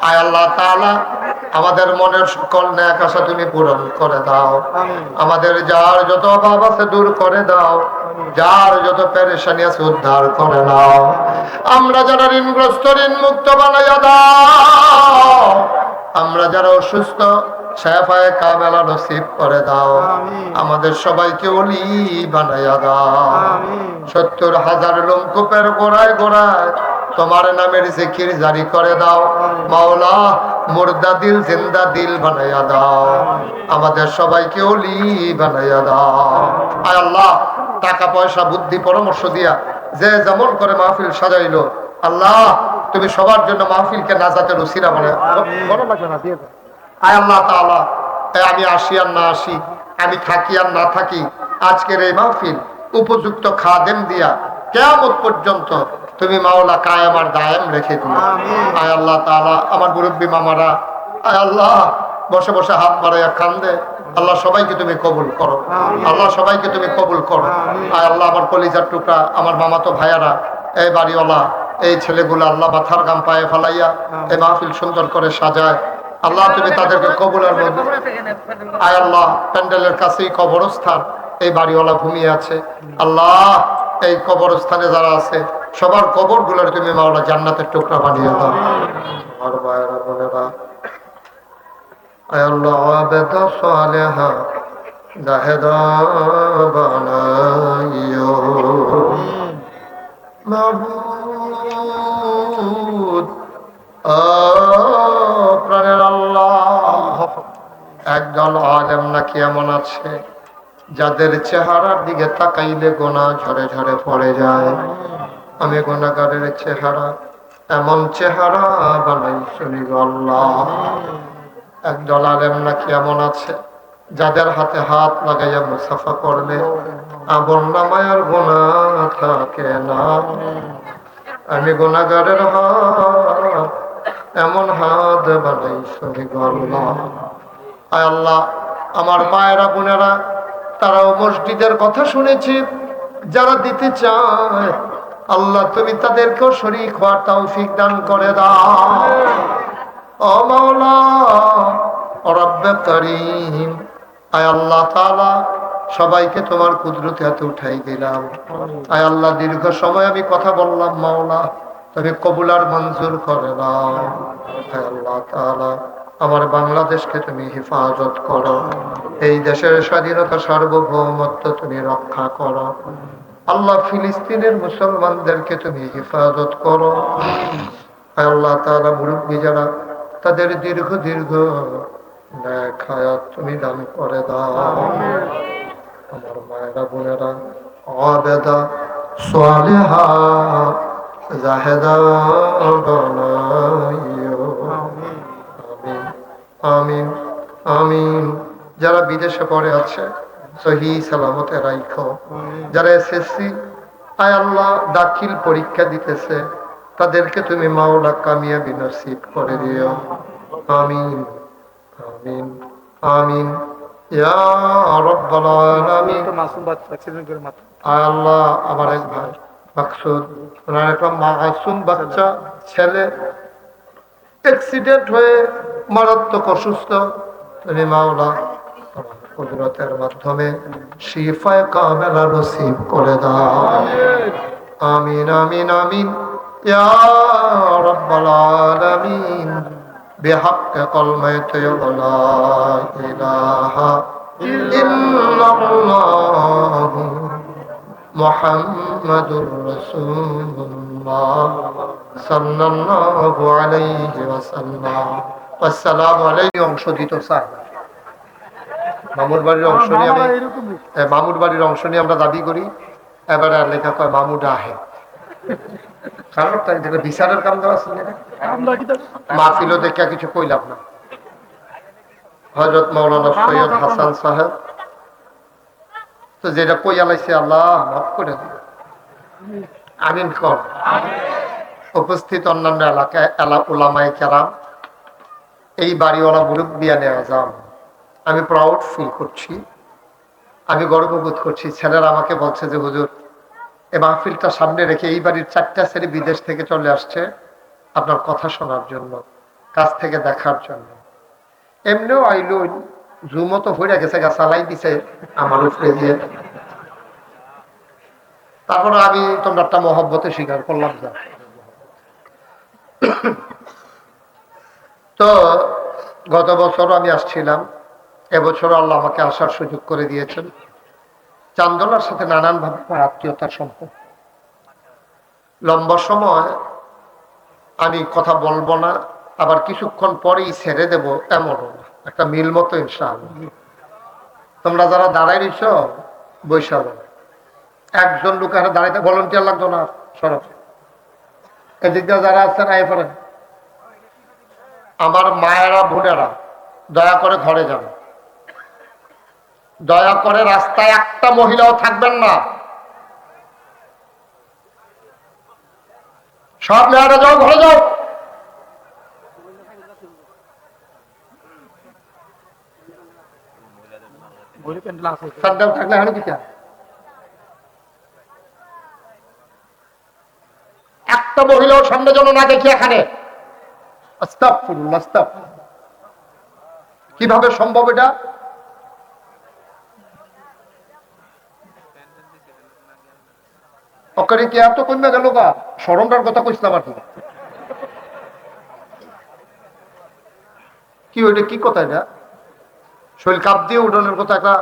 আয় আল্লাহ তাআলা, আমাদের মনের সকল নেক আশা তুমি পূরণ করে দাও। আমাদের যার যত অভাব আছে দূর করে দাও, যার যত পেরেশানি আছে উদ্ধার করে নাও। আমরা যারা ঋণগ্রস্ত ঋণ মুক্ত বানাইয়া দাও। আমরা যারা অসুস্থ শেফায়ে কামেলা নসিব করে দাও। আমাদের সবাইকে ওলি বানাইয়া দাও। 70,000 লোমকূপের গোড়ায় গোড়ায় তোমার নামের জিকির জারি করে দাও। মাওলা, মুর্দা দিল জিন্দা দিল বানাইয়া দাও। আমাদের সবাইকে ওলি বানাইয়া দাও। আয় আল্লাহ, টাকা পয়সা বুদ্ধি পরামর্শ দিয়া যে যেমন করে মাহফিল সাজাইলো, আল্লাহ তুমি সবার জন্য মাহফিলকে নাজাতের উসিলা বানায়। আয় আল্লাহ তাআলা, আমি আসি আর না আসি, আমি থাকি আর না থাকি, আজকের এই মাহফিল উপযুক্ত খাদেম দিয়া কিয়ামত পর্যন্ত তুমি মাওলা কায়েম আর দায়েম রেখে দিও। আয় আল্লাহ তাআলা, আমার মুরব্বী মামারা, আয় আল্লাহ বসে বসে হাত বাড়াইয়া কান্দে, আল্লাহ সবাইকে তুমি কবুল করো। আল্লাহ সবাইকে তুমি কবুল করো। আয় আল্লাহ, আমার কলিজার টুকরা, আমার মামাতো ভাইয়ারা, এই বাড়িওয়ালা, এই ছেলেগুলো আল্লাহ মাথার গাম পায়ে ফেলাইয়া এই মাহফিল সুন্দর করে সাজায়, আল্লাহ তুমি তাদেরকে কবুলের মধ্যে। আয় আল্লাহ, প্যান্ডেলের কাছেই কবরস্থান, এই বাড়িওয়ালা ঘুমিয়ে আছে, আল্লাহ এই কবরস্থানে যারা আছে সবার কবর গুলোর তুমি মাওলা জান্নাতের টুকরা বানিয়ে দাও। আমার ভাইয়েরা বোনেরা, আয় আল্লাহ আবেদা সালেহা জাহেদা বানাইও। মাবুদ প্রাণের আল্লাহ, একদল আলেম নাকি এমন আছে যাদের চেহারার দিকে তাকাইলে গোনা ঝরে ঝরে পড়ে যায়। আমি গুনাহগারের চেহারা, এমন চেহারা বানাই শুনি গো আল্লাহ। একদল আলেম নাকি এমন আছে যাদের হাতে হাত লাগাইয়া মুসাফা করলে আমল নামায় আর গুনাহ থাকে না। আমি গুনাহগারের হাত, এমন হাত বানাই শুনি গো আল্লাহ। আয় আল্লাহ, আমার মায়েরা বোনেরা, তারাও মসজিদের কথা শুনেছি, যারা দিতে চায় আল্লাহ তুমি তাদেরকেও শরীক হওয়ার তৌফিক দান করে দাও। ও মাওলা রব্বে করিম, আয় আল্লাহ তাআলা সবাইকে তোমার কুদরতে হাতে উঠাই দিলাম। আয় আল্লাহ, দীর্ঘ সময় আমি কথা বললাম, মাওলা তুমি কবুল আর মঞ্জুর করে দাও। আয় আল্লাহ তাআলা, আমার বাংলাদেশকে তুমি হেফাজত করো, এই দেশের স্বাধীনতা সার্বভৌমত্ব তুমি রক্ষা করো। আল্লাহ, ফিলিস্তিনের মুসলমানদেরকে তুমি হেফাজত করো। আল্লাহ তাআলা, মুরব্বী যারা, তাদের দীর্ঘ দীর্ঘ নেক হায়াত তুমি দান করে দাও। আমার মায়েরা বোনেরা, আবেদা সালেহা জাহেদা বানাইও। আমিন আমিন আমিন। যারা বিদেশে পড়ে আছে সহি সালামতে রাখো। যারা এসএসসি আয় আল্লাহ দাখিল পরীক্ষা দিতেছে তাদেরকে তুমি মাওলা কামিয়াবি নসিব করে দিও। আমিন আমিন আমিন ইয়া রাব্বাল আলামিন। আয় আল্লাহ আমার এক ভাই মাকসুদ, ওনার একটা মাসুম বাচ্চা ছেলে অ্যাক্সিডেন্ট হয়ে মারাত্মক অসুস্থ, তুমি মাওলা কুদরতের মাধ্যমে শিফায়ে কামেলা নসিব করে দাও। আমিন আমিন আমিন ইয়া রাব্বাল আলামিন। بحق كلمة لا إله إلا الله محمد رسول الله صلى الله عليه وسلم والسلام عليكم। অংশ দিত স্যার মামুর বাড়ির অংশ নিয়ে মামুর বাড়ির অংশ নিয়ে আমরা দাবি করি। এবারে লেখা কয় মামুডা আহে, কারণ তাই বিচারের কাম দেওয়া ছিল মাহফিলও দেখে কিছু কইলাম না। হযরত মাওলানা সৈয়দ হাসান সাহেব তো যেটা কই আলাইছে আল্লাহ মাফ করে দিন। আমিন কর। উপস্থিত অন্যান্য এলাকায় উলামায়ে কেরাম, এই বাড়িওয়ালা মুরব্বিয়ানে আযাম, আমি প্রাউড ফিল করছি, আমি গর্ববোধ করছি। ছেলেরা আমাকে বলছে যে হুজুর এই মাহফিলটা সামনে রেখে এই বাড়ির 4টা ছেলে বিদেশ থেকে চলে আসছে আপনার কথা শোনার জন্য, কাছ থেকে দেখার জন্য। এমনিও আইলো জুমো তো হয়ে গেছে, চালাই দিছে আমার উপরে দিয়ে। তারপরে আমি তোমরা একটা মহব্বতে স্বীকার করলাম। যা তো গত বছরও আমি আসছিলাম, এবছরও আল্লাহ আমাকে আসার সুযোগ করে দিয়েছেন। চান্দোলার সাথে নানানভাবে আমার আত্মীয়তার সম্পর্ক। লম্বা সময় আমি কথা বলবো না, আবার কিছুক্ষণ পরেই ছেড়ে দেব, এমনও না, একটা মিল মতো ইনশাআল্লাহ। তোমরা যারা দাঁড়াই রইছ বৈশাখ, একজন লোক এখানে দাঁড়াইতে ভলান্টিয়ার লাগতো না, সরব এদিক দিয়ে যারা আছেন আয় পড়েন। আমার মায়েরা বোনেরা দয়া করে ঘরে যান, দয়া করে রাস্তায় একটা মহিলাও থাকবেন না। সব মেয়েরা যাও, ঘরে যাও। থাকলে এখন কি একটা মহিলাও সামনে যেন না দেখি এখানে। আস্তাগফিরুল্লাহ, আস্তাগফিরুল্লাহ। কিভাবে সম্ভব এটা? ওখানে কি এত কমে গেল গা? শরমটার কথা কইছিলাম আর কি ওইটা কি কথা? এটা শরীর কাপ দিয়ে উঠানোর কথা। একটা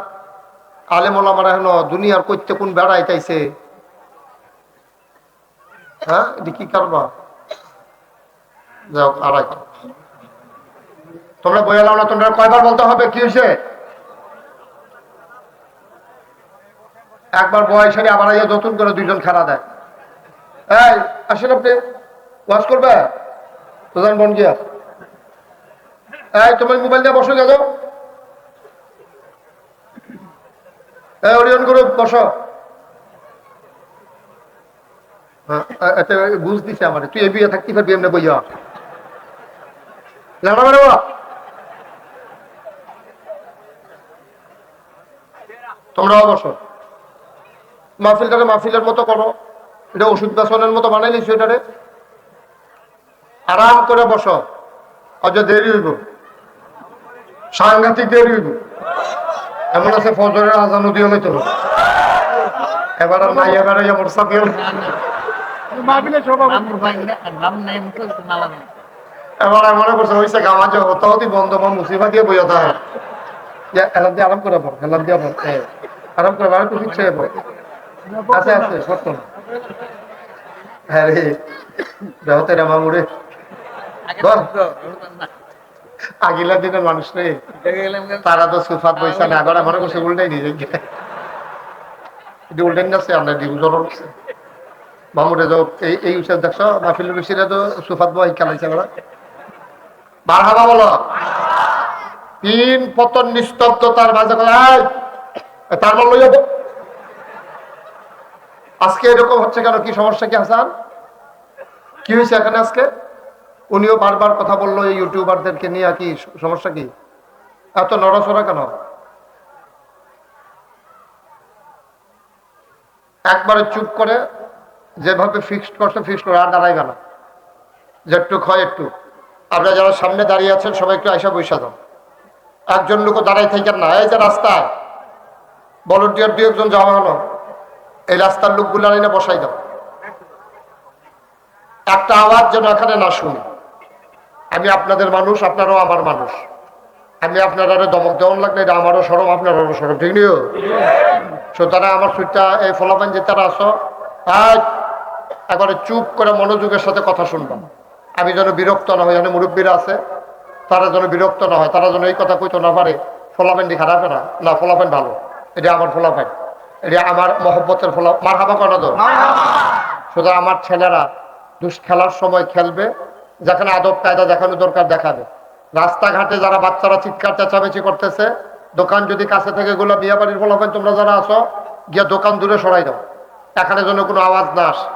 আলেম ওলামারা এখন দুনিয়ার কইতে কোন বেড়াইতেছে, হ্যাঁ এটা কি কারবা? যাও আড়াই তোমরা বইয়ালাও না, তোমরা কয়বার বলতে হবে কি হয়েছে? একবার বয়স হলে আবার নতুন করে দুইজন খেলা দেয়। এই আসেন আপনি ওয়াজ করবে প্রধান বন গিয়া। এই তোমার মোবাইল দিয়ে বসো, যাও অরিয়ন করে বসো। বুঝ দিছে আমার, তুই এ বিয়ে থাকতে পারবি এমনি বইয়া লাগা মানে তোমরাও বসো। মাহফিলটারে মাহফিলের মতো করো, এটা ওষুধ বেসনের মতো বানাই নিছো। এটারে আরাম করে বসো, অজ দেরি হইব, সাংঘাতিক দেরি হইব। এমন আছে ফজরের আজান দিও নাই তো এবার আর নাই, এবারে আমার সাকেল এবার মনে করছে হয়েছে গামাজ হতাহতি বন্ধ বা মুসিবা দিয়ে বইয়া থাকে। এলাম দিয়ে আরাম করে পড়, এলাম দিয়ে আরাম করে বাড়ি খুশি ছেড়ে পড়ে। আছে আছে সত্য না। হ্যাঁ রে বেহতের মামুরে আগিলা দিনের মানুষ রে, তারা তো সুফাত পয়সা না করে মনে করছে উল্টাই নিজে উল্টাই যাচ্ছে। আমরা ডিভিজন মামুরে যাও এই উৎসব দেখছো মাহফিলের বেশিরা তো সুফাত বই খেলাইছে। আমরা মারহাবা বলো। তিন পতন নিস্তব্ধতার মাঝে তার মানে লইয়া আজকে এরকম হচ্ছে কেন? কি সমস্যা কি হাসান? কি হয়েছে এখানে আজকে? উনিও বারবার কথা বললো এই ইউটিউবারদেরকে নিয়ে, কি সমস্যা কি? এত নড়াচড়া কেন? একবারে চুপ করে যেভাবে ফিক্সড করছে ফিক্সড করে আর দাঁড়াইবে না, যেটুক হয় একটু। আপনারা যারা সামনে দাঁড়িয়ে আছেন সবাই একটু আইসা বৈশা দাও, একজন লোক দাঁড়াই থাকেন না। এই যে রাস্তায় ভলেন্টিয়ার 2-1 জন যাওয়া হলো, এই রাস্তার লোকগুলো এনে বসাই দাও, একটা আওয়াজ যেন এখানে না শুনি। আমি আপনাদের মানুষ, আপনারাও আমার মানুষ। আমি আপনারা দমক দেওয়ান লাগলে এটা আমারও সরম, আপনারও সরম, ঠিক নিও। সুতরাং আমার সুইটা এই ফলাফান যে তারা আসো, একবারে চুপ করে মনোযোগের সাথে কথা শুনবা। আমি যেন বিরক্ত না হই, এখানে মুরব্বীরা আছে, তারা যেন বিরক্ত না হয়, তারা যেন এই কথা কইতো না পারে ফলাফানটি খারাপ না, না ফলাফান ভালো, এটা আমার ফলাফান, এটা আমার মহব্বতের ফলা। মার হাবা করা তো। সুতরাং আমার ছেলেরা খেলার সময় খেলবে, যেখানে আদব কায়দা দেখানো দরকার দেখাবে। রাস্তাঘাটে যারা বাচ্চারা চিৎকার চেঁচামেচি করতেছে, দোকান যদি কাছে থেকে এগুলো বিয়ে বাড়ির ফলাফান, তোমরা যারা আসো গিয়া দোকান দূরে সরাই দাও, এখানে যেন কোনো আওয়াজ না আসে।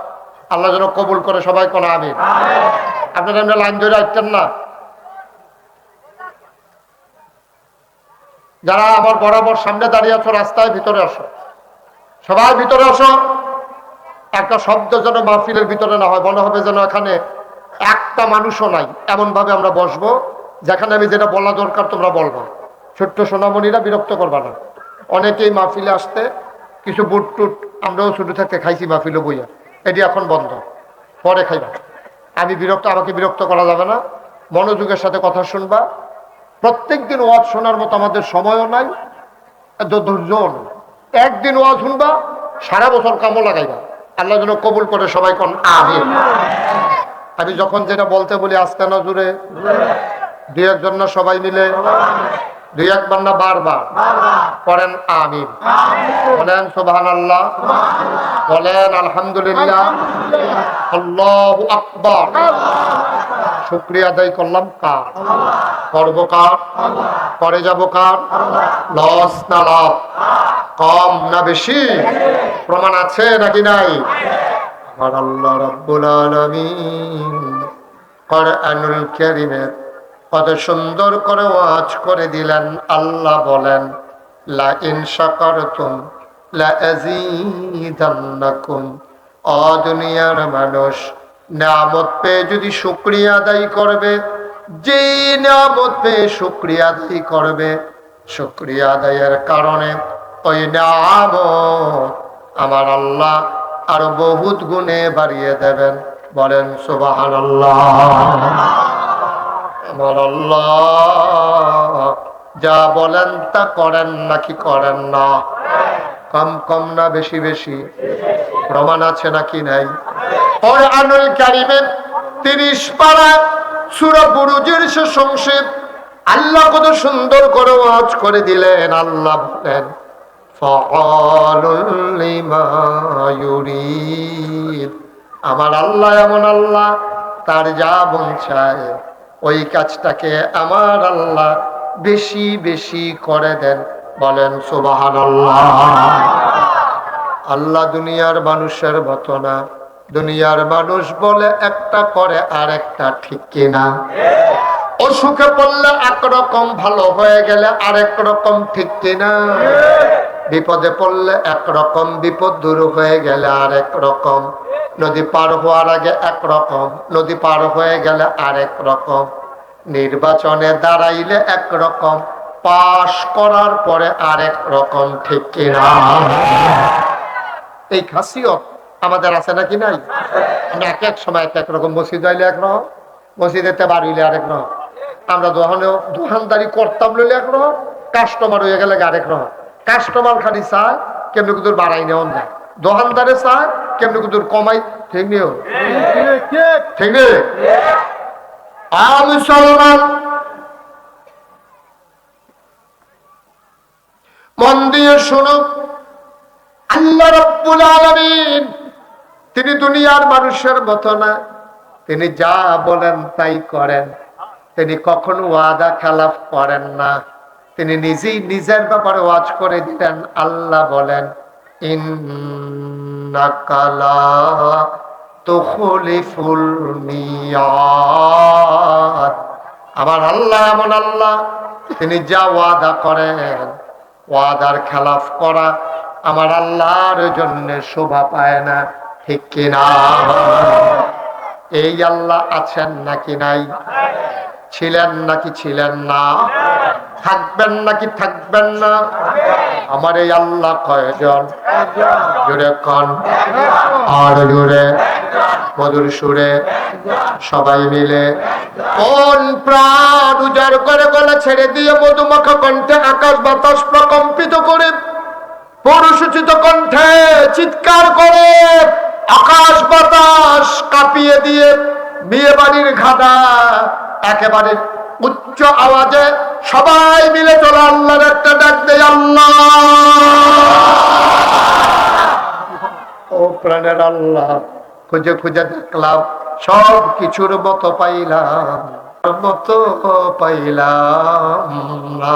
আল্লাহ যেন কবুল করে, সবাই কোন আমিন। আপনারা এমনি লাইন ধরে আসতেন না। যারা আমার বরাবর সামনে দাঁড়িয়ে আছো রাস্তায়, ভিতরে আসো, সবাই ভিতরে আসো। একটা শব্দ যেন মাহফিলের ভিতরে না হয়, মনে হবে যেন এখানে একটা মানুষও নাই। এমন ভাবে আমরা বসবো যেখানে আমি যেটা বলা দরকার তোমরা বলবা। ছোট্ট সোনামণিরা বিরক্ত করবা না। অনেকেই মাহফিলে আসতে কিছু বুট টুট, আমরাও ছোট থাকতে খাইছি মাহফিলে বইয়া, এটি এখন বন্ধ, পরে খাইবা। আমি বিরক্ত, আমাকে বিরক্ত করা যাবে না। মনোযোগের সাথে কথা শুনবা। প্রত্যেক দিন ওয়াজ শোনার মতো আমাদের সময়ও নাই, ধৈর্যও নেই। একদিন ওয়াজ শুনবা, সারা বছর কামও লাগাইবা। আল্লাহ যেন কবুল করে, সবাই কোন আমিন। আমি যখন যেটা বলতে বলি আস্তে না জুড়ে, 2-1 জন না সবাই মিলে, 2-1 বার না বারবার করেন আমিন। বলেন সুবহানাল্লাহ, বলেন আলহামদুলিল্লাহ, আল্লাহু আকবার। শুকরিয়া আদায় করলাম কার? করব কার? করে যাব কার? লস না লাভ, কম না বেশি? প্রমাণ আছে নাকি নাই? আমার আল্লাহ রাব্বুল আলামিন কোরআনুল কারীমে কত সুন্দর করে ওয়াজ করে দিলেন। আল্লাহ বলেন, লা ইন শাকারতুম লা আযীদান্নাকুম। ও দুনিয়ার মানুষ, নিয়ামত পেয়ে যদি শুকরিয়া আদায় করবে, যে নিয়ামত পেয়ে শুকরিয়া আদায় করবে, শুকরিয়া আদায়ের কারণে ওই নিয়ামত আমার আল্লাহ আরো বহুত গুণে বাড়িয়ে দেবেন। বলেন সুবহানাল্লাহ। আমার আল্লাহ যা বলেন তা করেন নাকি করেন না? কম কম না বেশি বেশি? প্রমাণ আছে নাকি নাই? কোরআনুল কারীমে 30 পারা সূরা বুরুজের শেষ অংশে আল্লাহ কত সুন্দর করে ওয়াজ করে দিলেন। আল্লাহ বলেন, ফাআলুল লিমা ইউরিদ। আমার আল্লাহ এমন আল্লাহ, তার যা মন চায় ওই কাজটাকে আমার আল্লাহ বেশি বেশি করে দেন। বলেন সুবহানাল্লাহ। আল্লাহ দুনিয়ার মানুষের মতো না। দুনিয়ার মানুষ বলে একটা, করে আর একটা, ঠিক কিনা? অসুখে পড়লে একরকম, ভালো হয়ে গেলে আরেক রকম, ঠিক কিনা? বিপদে পড়লে একরকম, বিপদ দূর হয়ে গেলে আরেক রকম। নদী পার হওয়ার আগে একরকম, নদী পার হয়ে গেলে আরেক রকম। নির্বাচনে দাঁড়াইলে একরকম, পাশ করার পরে আরেক রকম, ঠিক কিনা? এই খাসিয়ত আমাদের আছে নাকি নাই? আমরা এক এক সময় এক এক রকম, মসজিদ হইলে একরকম, মসজিদেতে বার হইলে আরেক রকম। আমরা দোকানদারি করতাম লইলে একরকম, কাস্টমার হয়ে গেলে আরেক রকম। কাস্টমার খালি চায় কেমনি কুদুর বাড়াই নেওয়া যায়, দোকানদারে চায় কেমনি কুদুর কমাই, ঠিক নিও, ঠিক নেই? মুসলমান মন দিয়ে শুনো, আল্লাহ রাব্বুল আলামিন তিনি দুনিয়ার মানুষের মতো না। তিনি যা বলেন তাই করেন। তিনি কখনো ওয়াদা খেলাফ করেন না। তিনি নিজেই নিজের ব্যাপারে ওয়াজ করে দিলেন। আল্লাহ বলেন, ইন্নাকা লা তুখলিফুল মিয়াদ। আমার আল্লাহ এমন আল্লাহ, তিনি যা ওয়াদা করেন, ওয়াদার খেলাফ করা আমার আল্লাহর জন্য শোভা পায় না, ঠিক কিনা? এই আল্লাহ আছেন নাকি নাই? ছিলেন নাকি ছিলেন না? থাকবেন নাকি থাকবেন না? আমার এই আল্লাহ কয়জন? জোরে কন, আর জোরে, মধুর সুরে সবাই মিলে। কোন প্রাণ উজাড় করে গলা ছেড়ে দিয়ে মধুমাখা কণ্ঠে আকাশ বাতাস প্রকম্পিত করে পরিসূচিত কণ্ঠে চিৎকার করে আকাশ বাতাস কাঁপিয়ে দিয়ে বিয়ে বাড়ির ঘাটা একেবারে উচ্চ আওয়াজে সবাই মিলে চলো আল্লাহর একটা ডাক দেয়, আল্লাহ। ও প্রাণের আল্লাহ, খুঁজে খুঁজে দেখলাম সব কিছুর মতো পাইলাম, মতো পাইলাম না।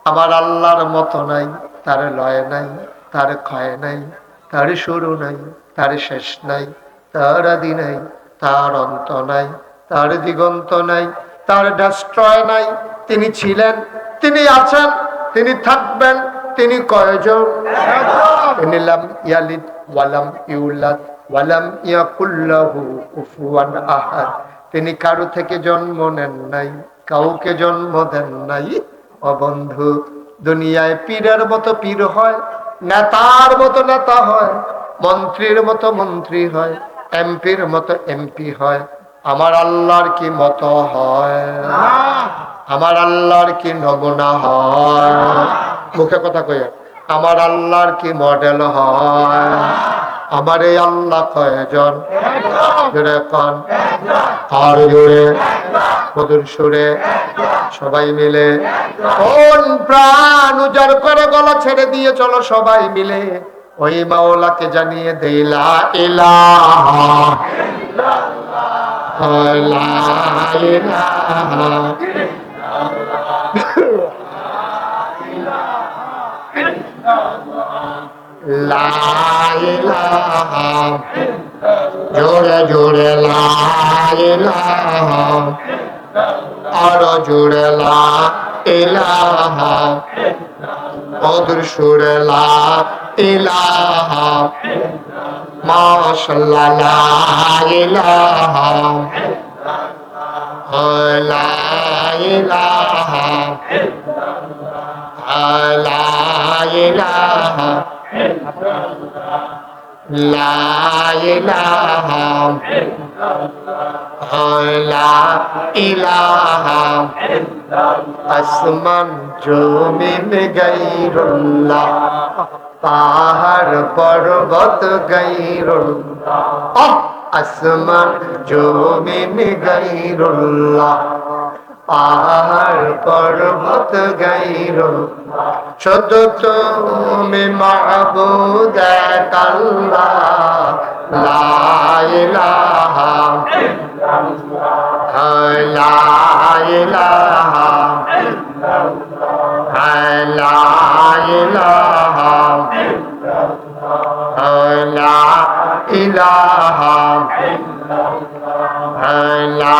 আমার আল্লাহর মতো নাই, তার লয় নাই, তার ক্ষয় নাই, তার শুরু নাই, তার শেষ নাই, তার আদি নাই, তার অন্ত নাই, তার দিগন্ত নাই, তার ডেস্ট্রয় নাই। তিনি ছিলেন, তিনি আছেন, তিনি থাকবেন। তিনি কয়জন? তিনি লাম ইয়ালিদ ওয়ালাম ইউলাদ ওয়ালাম ইয়াকুল লাহু কুফুয়ান আহাদ। তিনি কারো থেকে জন্ম নেন নাই, কাউকে জন্ম দেন নাই। ও বন্ধু, দুনিয়ায় পীরের মতো পীর হয়, নেতার মতো নেতা হয়, মন্ত্রীর মতো মন্ত্রী হয়, এমপির মতো এমপি হয়। আমার আল্লাহর কি মতো হয়? আমার আল্লাহর কি নমুনা হয়? মুখে কথা কইয়া, আমার আল্লাহর কি মডেল হয়? আমার এই আল্লাহ কয়জন? জোরে কন, আর জোরে, মধুর সুরে সবাই মিলে। কোন প্রাণ উজাড় করে গলা ছেড়ে দিয়ে চলো সবাই মিলে ওই মাওলাকে জানিয়ে দেই, লা ইলাহা ইল্লাল্লাহ, লা ইলাহা, জোরে জোরে লা ইলাহা, আরো জোরে লা ইলাহা, মধুর সুরে লা ইলাহা, মাশাআল্লাহ লা ইলাহা, লা ইলাহা, লা ইলাহা, লা ইলাহা, লা ইলাহা, আসমান জমিন গায়রুল্লাহ, পাহাড় পর্বত গায়রুল্লাহ, আসমান জমিন গায়রুল্লাহ, পাহাড় পর্বত গায়রুল্লাহ, শুধু তুমি মাবুদ এক আল্লাহ, লা ইলাহা ইল্লাল্লাহ, লা ইলাহা ইল্লাল্লাহ, লা ইলাহা ইল্লাল্লাহ, লা ইলাহা ইল্লাল্লাহ, লা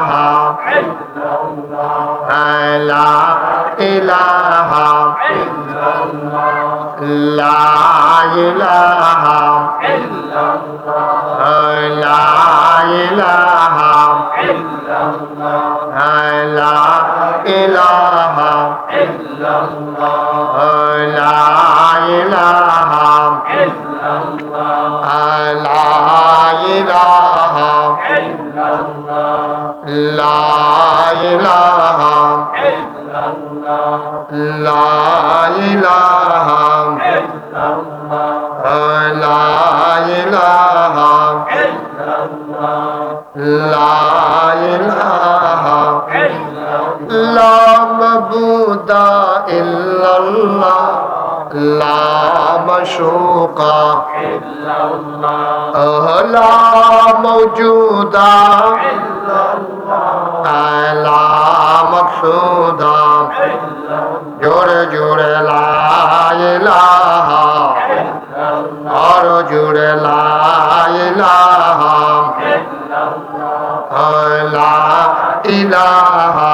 ইলাহা ইল্লাল্লাহ, লা ইলাহা ইল্লাল্লাহ, লা ইলাহা ইল্লাল্লাহ, লা ইলাহা ইল্লাল্লাহ, লা ইলাহা ইল্লাল্লাহ, লা ইলাহা ইল্লাল্লাহ, লা ইলাহা ইল্লাল্লাহ, লা ইলাহা ইল্লাল্লাহ, লা ইলাহা ইল্লাল্লাহ, লা ইলাহা ইল্লাল্লাহ, লা ইলাহা ইল্লাল্লাহ, লা মাবুদা ইল্লাল্লাহ, লা মাশুকা ইল্লাল্লাহ, লা মাওজুদা ইল্লাল্লাহ, লা মকসুদা জোরে জোরে লা ইলাহা আর জোরে লা ইলাহা লা ইলাহা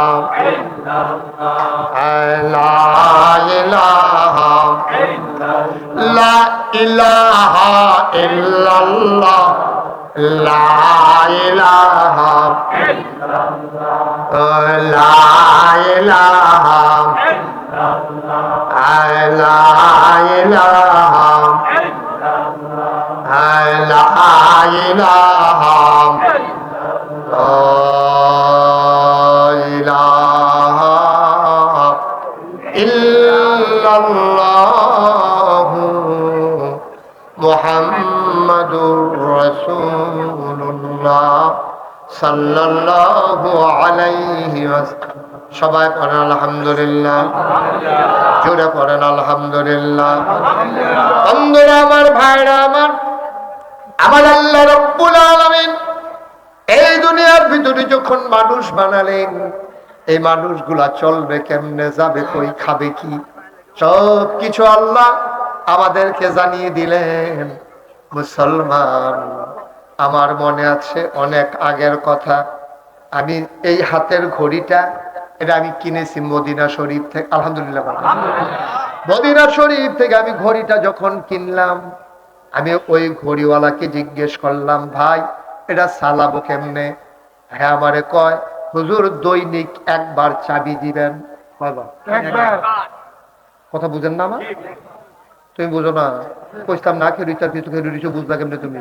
লা ইলাহা লা ইলাহা ইল্লাল্লাহ লা ইলাহা লা ইলাহা লা ইলাহা লা ইলাহা ইল্লাল্লাহু মুহাম্মাদুর রাসূলুল্লাহ সাল্লাল্লাহু আলাইহি ওয়াসাল্লাম। সবাই পড়েন আলহামদুলিল্লাহ, জোরে পড়েন আলহামদুলিল্লাহ। বন্ধুরা আমার, ভাইরা আমার, আমার আল্লাহ রাব্বুল আলামিন এই দুনিয়ার ভিতরে যখন মানুষ বানালেন, এই মানুষগুলা চলবে কেমনে, যাবে কই, খাবে কি, সব কিছু আল্লাহ আমাদেরকে জানিয়ে দিলেন। মুসলমান, আমার মনে আছে অনেক আগের কথা, আমি এই হাতের ঘড়িটা এটা আমি কিনেছি মদিনা শরীফ থেকে। আলহামদুলিল্লাহ, মদিনা শরীফ থেকে আমি ঘড়িটা যখন কিনলাম, আমি ওই ঘড়িওয়ালাকে জিজ্ঞেস করলাম, ভাই এটা চালাবো কেমনে? হ্যাঁ, আমারে কয়, হুজুর দৈনিক একবার চাবি দিবেন। কথা বুঝেন না আমার? তুমি বুঝো না? কইতাম না খেয়ে বুঝবা কেমনে তুমি?